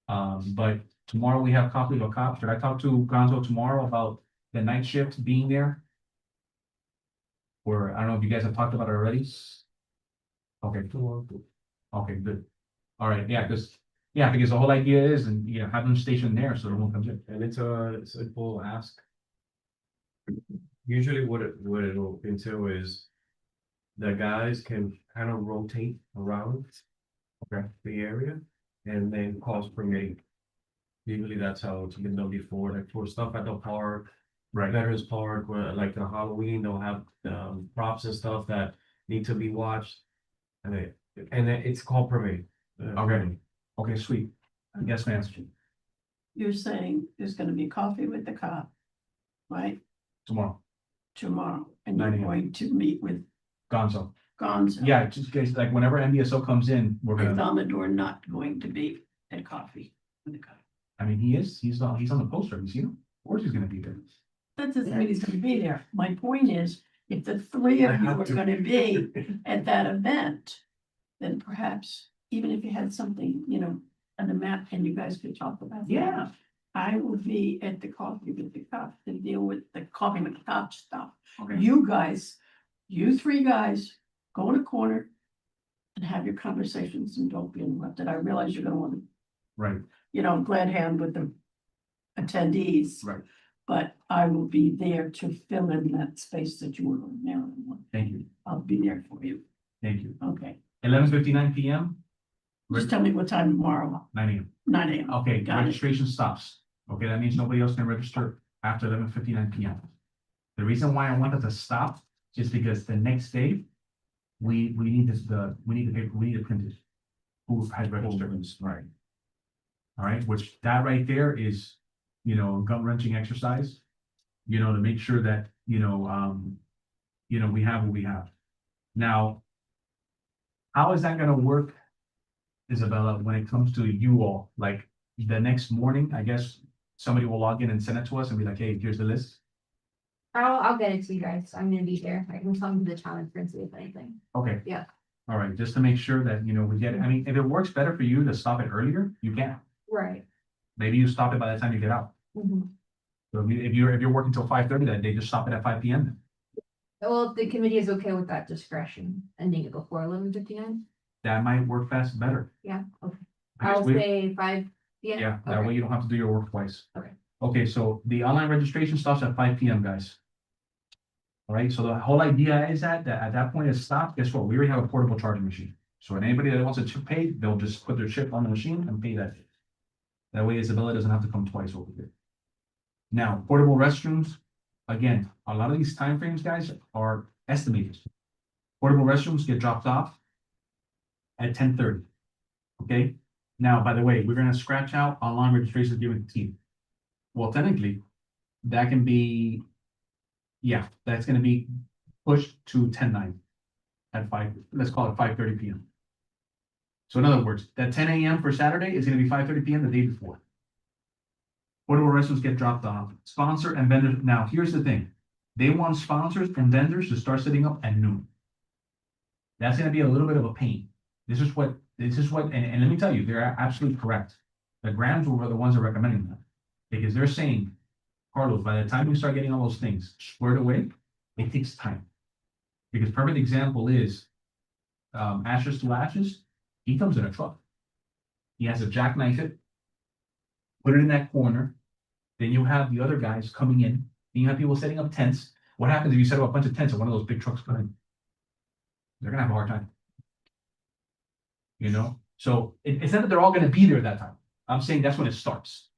Speaker 1: But tomorrow we have coffee with a cop. Should I talk to Gonzo tomorrow about the night shift being there? Or I don't know if you guys have talked about it already. Okay. Okay, good. All right, because the whole idea is, and have them stationed there so no one comes in.
Speaker 2: And it's a simple ask. Usually what it'll entail is the guys can kind of rotate around the area and then cause brigade. Usually that's how it's been done before, like for stuff at the park, Veterans Park, where like the Halloween, they'll have props and stuff that need to be watched. And it's called parade.
Speaker 1: Okay, sweet. Yes, ma'am.
Speaker 3: You're saying there's gonna be coffee with the cop, right,
Speaker 1: Tomorrow,
Speaker 3: tomorrow, and
Speaker 1: 9
Speaker 3: you're
Speaker 1: a.m.
Speaker 3: going to meet with
Speaker 1: Gonzo.
Speaker 3: Gonzo.
Speaker 1: Yeah, just guys, like whenever NBSO comes in, we're
Speaker 3: Is
Speaker 1: gonna,
Speaker 3: on the door not going to be at coffee.
Speaker 1: I mean, he's on the poster, have you seen him? Of course he's gonna be there.
Speaker 3: That doesn't mean he's gonna be there. My point is, if the three
Speaker 2: I
Speaker 3: of you
Speaker 2: have
Speaker 3: are
Speaker 2: to.
Speaker 3: gonna be at that event, then perhaps, even if you had something, on the map and you guys could talk about. that.
Speaker 1: Yeah.
Speaker 3: I will be at the coffee with the cops to deal with the coffee with the cops stuff.
Speaker 1: Okay.
Speaker 3: You three guys, go in a corner and have your conversations and don't be interrupted. I realize you're gonna want to,
Speaker 1: Right,
Speaker 3: glad hand with the attendees.
Speaker 1: right,
Speaker 3: But I will be there to fill in that space that you were now.
Speaker 1: thank you,
Speaker 3: I'll be there for you.
Speaker 1: thank you.
Speaker 3: Okay,
Speaker 1: 11:59 PM,
Speaker 3: just tell me what time tomorrow,
Speaker 1: 9 AM.
Speaker 3: 9 AM.
Speaker 1: Okay,
Speaker 3: Got it.
Speaker 1: registration stops. Okay, that means nobody else can register after 11:59 PM. The reason why I wanted to stop is because the next day, we need we need to print it. Who has registered, right? All right, which that right there is, a gut wrenching exercise. To make sure that, we have what we have. Now, how is that gonna work, Isabella, when it comes to you all? Like, the next morning, I guess, somebody will log in and send it to us and be like, hey, here's the list.
Speaker 4: I'll get it to you guys. I'm gonna be there. I can come to the town and print it if anything.
Speaker 1: Okay.
Speaker 4: Yeah.
Speaker 1: All right, just to make sure that, we get it. I mean, if it works better for you to stop it earlier, you can.
Speaker 4: Right.
Speaker 1: Maybe you stop it by the time you get out.
Speaker 4: Mhm.
Speaker 1: So if you're working till 5:30 that day, just stop it at 5 PM then.
Speaker 4: Well, if the committee is okay with that discretion, ending it before 11:59.
Speaker 1: That might work fast better.
Speaker 4: Yeah, okay.
Speaker 1: Because
Speaker 4: I'll
Speaker 1: we-
Speaker 4: say 5 p.m.
Speaker 1: Yeah, that
Speaker 4: Okay.
Speaker 1: way you don't have to do your work twice.
Speaker 4: Okay.
Speaker 1: Okay, so the online registration starts at 5 PM, guys. All right, so the whole idea is that at that point it's stopped, guess what? We already have a portable charging machine. So anybody that wants a chip paid, they'll just put their chip on the machine and pay that. That way Isabella doesn't have to come twice over here. Now, portable restrooms, again, a lot of these timeframes, guys, are estimated. Portable restrooms get dropped off at 10:30. Okay, now, by the way, we're gonna scratch out online registration given to team. Well, technically, that can be, yeah, that's gonna be pushed to 10:09 at 5, let's call it 5:30 PM. So in other words, that 10 AM for Saturday is gonna be 5:30 PM the day before. Portable restrooms get dropped off, sponsor and vendors, now, here's the thing. They want sponsors and vendors to start setting up at noon. That's gonna be a little bit of a pain. This is what, and let me tell you, they're absolutely correct. The Grams were the ones that are recommending that. Because they're saying, Carlos, by the time we start getting all those things squared away, it takes time. Because perfect example is, Ashes to Ashes, he comes in a truck. He has to jackknife it, put it in that corner, then you have the other guys coming in, then you have people setting up tents. What happens if you set up a bunch of tents and one of those big trucks come in? They're gonna have a hard time. So it's not that they're all gonna be there at that time. I'm saying that's when it starts.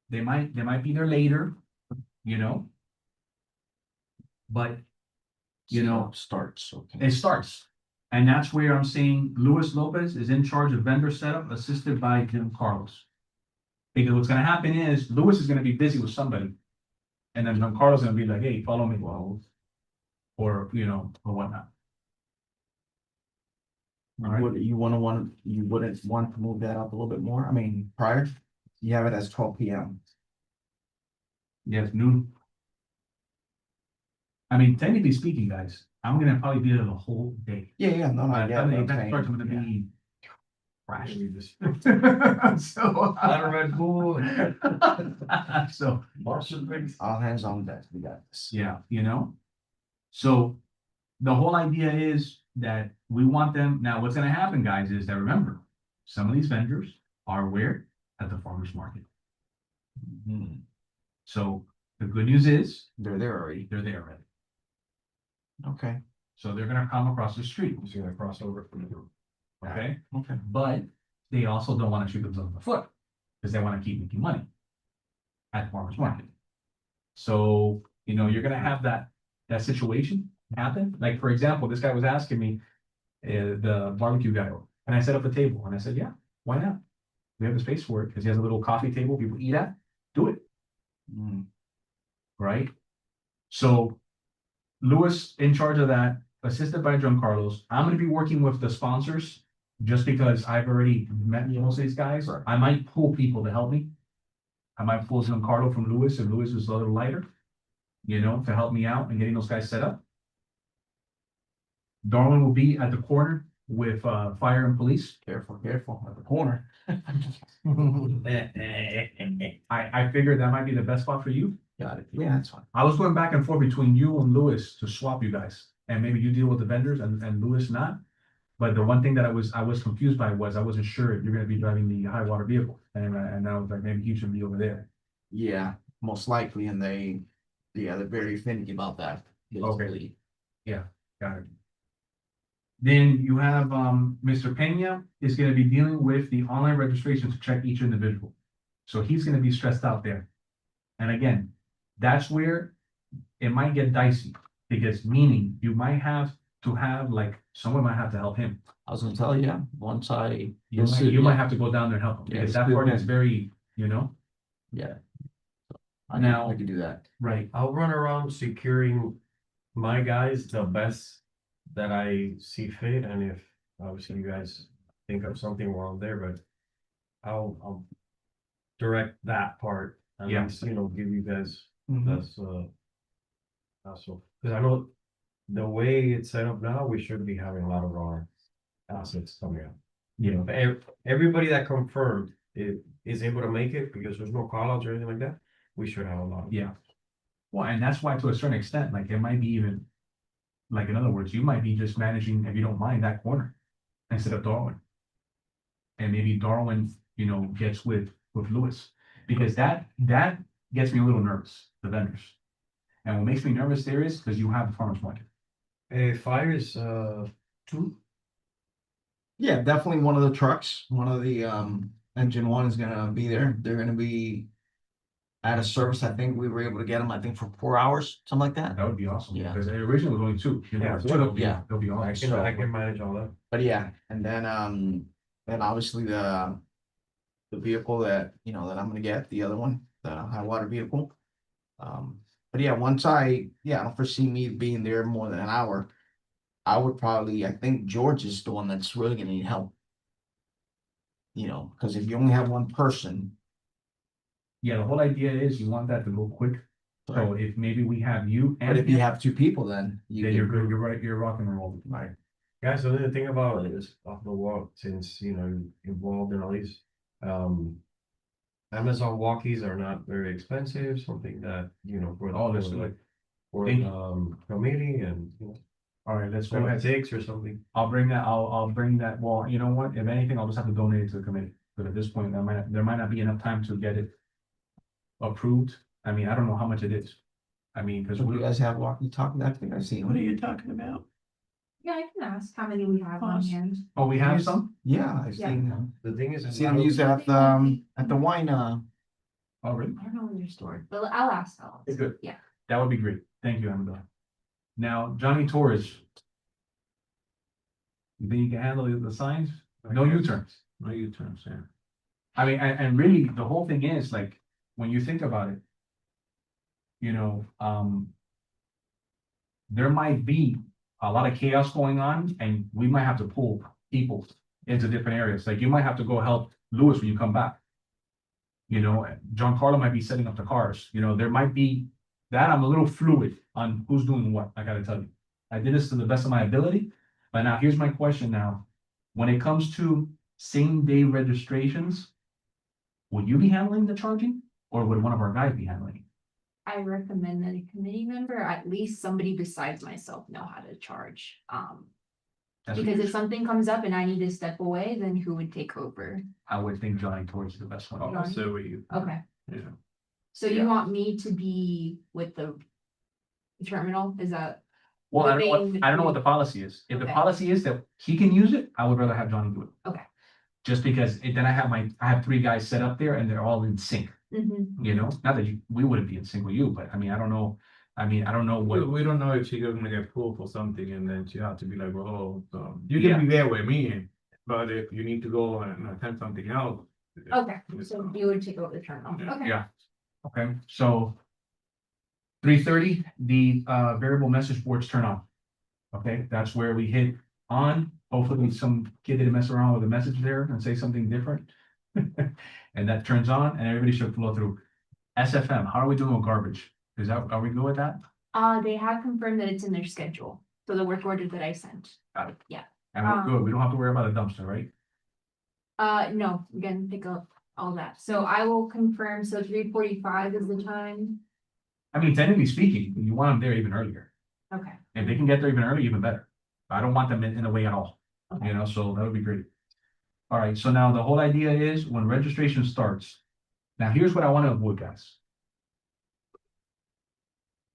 Speaker 1: They might be there later, but
Speaker 8: Starts, okay.
Speaker 1: it starts. And that's where I'm saying Luis Lopez is in charge of vendor setup, assisted by Jim Carlos. Because what's gonna happen is Luis is gonna be busy with somebody. And then Carlos is gonna be like, hey, follow me, well, or whatnot. All right.
Speaker 8: You wouldn't want to move that up a little bit more? I mean, prior, you have it as 12 PM.
Speaker 1: Yes, noon. I mean, technically speaking, guys, I'm gonna probably be there the whole day.
Speaker 8: Yeah, no,
Speaker 1: By the
Speaker 8: yeah.
Speaker 1: time the
Speaker 8: I'm
Speaker 1: event
Speaker 8: saying,
Speaker 1: starts, I'm gonna
Speaker 8: yeah.
Speaker 1: be crashed. So.
Speaker 2: Lot of Red Bull.
Speaker 1: So,
Speaker 8: All hands on deck, we got this.
Speaker 1: yeah, So the whole idea is that we want them, now what's gonna happen, guys, is that remember, some of these vendors are where? At the farmer's market.
Speaker 8: Mhm.
Speaker 1: So the good news is,
Speaker 8: They're there already.
Speaker 1: they're there already.
Speaker 8: Okay,
Speaker 1: So they're gonna come across the street,
Speaker 2: Just gonna cross over from the.
Speaker 1: okay?
Speaker 8: okay.
Speaker 1: But they also don't wanna shoot themselves in the foot, because they wanna keep making money at the farmer's market. So, you're gonna have that situation happen. Like, for example, this guy was asking me, the barbecue guy, and I set up a table, and I said, yeah, why not? We have the space for it, because he has a little coffee table people eat at, do it,
Speaker 8: Mm.
Speaker 1: right? So Lewis in charge of that, assisted by Giancarlo's. I'm gonna be working with the sponsors. Just because I've already met most of these guys,
Speaker 8: Right.
Speaker 1: I might pull people to help me. I might pull Giancarlo from Lewis, if Lewis is a little lighter. You know, to help me out and getting those guys set up. Darwin will be at the corner with fire and police.
Speaker 8: Careful, careful, at the corner.
Speaker 1: I figured that might be the best spot for you.
Speaker 8: Got it. Yeah, that's fine.
Speaker 1: I was going back and forth between you and Lewis to swap you guys, and maybe you deal with the vendors and Lewis not. But the one thing that I was confused by was I wasn't sure if you're gonna be driving the high water vehicle, and I was like, maybe he should be over there.
Speaker 8: Yeah, most likely, and they're very finicky about that.
Speaker 1: Okay. Got it. Then you have, Mr. Pena is gonna be dealing with the online registration to check each individual. So he's gonna be stressed out there. And again, that's where it might get dicey, because meaning you might have to have, like, someone might have to help him.
Speaker 8: I was gonna tell you, yeah, once I.
Speaker 1: You might have to go down there and help him, because that part is very, you know,
Speaker 8: Yeah.
Speaker 1: Now-
Speaker 8: I could do that.
Speaker 1: right,
Speaker 2: I'll run around securing my guys the best that I see fit, and if obviously you guys think of something wrong there, but I'll direct that part. And
Speaker 1: Yeah.
Speaker 2: you know, give you guys
Speaker 8: Mhm.
Speaker 2: that's also, because I know the way it's set up now, we should be having a lot of our assets coming out. You know, everybody that confirmed is able to make it because there's no call outs or anything like that. We should have a lot.
Speaker 1: yeah. Well, and that's why to a certain extent, like, it might be even, like, in other words, you might be just managing, if you don't mind, that corner instead of Darwin. And maybe Darwin, you know, gets with Lewis, because that gets me a little nervous, the vendors. And what makes me nervous there is because you have the farmer's market.
Speaker 2: Fire is two.
Speaker 8: Yeah, definitely one of the trucks, one of the engine one is gonna be there. They're gonna be at a service. I think we were able to get them, I think, for 4 hours, something like that.
Speaker 1: That would be awesome.
Speaker 8: Yeah.
Speaker 1: Because originally it was only two. You know,
Speaker 2: Yeah,
Speaker 1: so they'll be-
Speaker 8: yeah.
Speaker 1: They'll be
Speaker 2: I
Speaker 1: awesome.
Speaker 2: can manage all that.
Speaker 8: But yeah, and then obviously the vehicle that, you know, that I'm gonna get, the other one, the high water vehicle. But yeah, I don't foresee me being there more than an hour. I would probably, I think George is the one that's really gonna need help. You know, because if you only have one person.
Speaker 1: Yeah, the whole idea is you want that to go quick. So if maybe we have you
Speaker 8: But
Speaker 1: and
Speaker 8: if you
Speaker 1: him,
Speaker 8: have two people, then
Speaker 1: then you're good, you're right, you're rock and roll.
Speaker 8: Right.
Speaker 2: Guys, so the thing about it is off the wall, since you know you're involved in all these, Amazon walkies are not very expensive, something that, you know, for
Speaker 1: Oh, that's
Speaker 2: for the-
Speaker 1: good.
Speaker 2: For
Speaker 1: Thank
Speaker 2: committee and, you know,
Speaker 1: All right, let's go
Speaker 2: what it
Speaker 1: ahead.
Speaker 2: takes or something.
Speaker 1: I'll bring that, I'll bring that, well, you know what, if anything, I'll just have to donate it to the committee, but at this point, there might not be enough time to get it. Approved, I mean, I don't know how much it is. I mean, because
Speaker 8: So do you
Speaker 1: we,
Speaker 8: guys have walkie talkie? I think I've seen
Speaker 3: What are
Speaker 8: one.
Speaker 3: you talking about?
Speaker 4: Yeah, I can ask how many we have on
Speaker 3: Cost.
Speaker 4: hand.
Speaker 1: oh, we have some,
Speaker 8: Yeah, I've
Speaker 4: Yeah.
Speaker 8: seen them.
Speaker 2: The thing is.
Speaker 8: I've seen them use it at the wine,
Speaker 1: oh, really?
Speaker 4: I don't know where they're stored, but I'll ask.
Speaker 1: It's good.
Speaker 4: Yeah.
Speaker 1: That would be great, thank you, Annabelle. Now, Johnny Torres. You think you can handle the signs? No U-turns.
Speaker 6: No U-turns, yeah.
Speaker 1: I mean, and really, the whole thing is like, when you think about it. You know, there might be a lot of chaos going on and we might have to pull people into different areas. Like you might have to go help Lewis when you come back. You know, Giancarlo might be setting up the cars, you know, there might be that I'm a little fluid on who's doing what, I gotta tell you. I did this to the best of my ability, but now here's my question now. When it comes to same day registrations, would you be handling the charging or would one of our guys be handling it?
Speaker 4: I recommend that a committee member, at least somebody besides myself, know how to charge.
Speaker 1: That's
Speaker 4: Because
Speaker 1: what
Speaker 4: if something comes up and I need to step away, then who would take over?
Speaker 1: I would think Johnny Torres is the best one.
Speaker 6: I'll say with you.
Speaker 4: Okay,
Speaker 6: Yeah.
Speaker 4: so
Speaker 1: Yeah.
Speaker 4: you want me to be with the terminal? Is that?
Speaker 1: Well, I
Speaker 4: Living
Speaker 1: don't know what the policy is. If the
Speaker 4: Okay.
Speaker 1: policy is that he can use it, I would rather have Johnny do it.
Speaker 4: Okay.
Speaker 1: Just because then I have 3 guys set up there and they're all in sync,
Speaker 4: Mhm.
Speaker 1: you know, not that we wouldn't be in sync with you, but I mean, I don't know. I don't know
Speaker 6: We,
Speaker 1: what,
Speaker 6: we don't know if she's gonna get pulled for something and then she have to be like, oh, you
Speaker 1: Yeah.
Speaker 6: can be there with me, but if you need to go and attend something else.
Speaker 4: Okay,
Speaker 6: it's,
Speaker 4: so you would take over the terminal.
Speaker 6: Yeah.
Speaker 4: Okay.
Speaker 1: yeah. Okay, so 3:30, the variable message boards turn on. Okay, that's where we hit on, hopefully some kid didn't mess around with the message there and say something different. And that turns on and everybody should flow through. SFM, how are we doing with garbage? Is that, are we good with that?
Speaker 4: They have confirmed that it's in their schedule, so the work order that I sent.
Speaker 1: Got it.
Speaker 4: Yeah.
Speaker 1: And we're good, we don't have to worry about a dumpster, right?
Speaker 4: No, we can pick up all that, so I will confirm, so 3:45 is the time.
Speaker 1: I mean, technically speaking, you want them there even earlier.
Speaker 4: Okay.
Speaker 1: If they can get there even early, even better. I don't want them in the way at all,
Speaker 4: Okay.
Speaker 1: you know, so that would be great. All right, so now the whole idea is when registration starts. Now, here's what I want to avoid, guys.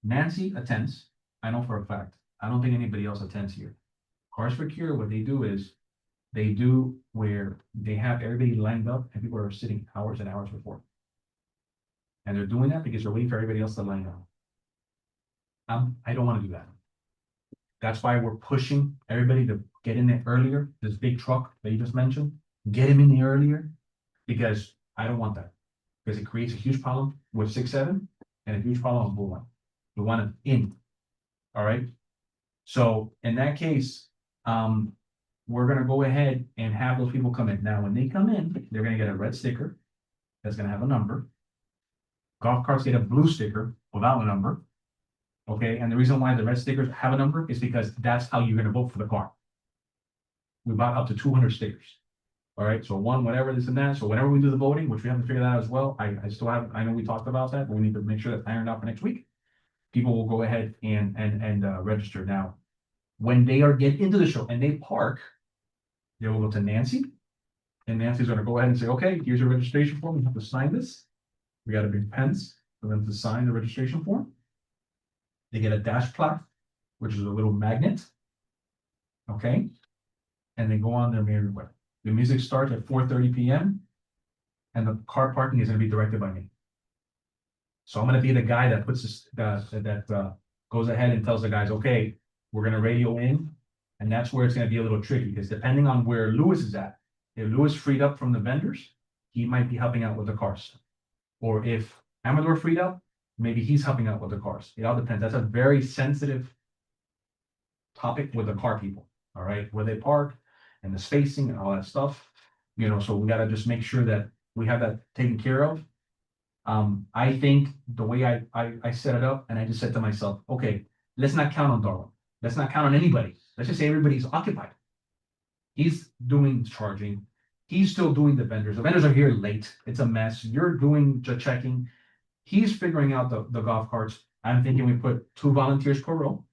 Speaker 1: Nancy attends, I know for a fact. I don't think anybody else attends here. Cars for Cure, what they do is they do where they have everybody lined up and people are sitting hours and hours before. And they're doing that because they're waiting for everybody else to line up. I don't want to do that. That's why we're pushing everybody to get in there earlier. This big truck that you just mentioned, get him in there earlier. Because I don't want that. Because it creates a huge problem with 6-7 and a huge problem on Bull Run. We want it in. All right. So in that case, we're gonna go ahead and have those people come in. Now, when they come in, they're gonna get a red sticker that's gonna have a number. Golf carts get a blue sticker without a number. Okay, and the reason why the red stickers have a number is because that's how you're gonna vote for the car. We bought up to 200 stickers. All right, so one, whatever, this and that. So whenever we do the voting, which we haven't figured out as well, I still have, I know we talked about that, but we need to make sure that's ironed out for next week. People will go ahead and register now. When they are get into the show and they park, they will go to Nancy. And Nancy's gonna go ahead and say, okay, here's your registration form. You have to sign this. We gotta bring pens for them to sign the registration form. They get a dash plaque, which is a little magnet. Okay. And they go on their merry way. The music starts at 4:30 p.m. and the car parking is gonna be directed by me. So I'm gonna be the guy that puts this, that goes ahead and tells the guys, okay, we're gonna radio in. And that's where it's gonna be a little tricky, because depending on where Lewis is at, if Lewis freed up from the vendors, he might be helping out with the cars. Or if Amador freed up, maybe he's helping out with the cars. It all depends. That's a very sensitive topic with the car people, all right, where they park and the spacing and all that stuff. You know, so we gotta just make sure that we have that taken care of. I think the way I set it up, and I just said to myself, okay, let's not count on Darwin. Let's not count on anybody. Let's just say everybody's occupied. He's doing charging. He's still doing the vendors. The vendors are here late. It's a mess. You're doing the checking. He's figuring out the golf carts. I'm thinking we put 2 volunteers per row.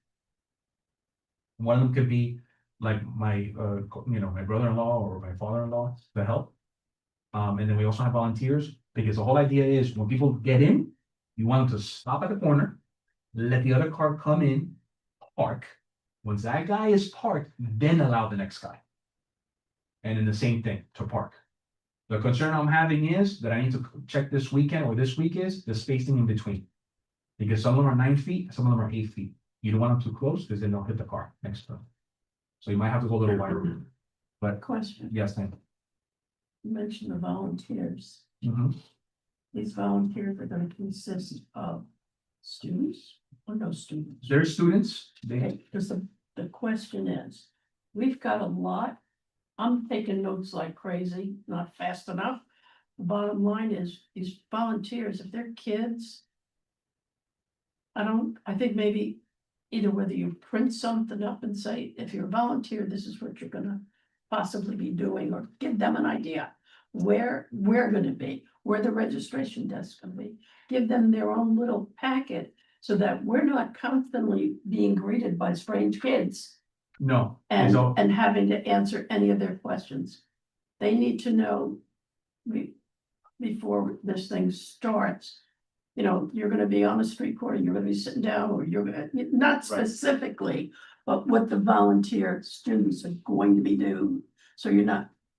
Speaker 1: One of them could be like my, my brother-in-law or my father-in-law to help. And then we also have volunteers, because the whole idea is when people get in, you want them to stop at the corner, let the other car come in, park. Once that guy is parked, then allow the next guy. And then the same thing to park. The concern I'm having is that I need to check this weekend or this week is the spacing in between. Because some of them are 9 feet, some of them are 8 feet. You don't want them too close because then they'll hit the car next to them. So you might have to go a little wider. But
Speaker 3: Question,
Speaker 1: yes, ma'am.
Speaker 3: you mentioned the volunteers.
Speaker 1: Mhm.
Speaker 3: These volunteers are gonna consist of students or no students?
Speaker 1: They're students, they,
Speaker 3: Okay, because the question is, we've got a lot. I'm taking notes like crazy, not fast enough. The bottom line is, these volunteers, if they're kids. I think maybe either whether you print something up and say, if you're a volunteer, this is what you're gonna possibly be doing, or give them an idea. Where we're gonna be, where the registration desk is gonna be, give them their own little packet. So that we're not constantly being greeted by strange kids
Speaker 1: no.
Speaker 3: and,
Speaker 1: So,
Speaker 3: and having to answer any of their questions. They need to know before this thing starts. You know, you're gonna be on a street corner, you're gonna be sitting down, or you're gonna, not specifically, but what the volunteer students are going to be doing. So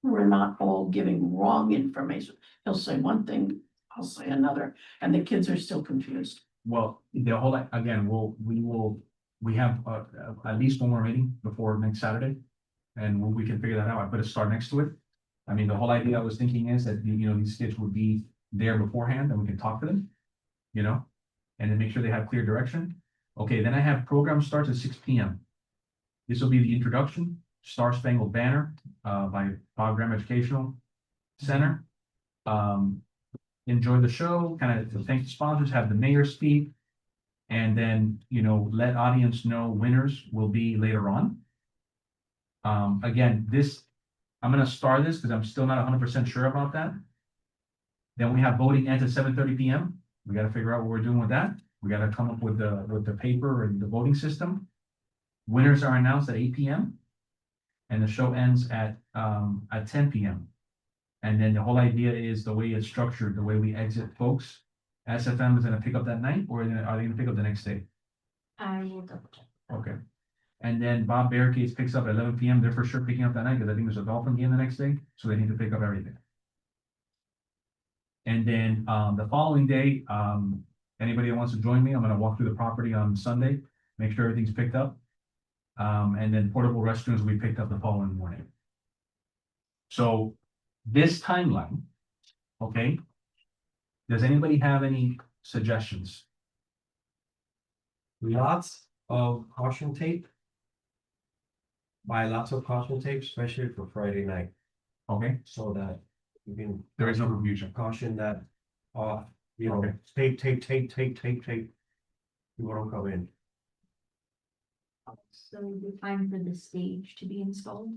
Speaker 3: we're not all giving wrong information. He'll say one thing, I'll say another, and the kids are still confused.
Speaker 1: well, the whole, again, we have at least one more meeting before next Saturday. And we can figure that out. I put a star next to it. I mean, the whole idea I was thinking is that, these kids would be there beforehand and we can talk to them. And then make sure they have clear direction. Okay, then I have program starts at 6 p.m. This will be the introduction, Star Spangled Banner, by Bob Graham Educational Center. Enjoy the show, kind of thank the sponsors, have the mayor speak. And then, let audience know winners will be later on. Again, I'm gonna start this because I'm still not 100% sure about that. Then we have voting ends at 7:30 PM. We gotta figure out what we're doing with that. We gotta come up with the paper and the voting system. Winners are announced at 8 PM. And the show ends at 10 PM. And then the whole idea is the way it's structured, the way we exit folks. SFM is gonna pick up that night, or are they gonna pick up the next day?
Speaker 4: I will double check.
Speaker 1: Okay. And then Bob Barricades picks up at 11 PM. They're for sure picking up that night, because I think there's a Dolphin game the next day, so they need to pick up everything. And then, the following day, anybody that wants to join me, I'm gonna walk through the property on Sunday, make sure everything's picked up. And then portable restrooms will be picked up the following morning. So this timeline, okay? Does anybody have any suggestions?
Speaker 2: Lots of caution tape. Buy lots of caution tape, especially for Friday night,
Speaker 1: Okay,
Speaker 2: so that you can.
Speaker 1: there is no confusion.
Speaker 2: Caution that,
Speaker 1: Okay.
Speaker 2: tape. People don't come in.
Speaker 4: So the time for the stage to be installed,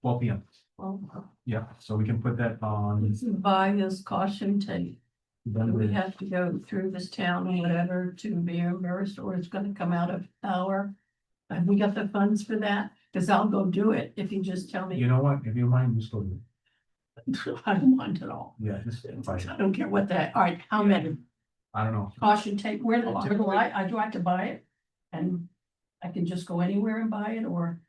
Speaker 1: 12 PM.
Speaker 4: well,
Speaker 1: Yeah, so we can put that on.
Speaker 3: Buy this caution tape. Do we have to go through this town or whatever to be reimbursed, or it's gonna come out of our? Have we got the funds for that? Cause I'll go do it if you just tell
Speaker 1: You
Speaker 3: me.
Speaker 1: know what? If you don't mind, just go. Do it.
Speaker 3: I don't want it all.
Speaker 1: Yeah, just invite
Speaker 3: I
Speaker 1: it.
Speaker 3: don't care what that, all right, how many
Speaker 1: I don't know.
Speaker 3: caution tape, where do I do I have to buy it? And I can just go anywhere and buy it, or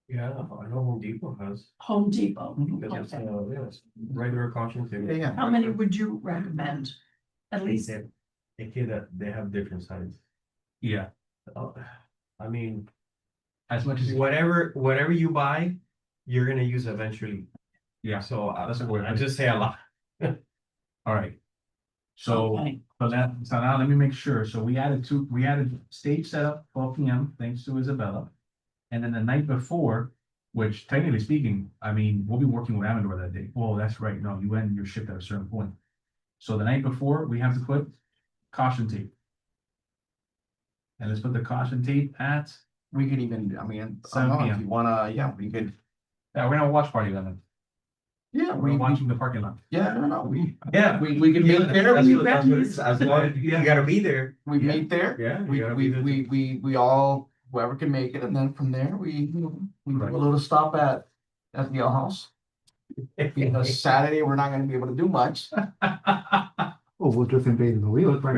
Speaker 2: Yeah, I know Home Depot has.
Speaker 3: Home Depot?
Speaker 2: Because it's,
Speaker 3: Okay.
Speaker 2: yes, regular caution tape.
Speaker 8: Yeah.
Speaker 3: How many would you recommend? At least,
Speaker 2: They have different sizes.
Speaker 1: Yeah,
Speaker 2: I mean,
Speaker 1: as much as.
Speaker 2: whatever you buy, you're gonna use eventually.
Speaker 1: Yeah,
Speaker 2: So
Speaker 1: That's a word.
Speaker 2: I just say a lot.
Speaker 1: all right. So,
Speaker 3: okay,
Speaker 1: so now let me make sure. So we added stage setup, 12 PM, thanks to Isabella. And then the night before, which technically speaking, I mean, we'll be working with Amador that day. Well, that's right. No, you end your shift at a certain point. So the night before, we have to put caution tape. And let's put the caution tape at,
Speaker 8: We could even, I mean, I
Speaker 1: 7
Speaker 8: don't know, if
Speaker 1: PM.
Speaker 8: you wanna, yeah, we could,
Speaker 1: we're gonna have a watch party then.
Speaker 8: yeah,
Speaker 1: We're watching the parking lot.
Speaker 8: no, we
Speaker 2: We
Speaker 8: can meet there.
Speaker 2: You gotta be there.
Speaker 8: We meet there.
Speaker 2: Yeah.
Speaker 8: We all, whoever can make it, and then from there, we do a little stop at the Ale House. Because Saturday, we're not gonna be able to do much.
Speaker 7: Oh, we'll just invade the wheel.
Speaker 8: I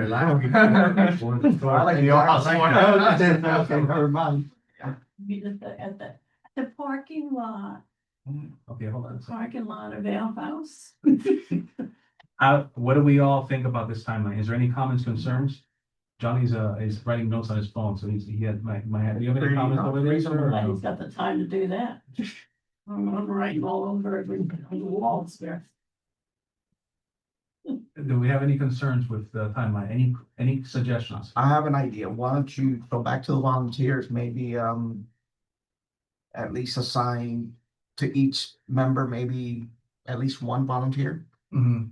Speaker 8: like the Ale House more.
Speaker 7: Okay, never mind.
Speaker 3: be at the parking lot,
Speaker 1: Okay, hold on a second.
Speaker 3: parking lot of Ale House.
Speaker 1: What do we all think about this timeline? Is there any comments, concerns? Johnny's is writing notes on his phone, so he had do you have any comments over there? sir, or
Speaker 3: Well,
Speaker 1: no?
Speaker 3: he's got the time to do that. I'm writing all over every on the walls there.
Speaker 1: Do we have any concerns with the timeline? Any suggestions?
Speaker 8: I have an idea. Why don't you go back to the volunteers, maybe, at least assign to each member, maybe at least one volunteer?
Speaker 1: Mhm.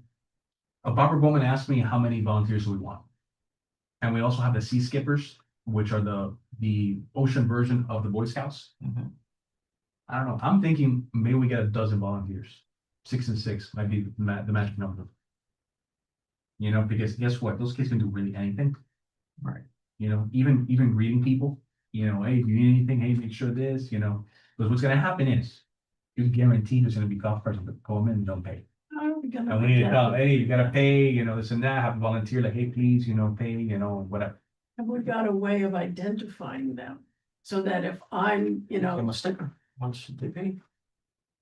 Speaker 1: Barbara Bowman asked me how many volunteers we want. And we also have the Sea Skippers, which are the ocean version of the Boy Scouts.
Speaker 8: Mhm.
Speaker 1: I don't know. I'm thinking maybe we get a dozen volunteers. 6 and 6 might be the magic number. Because guess what? Those kids can do really anything.
Speaker 8: Right.
Speaker 1: Even greeting people, hey, if you need anything, hey, make sure this, because what's gonna happen is you're guaranteed there's gonna be golf carts that come in and don't pay.
Speaker 3: How are we gonna?
Speaker 1: And we need to
Speaker 3: get-
Speaker 1: tell, hey, you gotta pay, this and that, have a volunteer, like, hey, please, pay, whatever.
Speaker 3: Have we got a way of identifying them? So that if I'm,
Speaker 8: Give them a sticker once they pay.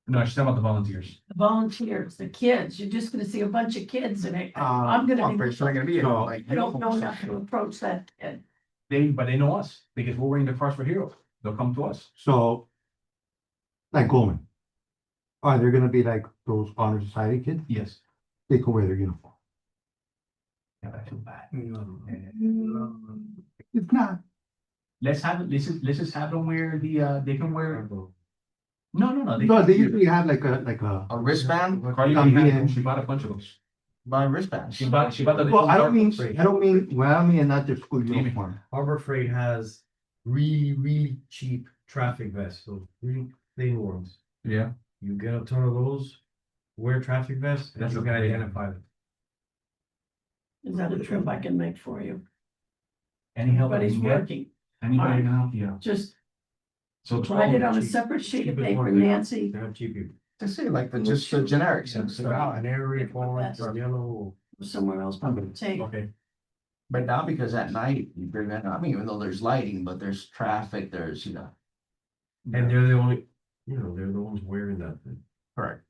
Speaker 1: No, she's talking about the volunteers.
Speaker 3: the volunteers, the kids, you're just gonna see a bunch of kids and I'm
Speaker 8: I'm
Speaker 3: gonna
Speaker 8: pretty
Speaker 3: be,
Speaker 8: sure they're gonna be
Speaker 7: So-
Speaker 8: like.
Speaker 3: I don't know enough to approach that kid.
Speaker 1: But they know us, because we're wearing the Cars for Heroes. They'll come to us.
Speaker 7: So, like Goldman. Are there gonna be like those honor society kids?
Speaker 1: Yes.
Speaker 7: They can wear their uniform.
Speaker 1: Yeah, I feel bad.
Speaker 7: It's not.
Speaker 1: let's just have them wear the, they can wear, no.
Speaker 7: No, they usually have like a,
Speaker 8: A wristband,
Speaker 1: Carly already had them. She bought a bunch of those.
Speaker 8: buy wristbands.
Speaker 1: She bought the.
Speaker 7: well, I don't mean,
Speaker 2: Free.
Speaker 7: well, I mean, not their school
Speaker 1: do you mean?
Speaker 7: uniform.
Speaker 2: Harbor Freight has really cheap traffic vests, those really thin ones.
Speaker 1: Yeah.
Speaker 2: You get a ton of those, wear traffic vests, and
Speaker 1: That's
Speaker 2: you
Speaker 1: a
Speaker 2: can
Speaker 1: great
Speaker 2: identify them.
Speaker 3: Is that a trip I can make for you?
Speaker 1: Any help I
Speaker 3: Everybody's
Speaker 1: can get,
Speaker 3: working,
Speaker 1: anybody can help you out.
Speaker 3: just
Speaker 1: So
Speaker 3: write it on a
Speaker 2: cheap-
Speaker 3: separate sheet of
Speaker 2: cheapest
Speaker 3: paper,
Speaker 2: one they got.
Speaker 3: Nancy.
Speaker 2: They're not cheap.
Speaker 8: To say like the, just the generics, and stuff.
Speaker 2: Canary,
Speaker 3: That's-
Speaker 2: orange, yellow.
Speaker 3: Somewhere else, I'm gonna take.
Speaker 1: Okay,
Speaker 8: But now because at night, you prevent, I mean, even though there's lighting, but there's traffic, there's, you know.
Speaker 2: And they're the only, they're the ones wearing that thing.
Speaker 8: Correct.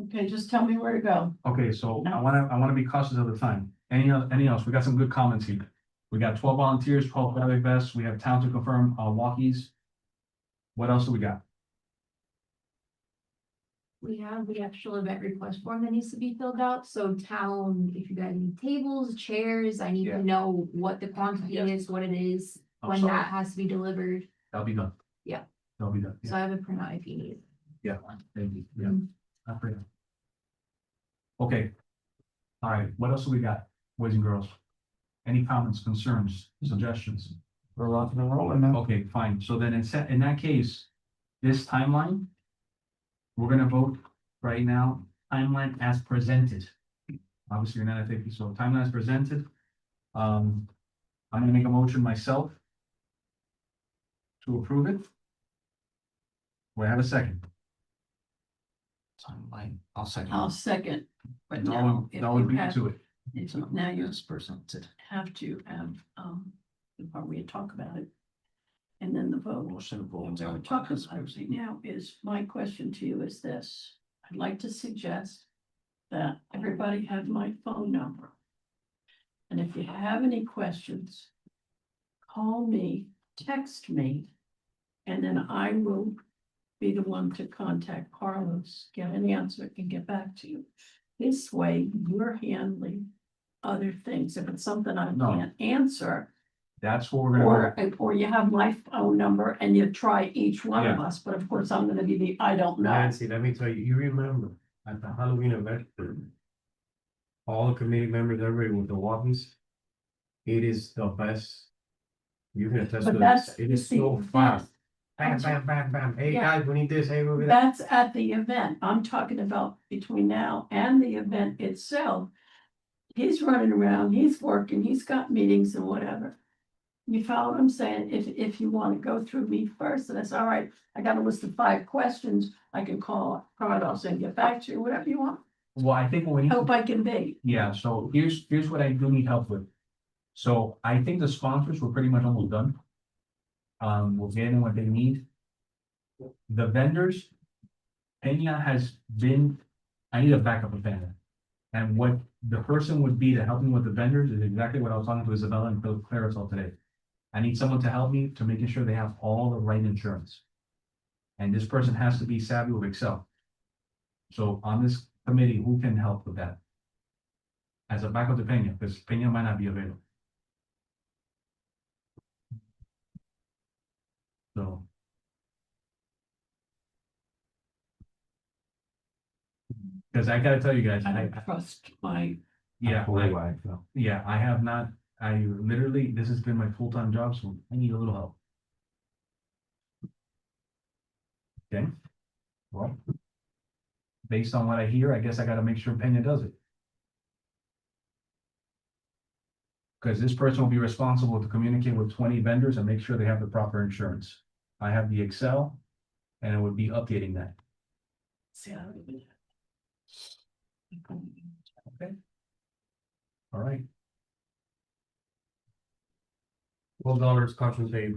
Speaker 3: Okay, just tell me where to go.
Speaker 1: okay, so I wanna be cautious of the time. Any else? We got some good comments here. We got 12 volunteers, 12 traffic vests. We have town to confirm, walkies. What else do we got?
Speaker 4: We have the actual event request form that needs to be filled out, so town, if you guys need tables, chairs, I need
Speaker 1: Yeah.
Speaker 4: to know what the quantity
Speaker 3: Yeah.
Speaker 4: is, what it is,
Speaker 1: I'm
Speaker 4: when
Speaker 1: sorry.
Speaker 4: that has to be delivered,
Speaker 1: That'll be done.
Speaker 4: Yeah.
Speaker 1: That'll be done.
Speaker 4: so I have a printout if you need.
Speaker 1: Yeah, thank you. Yeah,
Speaker 4: Mhm.
Speaker 1: I forgot. Okay. All right, what else do we got, boys and girls? Any comments, concerns, suggestions?
Speaker 8: We're rocking and rolling now.
Speaker 1: Okay, fine. So then in that case, this timeline, we're gonna vote right now, timeline as presented. Obviously, you're not a fifty, so timeline as presented. I'm gonna make a motion myself to approve it. We have a second.
Speaker 8: Timeline, I'll second.
Speaker 3: I'll second. But
Speaker 1: No
Speaker 3: now,
Speaker 1: one,
Speaker 3: if
Speaker 1: no one
Speaker 3: you
Speaker 1: beat
Speaker 3: have,
Speaker 1: to it.
Speaker 3: now you
Speaker 8: Yes, presented.
Speaker 3: have to have, the part where you talk about it. And then the vote.
Speaker 8: Motion of
Speaker 3: What
Speaker 8: vote.
Speaker 3: we're talking about right now is, my question to you is this: I'd like to suggest that everybody have my phone number. And if you have any questions, call me, text me, and then I will be the one to contact Carlos, get an answer and get back to you. This way, you're handling other things. If it's something I
Speaker 1: No.
Speaker 3: can't answer,
Speaker 1: That's what we're gonna do.
Speaker 3: or you have my phone number and you try each one of us, but of course, I'm gonna be the, I don't know.
Speaker 2: Nancy, let me tell you, you remember at the Halloween event, all the committee members, everybody with the walkies, it is the best. You can attest
Speaker 3: But
Speaker 2: to
Speaker 3: that's,
Speaker 2: this, it
Speaker 3: you
Speaker 2: is
Speaker 3: see,
Speaker 2: so fast.
Speaker 3: that's-
Speaker 2: Bam, bam, bam, bam. Hey,
Speaker 3: Yeah.
Speaker 2: guys, we need this, hey, we need that.
Speaker 3: That's at the event. I'm talking about between now and the event itself. He's running around, he's working, he's got meetings and whatever. You follow what I'm saying? If you want to go through me first, and that's all right, I got a list of 5 questions, I can call Carlos and get back to you, whatever you want.
Speaker 1: Well, I think what we need.
Speaker 3: Hope I can be.
Speaker 1: Yeah, so here's what I do need help with. So I think the sponsors were pretty much almost done. We're getting what they need. The vendors, Peña has been, I need a backup of Peña. And what the person would be to help me with the vendors is exactly what I was talking to Isabella and Clarisol today. I need someone to help me to making sure they have all the right insurance. And this person has to be savvy with Excel. So on this committee, who can help with that? As a backup to Peña, because Peña might not be available. So. Because I gotta tell you guys,
Speaker 3: I don't trust my,
Speaker 1: I have not, I literally, this has been my full-time job, so I need a little help. Okay, well. Based on what I hear, I guess I gotta make sure Peña does it. Because this person will be responsible to communicate with 20 vendors and make sure they have the proper insurance. I have the Excel, and it would be updating that.
Speaker 3: see, I don't even.
Speaker 1: Okay. All right,
Speaker 2: $12 caution tape,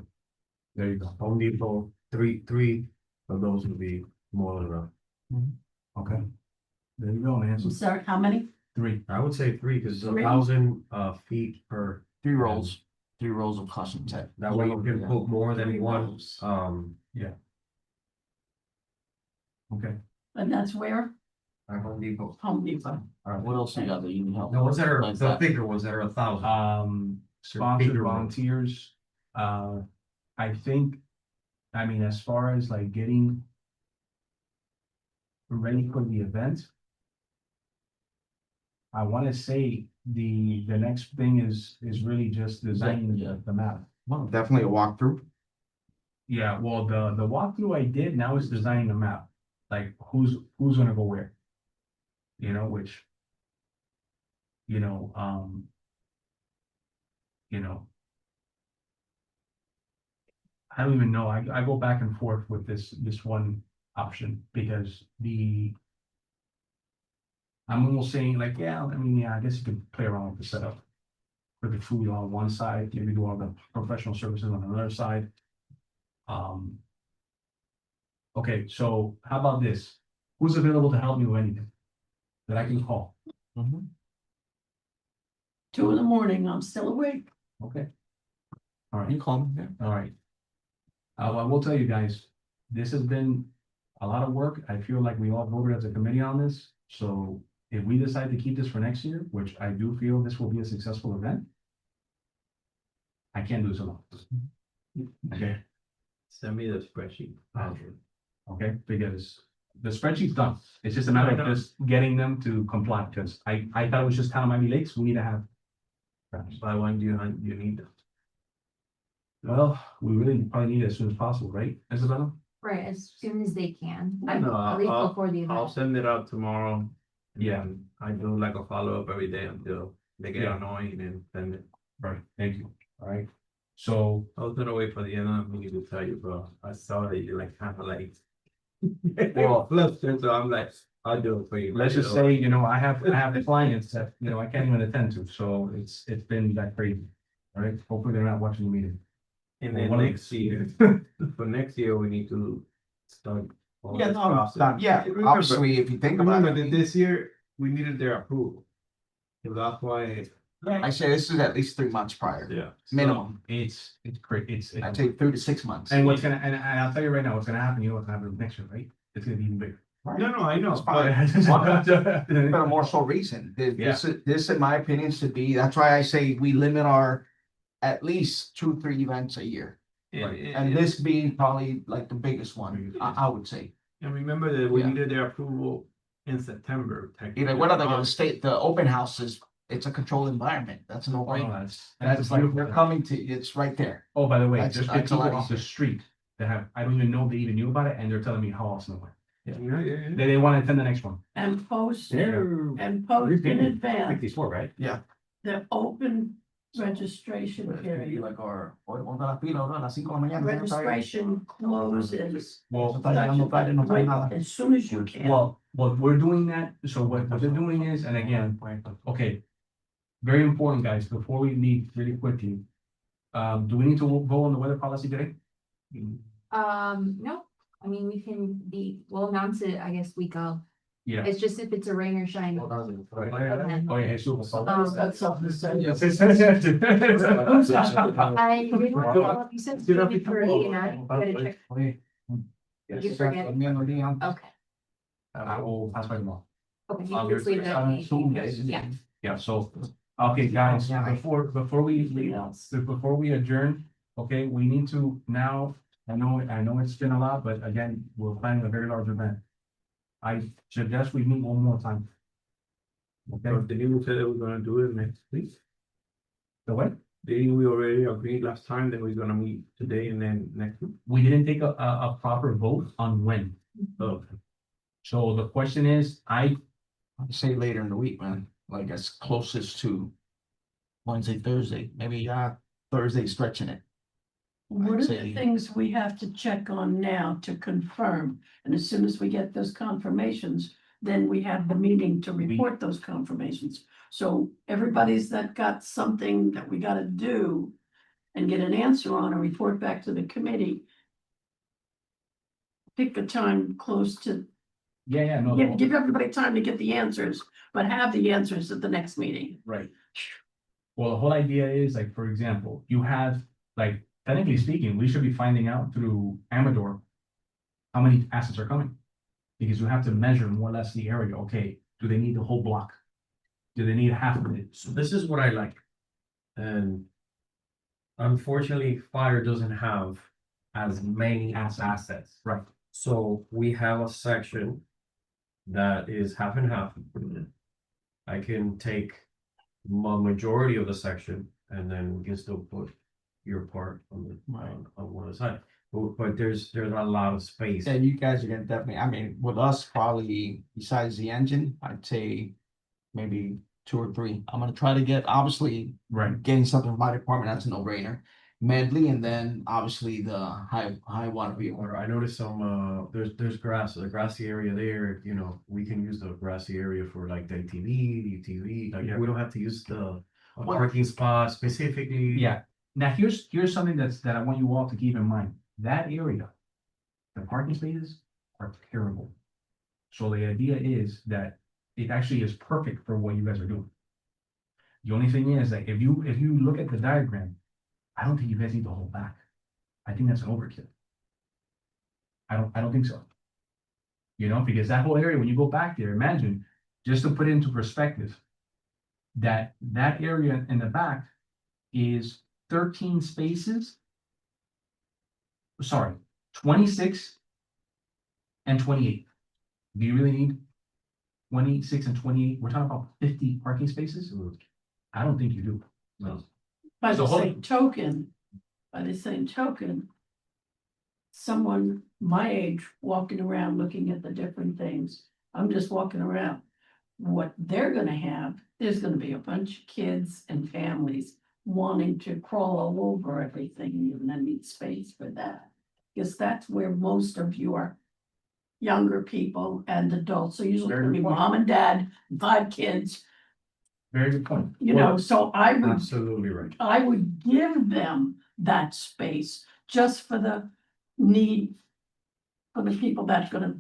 Speaker 1: there you go.
Speaker 2: Home Depot, three of those would be more than enough.
Speaker 1: Okay. There you go, man.
Speaker 3: I'm sorry, how many?
Speaker 1: 3.
Speaker 2: I would say 3, because it's
Speaker 3: 3?
Speaker 2: 1,000 feet per,
Speaker 5: 3 rolls, 3 rolls of custom tape.
Speaker 2: that way you can put more than
Speaker 5: 3
Speaker 2: one,
Speaker 5: rolls.
Speaker 1: Okay.
Speaker 3: And that's where?
Speaker 2: at Home Depot.
Speaker 3: Home Depot.
Speaker 5: All right, what else you got that you need help?
Speaker 2: The ones that are,
Speaker 5: Like
Speaker 2: the
Speaker 5: that.
Speaker 2: bigger ones that are 1,000.
Speaker 1: sponsors,
Speaker 2: bigger ones.
Speaker 1: volunteers. I think, I mean, as far as like getting ready for the event, I want to say the next thing is really just designing the map.
Speaker 8: Well, definitely a walkthrough.
Speaker 1: Yeah, well, the walkthrough I did, now is designing a map, like who's gonna go where. You know, which. You know, you know. I don't even know, I go back and forth with this one option, because I'm almost saying like, yeah, I mean, yeah, I guess you could play around with the setup. For the food on one side, maybe do all the professional services on another side. Okay, so how about this? Who's available to help me with anything? That I can call,
Speaker 3: 2 in the morning, I'm still awake.
Speaker 1: okay? All right,
Speaker 8: You call me, yeah.
Speaker 1: all right. I will tell you guys, this has been a lot of work. I feel like we all voted as a committee on this, so if we decide to keep this for next year, which I do feel this will be a successful event. I can't do this alone. Okay,
Speaker 6: Send me the spreadsheet.
Speaker 1: okay, because the spreadsheet's done. It's just a matter of just getting them to comply, because I thought it was just Town of Miami Lakes, we need to have.
Speaker 6: By when do you need them?
Speaker 1: Well, we really probably need it as soon as possible, right, Isabella?
Speaker 4: Right, as soon as they can,
Speaker 6: No,
Speaker 4: at least
Speaker 6: I'll-
Speaker 4: before the
Speaker 6: I'll
Speaker 4: event.
Speaker 6: send it out tomorrow. and
Speaker 1: Yeah.
Speaker 6: then I do like a follow-up every day until they get
Speaker 1: Yeah.
Speaker 6: annoying and send it.
Speaker 1: Right, thank you, all right, so,
Speaker 6: I was gonna wait for the end of the meeting to tell you, bro. I saw that you like kind of like.
Speaker 1: Well-
Speaker 6: Flustered, so I'm like, I'll do it for you.
Speaker 1: let's just say, you know, I have clients that, you know, I can't even attend to, so it's been that crazy. All right, hopefully they're not watching the meeting.
Speaker 6: And then
Speaker 1: One of
Speaker 6: next year, for next year, we need to start. all
Speaker 8: Yeah,
Speaker 6: this
Speaker 8: no,
Speaker 6: process.
Speaker 8: yeah,
Speaker 6: Remember-
Speaker 8: obviously, if you think about
Speaker 6: Remember that
Speaker 8: it,
Speaker 6: this year, we needed their approval. So that's why,
Speaker 8: I say this is at least 3 months prior,
Speaker 6: yeah.
Speaker 8: minimum.
Speaker 1: It's great,
Speaker 8: I take 3 to 6 months.
Speaker 1: and what's gonna, and I'll tell you right now, what's gonna happen, you know what's gonna happen next year, right? It's gonna be even bigger.
Speaker 6: No, no, I know,
Speaker 8: It's
Speaker 6: but
Speaker 8: fine. But a more so reason, this, in my opinion, should be, that's why I say we limit our at least 2, 3 events a year. And this being probably like the biggest one, I would say.
Speaker 6: And remember that we
Speaker 8: Yeah.
Speaker 6: needed their approval in September.
Speaker 8: Either, what are they gonna state, the open houses, it's a controlled environment, that's no
Speaker 1: Oh,
Speaker 8: brainer.
Speaker 1: no, that's
Speaker 8: Like,
Speaker 1: beautiful
Speaker 8: they're
Speaker 1: thing.
Speaker 8: coming to, it's right there.
Speaker 1: Oh, by the way,
Speaker 8: That's-
Speaker 1: there's
Speaker 8: that's a
Speaker 1: people
Speaker 8: lot
Speaker 1: off the
Speaker 8: easier.
Speaker 1: street that have, I don't even know they even knew about it, and they're telling me how awesome it went.
Speaker 6: Yeah.
Speaker 1: They wanna attend the next one.
Speaker 3: And post,
Speaker 1: They're-
Speaker 3: and post in advance,
Speaker 1: before, right?
Speaker 3: the open registration period.
Speaker 8: Like our, ponte la fila, ¿no? A las 5 de la mañana.
Speaker 3: Registration closes
Speaker 1: Well,
Speaker 3: as soon as you can.
Speaker 1: well, we're doing that, so what they're doing is, and again, okay. Very important, guys, before we leave really quickly. Do we need to go on the weather policy today?
Speaker 4: No, I mean, we can we'll announce it, I guess, week of.
Speaker 1: Yeah.
Speaker 4: It's just if it's a rain or shine.
Speaker 1: Oh, yeah, super.
Speaker 3: That's something to say.
Speaker 1: Yes.
Speaker 4: I didn't know if you said maybe for 89, gotta check. Did you forget? Okay,
Speaker 1: I will pass by tomorrow.
Speaker 4: okay, you can just leave it at me. Yeah.
Speaker 1: Yeah, so, okay, guys, before we leave, before we adjourn, okay, we need to now, I know it's been a lot, but again, we're planning a very large event. I suggest we meet one more time. Okay,
Speaker 6: But didn't we say that we're gonna do it next week?
Speaker 1: the what?
Speaker 6: Didn't we already agreed last time that we're gonna meet today and then next week?
Speaker 1: We didn't take a proper vote on when.
Speaker 6: Oh,
Speaker 1: So the question is,
Speaker 8: I'd say later in the week, man, like as closest to Wednesday, Thursday, maybe Thursday stretching it.
Speaker 3: What are the
Speaker 8: say-
Speaker 3: things we have to check on now to confirm? And as soon as we get those confirmations, then we have the meeting to report those confirmations. So everybody's that got something that we gotta do and get an answer on and report back to the committee. Pick a time close to,
Speaker 1: yeah, no,
Speaker 3: give everybody time to get the answers, but have the answers at the next meeting.
Speaker 1: right. Well, the whole idea is like, for example, you have, like, technically speaking, we should be finding out through Amador how many assets are coming. Because you have to measure more or less the area. Okay, do they need the whole block? Do they need half of it?
Speaker 2: So this is what I like. And unfortunately, fire doesn't have as many assets.
Speaker 1: Right.
Speaker 2: So we have a section that is half and half. I can take majority of the section and then we can still put your part on the, on one side. But there's a lot of space.
Speaker 8: And you guys are gonna definitely, I mean, with us, probably besides the engine, I'd say maybe 2 or 3. I'm gonna try to get, obviously,
Speaker 1: Right.
Speaker 8: getting something from my department, that's a no-brainer. Medley, and then obviously the high water vehicle.
Speaker 2: Or I noticed some, there's grass, the grassy area there, you know, we can use the grassy area for like the ATV, UTV, like,
Speaker 1: Yeah.
Speaker 2: we don't have to use the
Speaker 1: Well-
Speaker 2: parking spot specifically.
Speaker 1: Yeah. Now, here's something that I want you all to keep in mind. That area, the parking spaces are terrible. So the idea is that it actually is perfect for what you guys are doing. The only thing is that if you look at the diagram, I don't think you guys need the whole back. I think that's an overkill. I don't think so. You know, because that whole area, when you go back there, imagine, just to put it into perspective, that area in the back is 13 spaces. Sorry, 26 and 28. Do you really need 26 and 28? We're talking about 50 parking spaces? I don't think you do. No.
Speaker 3: By
Speaker 1: So
Speaker 3: the
Speaker 1: hold-
Speaker 3: same token, someone my age walking around looking at the different things, I'm just walking around. What they're gonna have, there's gonna be a bunch of kids and families wanting to crawl all over everything, and you're gonna need space for that. Because that's where most of your younger people and adults, so usually it's gonna be mom and dad, 5 kids,
Speaker 1: Very good point.
Speaker 3: you know, so
Speaker 2: Absolutely right.
Speaker 3: I would give them that space just for the need for the people that's gonna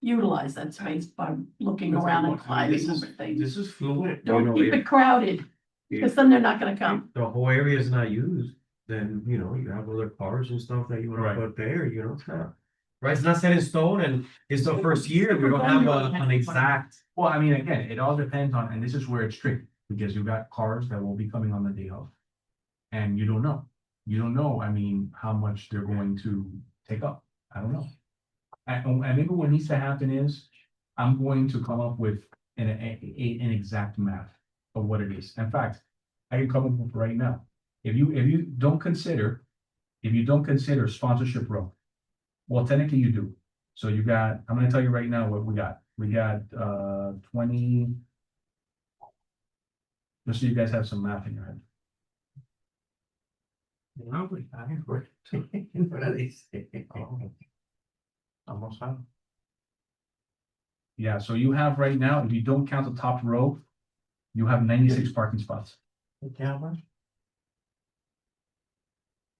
Speaker 3: utilize that space by looking around and climbing over things.
Speaker 2: This is fluid. You
Speaker 3: Don't
Speaker 2: know,
Speaker 3: keep
Speaker 2: if-
Speaker 3: it crowded, because then they're not gonna come.
Speaker 2: the whole area is not used, then, you know, you have other cars and stuff that you wanna
Speaker 1: Right.
Speaker 2: put there, you know, it's not. Right, it's not set in stone and it's the first year, we don't have an exact.
Speaker 1: Well, I mean, again, it all depends on, and this is where it's tricky, because you've got cars that will be coming on the day of. And you don't know. You don't know, I mean, how much they're going to take up. I don't know. And maybe what needs to happen is, I'm going to come up with an exact map of what it is. In fact, I can come up with right now. If you don't consider sponsorship row, well, technically you do. So you got, I'm gonna tell you right now what we got. We got 20. Just so you guys have some math in your head.
Speaker 2: What are they saying?
Speaker 8: Almost done.
Speaker 1: Yeah, so you have right now, if you don't count the top row, you have 96 parking spots.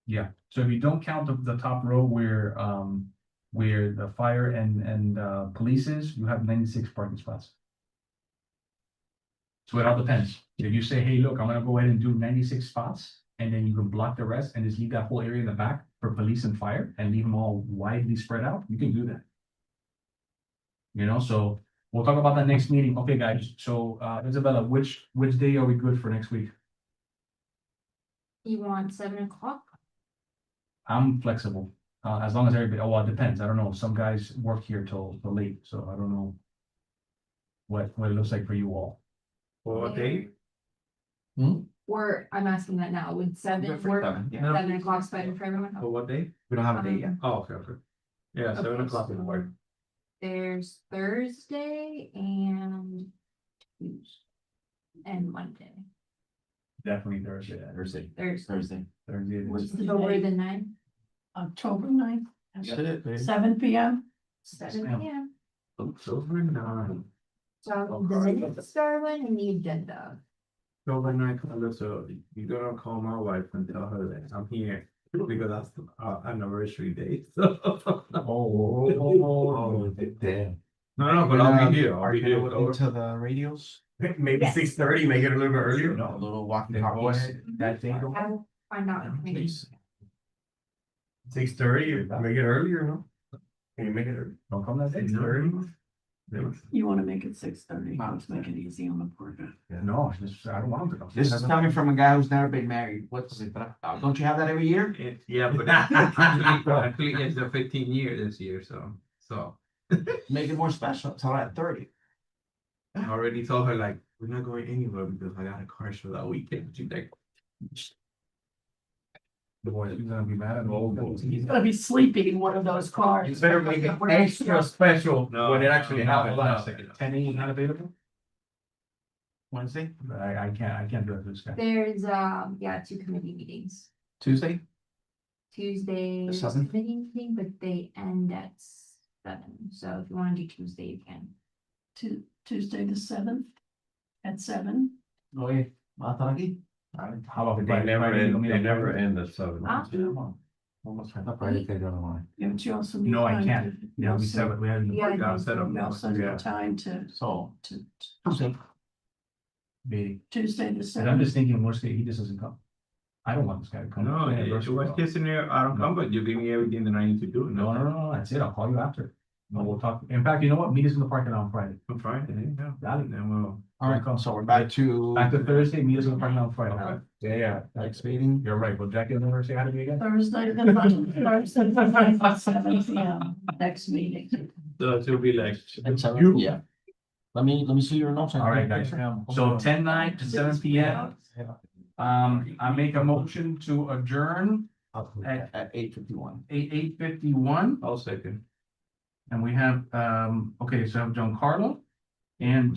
Speaker 1: Yeah, so if you don't count the top row where the fire and police is, you have 96 parking spots. So it all depends. If you say, hey, look, I'm gonna go ahead and do 96 spots, and then you can block the rest and just leave that whole area in the back for police and fire and leave them all widely spread out, you can do that. You know, so we'll talk about that next meeting. Okay, guys, so Isabella, which day are we good for next week?
Speaker 4: You want 7 o'clock?
Speaker 1: I'm flexible, as long as everybody, well, it depends. I don't know. Some guys work here till late, so I don't know what it looks like for you all.
Speaker 2: What day?
Speaker 4: Or I'm asking that now, would 7 work? 7 o'clock's better for everyone?
Speaker 2: For what day?
Speaker 8: We don't have a date yet.
Speaker 2: Oh, okay, okay. Yeah, 7
Speaker 4: Okay,
Speaker 2: o'clock would work.
Speaker 4: There's Thursday and Tuesday and Monday.
Speaker 1: Definitely Thursday.
Speaker 8: Thursday.
Speaker 4: Thursday.
Speaker 1: Thursday. it
Speaker 3: What's
Speaker 1: is.
Speaker 3: the
Speaker 4: October
Speaker 3: date?
Speaker 4: the 9th,
Speaker 3: October 9th,
Speaker 8: That's it, babe.
Speaker 3: 7 PM.
Speaker 4: 7
Speaker 1: ma'am.
Speaker 4: p.m.
Speaker 2: October 9.
Speaker 4: So the minutes starting and the agenda.
Speaker 6: October 9th, so you're gonna call my wife and tell her that I'm here, because that's the anniversary date, so.
Speaker 1: Oh,
Speaker 7: Damn.
Speaker 6: No, but I'll be here, I'll
Speaker 8: Are
Speaker 6: be
Speaker 8: you
Speaker 6: here.
Speaker 8: gonna look into the radios?
Speaker 2: Maybe 6:30, make it a little bit earlier.
Speaker 8: A little walking
Speaker 1: then go
Speaker 8: copies.
Speaker 1: ahead, that day, go ahead.
Speaker 4: I'll find out. information.
Speaker 2: 6:30, make it earlier, no? Can you make it early?
Speaker 1: Don't come that day.
Speaker 2: 6:30?
Speaker 3: You wanna make it 6:30, let's make it easy on the board.
Speaker 1: No, I don't want them to go.
Speaker 8: This is coming from a guy who's never been married. What's it? Don't you have that every year?
Speaker 6: Yeah, but actually it's the 15 year this year, so.
Speaker 8: Make it more special. Tell her at 30.
Speaker 6: I already told her like, we're not going anywhere because I got a car show that weekend. She's like,
Speaker 1: Boy, he's gonna be mad at me.
Speaker 3: He's gonna be sleeping in one of those cars.
Speaker 2: You better make it extra special
Speaker 6: No,
Speaker 2: when it actually
Speaker 6: no,
Speaker 2: happens.
Speaker 6: no.
Speaker 1: 10 a.m. not available?
Speaker 8: Wednesday,
Speaker 1: I can't do it this guy.
Speaker 4: There's, yeah, 2 committee meetings.
Speaker 8: Tuesday.
Speaker 4: Tuesday,
Speaker 8: The
Speaker 4: is a
Speaker 8: 7th?
Speaker 4: committee meeting, but they end at 7, so if you wanna do Tuesday, you can.
Speaker 3: Tuesday the 7th at 7.
Speaker 1: Oye,
Speaker 8: ¿Va a estar aquí?
Speaker 1: how about the
Speaker 2: They
Speaker 1: Friday?
Speaker 2: never
Speaker 1: Friday,
Speaker 2: end,
Speaker 1: you
Speaker 2: they
Speaker 1: mean,
Speaker 2: never end at 7.
Speaker 4: Ah.
Speaker 1: Almost.
Speaker 7: I thought Friday said the other one.
Speaker 3: Yeah, but you also. need
Speaker 1: No, I
Speaker 3: time
Speaker 1: can't.
Speaker 3: to-
Speaker 1: Yeah, we
Speaker 3: also-
Speaker 1: said, we had.
Speaker 4: Yeah,
Speaker 6: Yeah, set up.
Speaker 3: You also need time to,
Speaker 8: So,
Speaker 3: to
Speaker 8: Tuesday.
Speaker 1: Meeting.
Speaker 3: Tuesday the
Speaker 1: And I'm
Speaker 3: 7th.
Speaker 1: just thinking, worst case, he just doesn't come. I don't want this guy to come.
Speaker 6: no,
Speaker 1: Yeah,
Speaker 6: it's worst case scenario, I don't come, but you give me everything that I need to do.
Speaker 1: No, that's it. I'll call you after. No, we'll talk. In fact, you know what? Meet us in the parking lot on Friday.
Speaker 6: On Friday, yeah.
Speaker 1: Got it.
Speaker 6: Then we'll.
Speaker 8: All right, so we're back to.
Speaker 1: Back to Thursday, meet us in the parking lot on Friday.
Speaker 6: Okay.
Speaker 1: Yeah.
Speaker 8: Next meeting.
Speaker 1: You're right. Will Jackie never say hi to me again?
Speaker 3: Thursday the 9th, Thursday the 9th at 7 p.m. Next meeting.
Speaker 6: So it will be like.
Speaker 5: At 7,
Speaker 1: You-
Speaker 5: yeah. Let me see your notes.
Speaker 1: All right, guys. So 10-9 to 7 p.m. I make a motion to adjourn
Speaker 8: At 8:51.
Speaker 1: 8:51.
Speaker 6: I'll second.
Speaker 1: And we have, okay, so I have Giancarlo and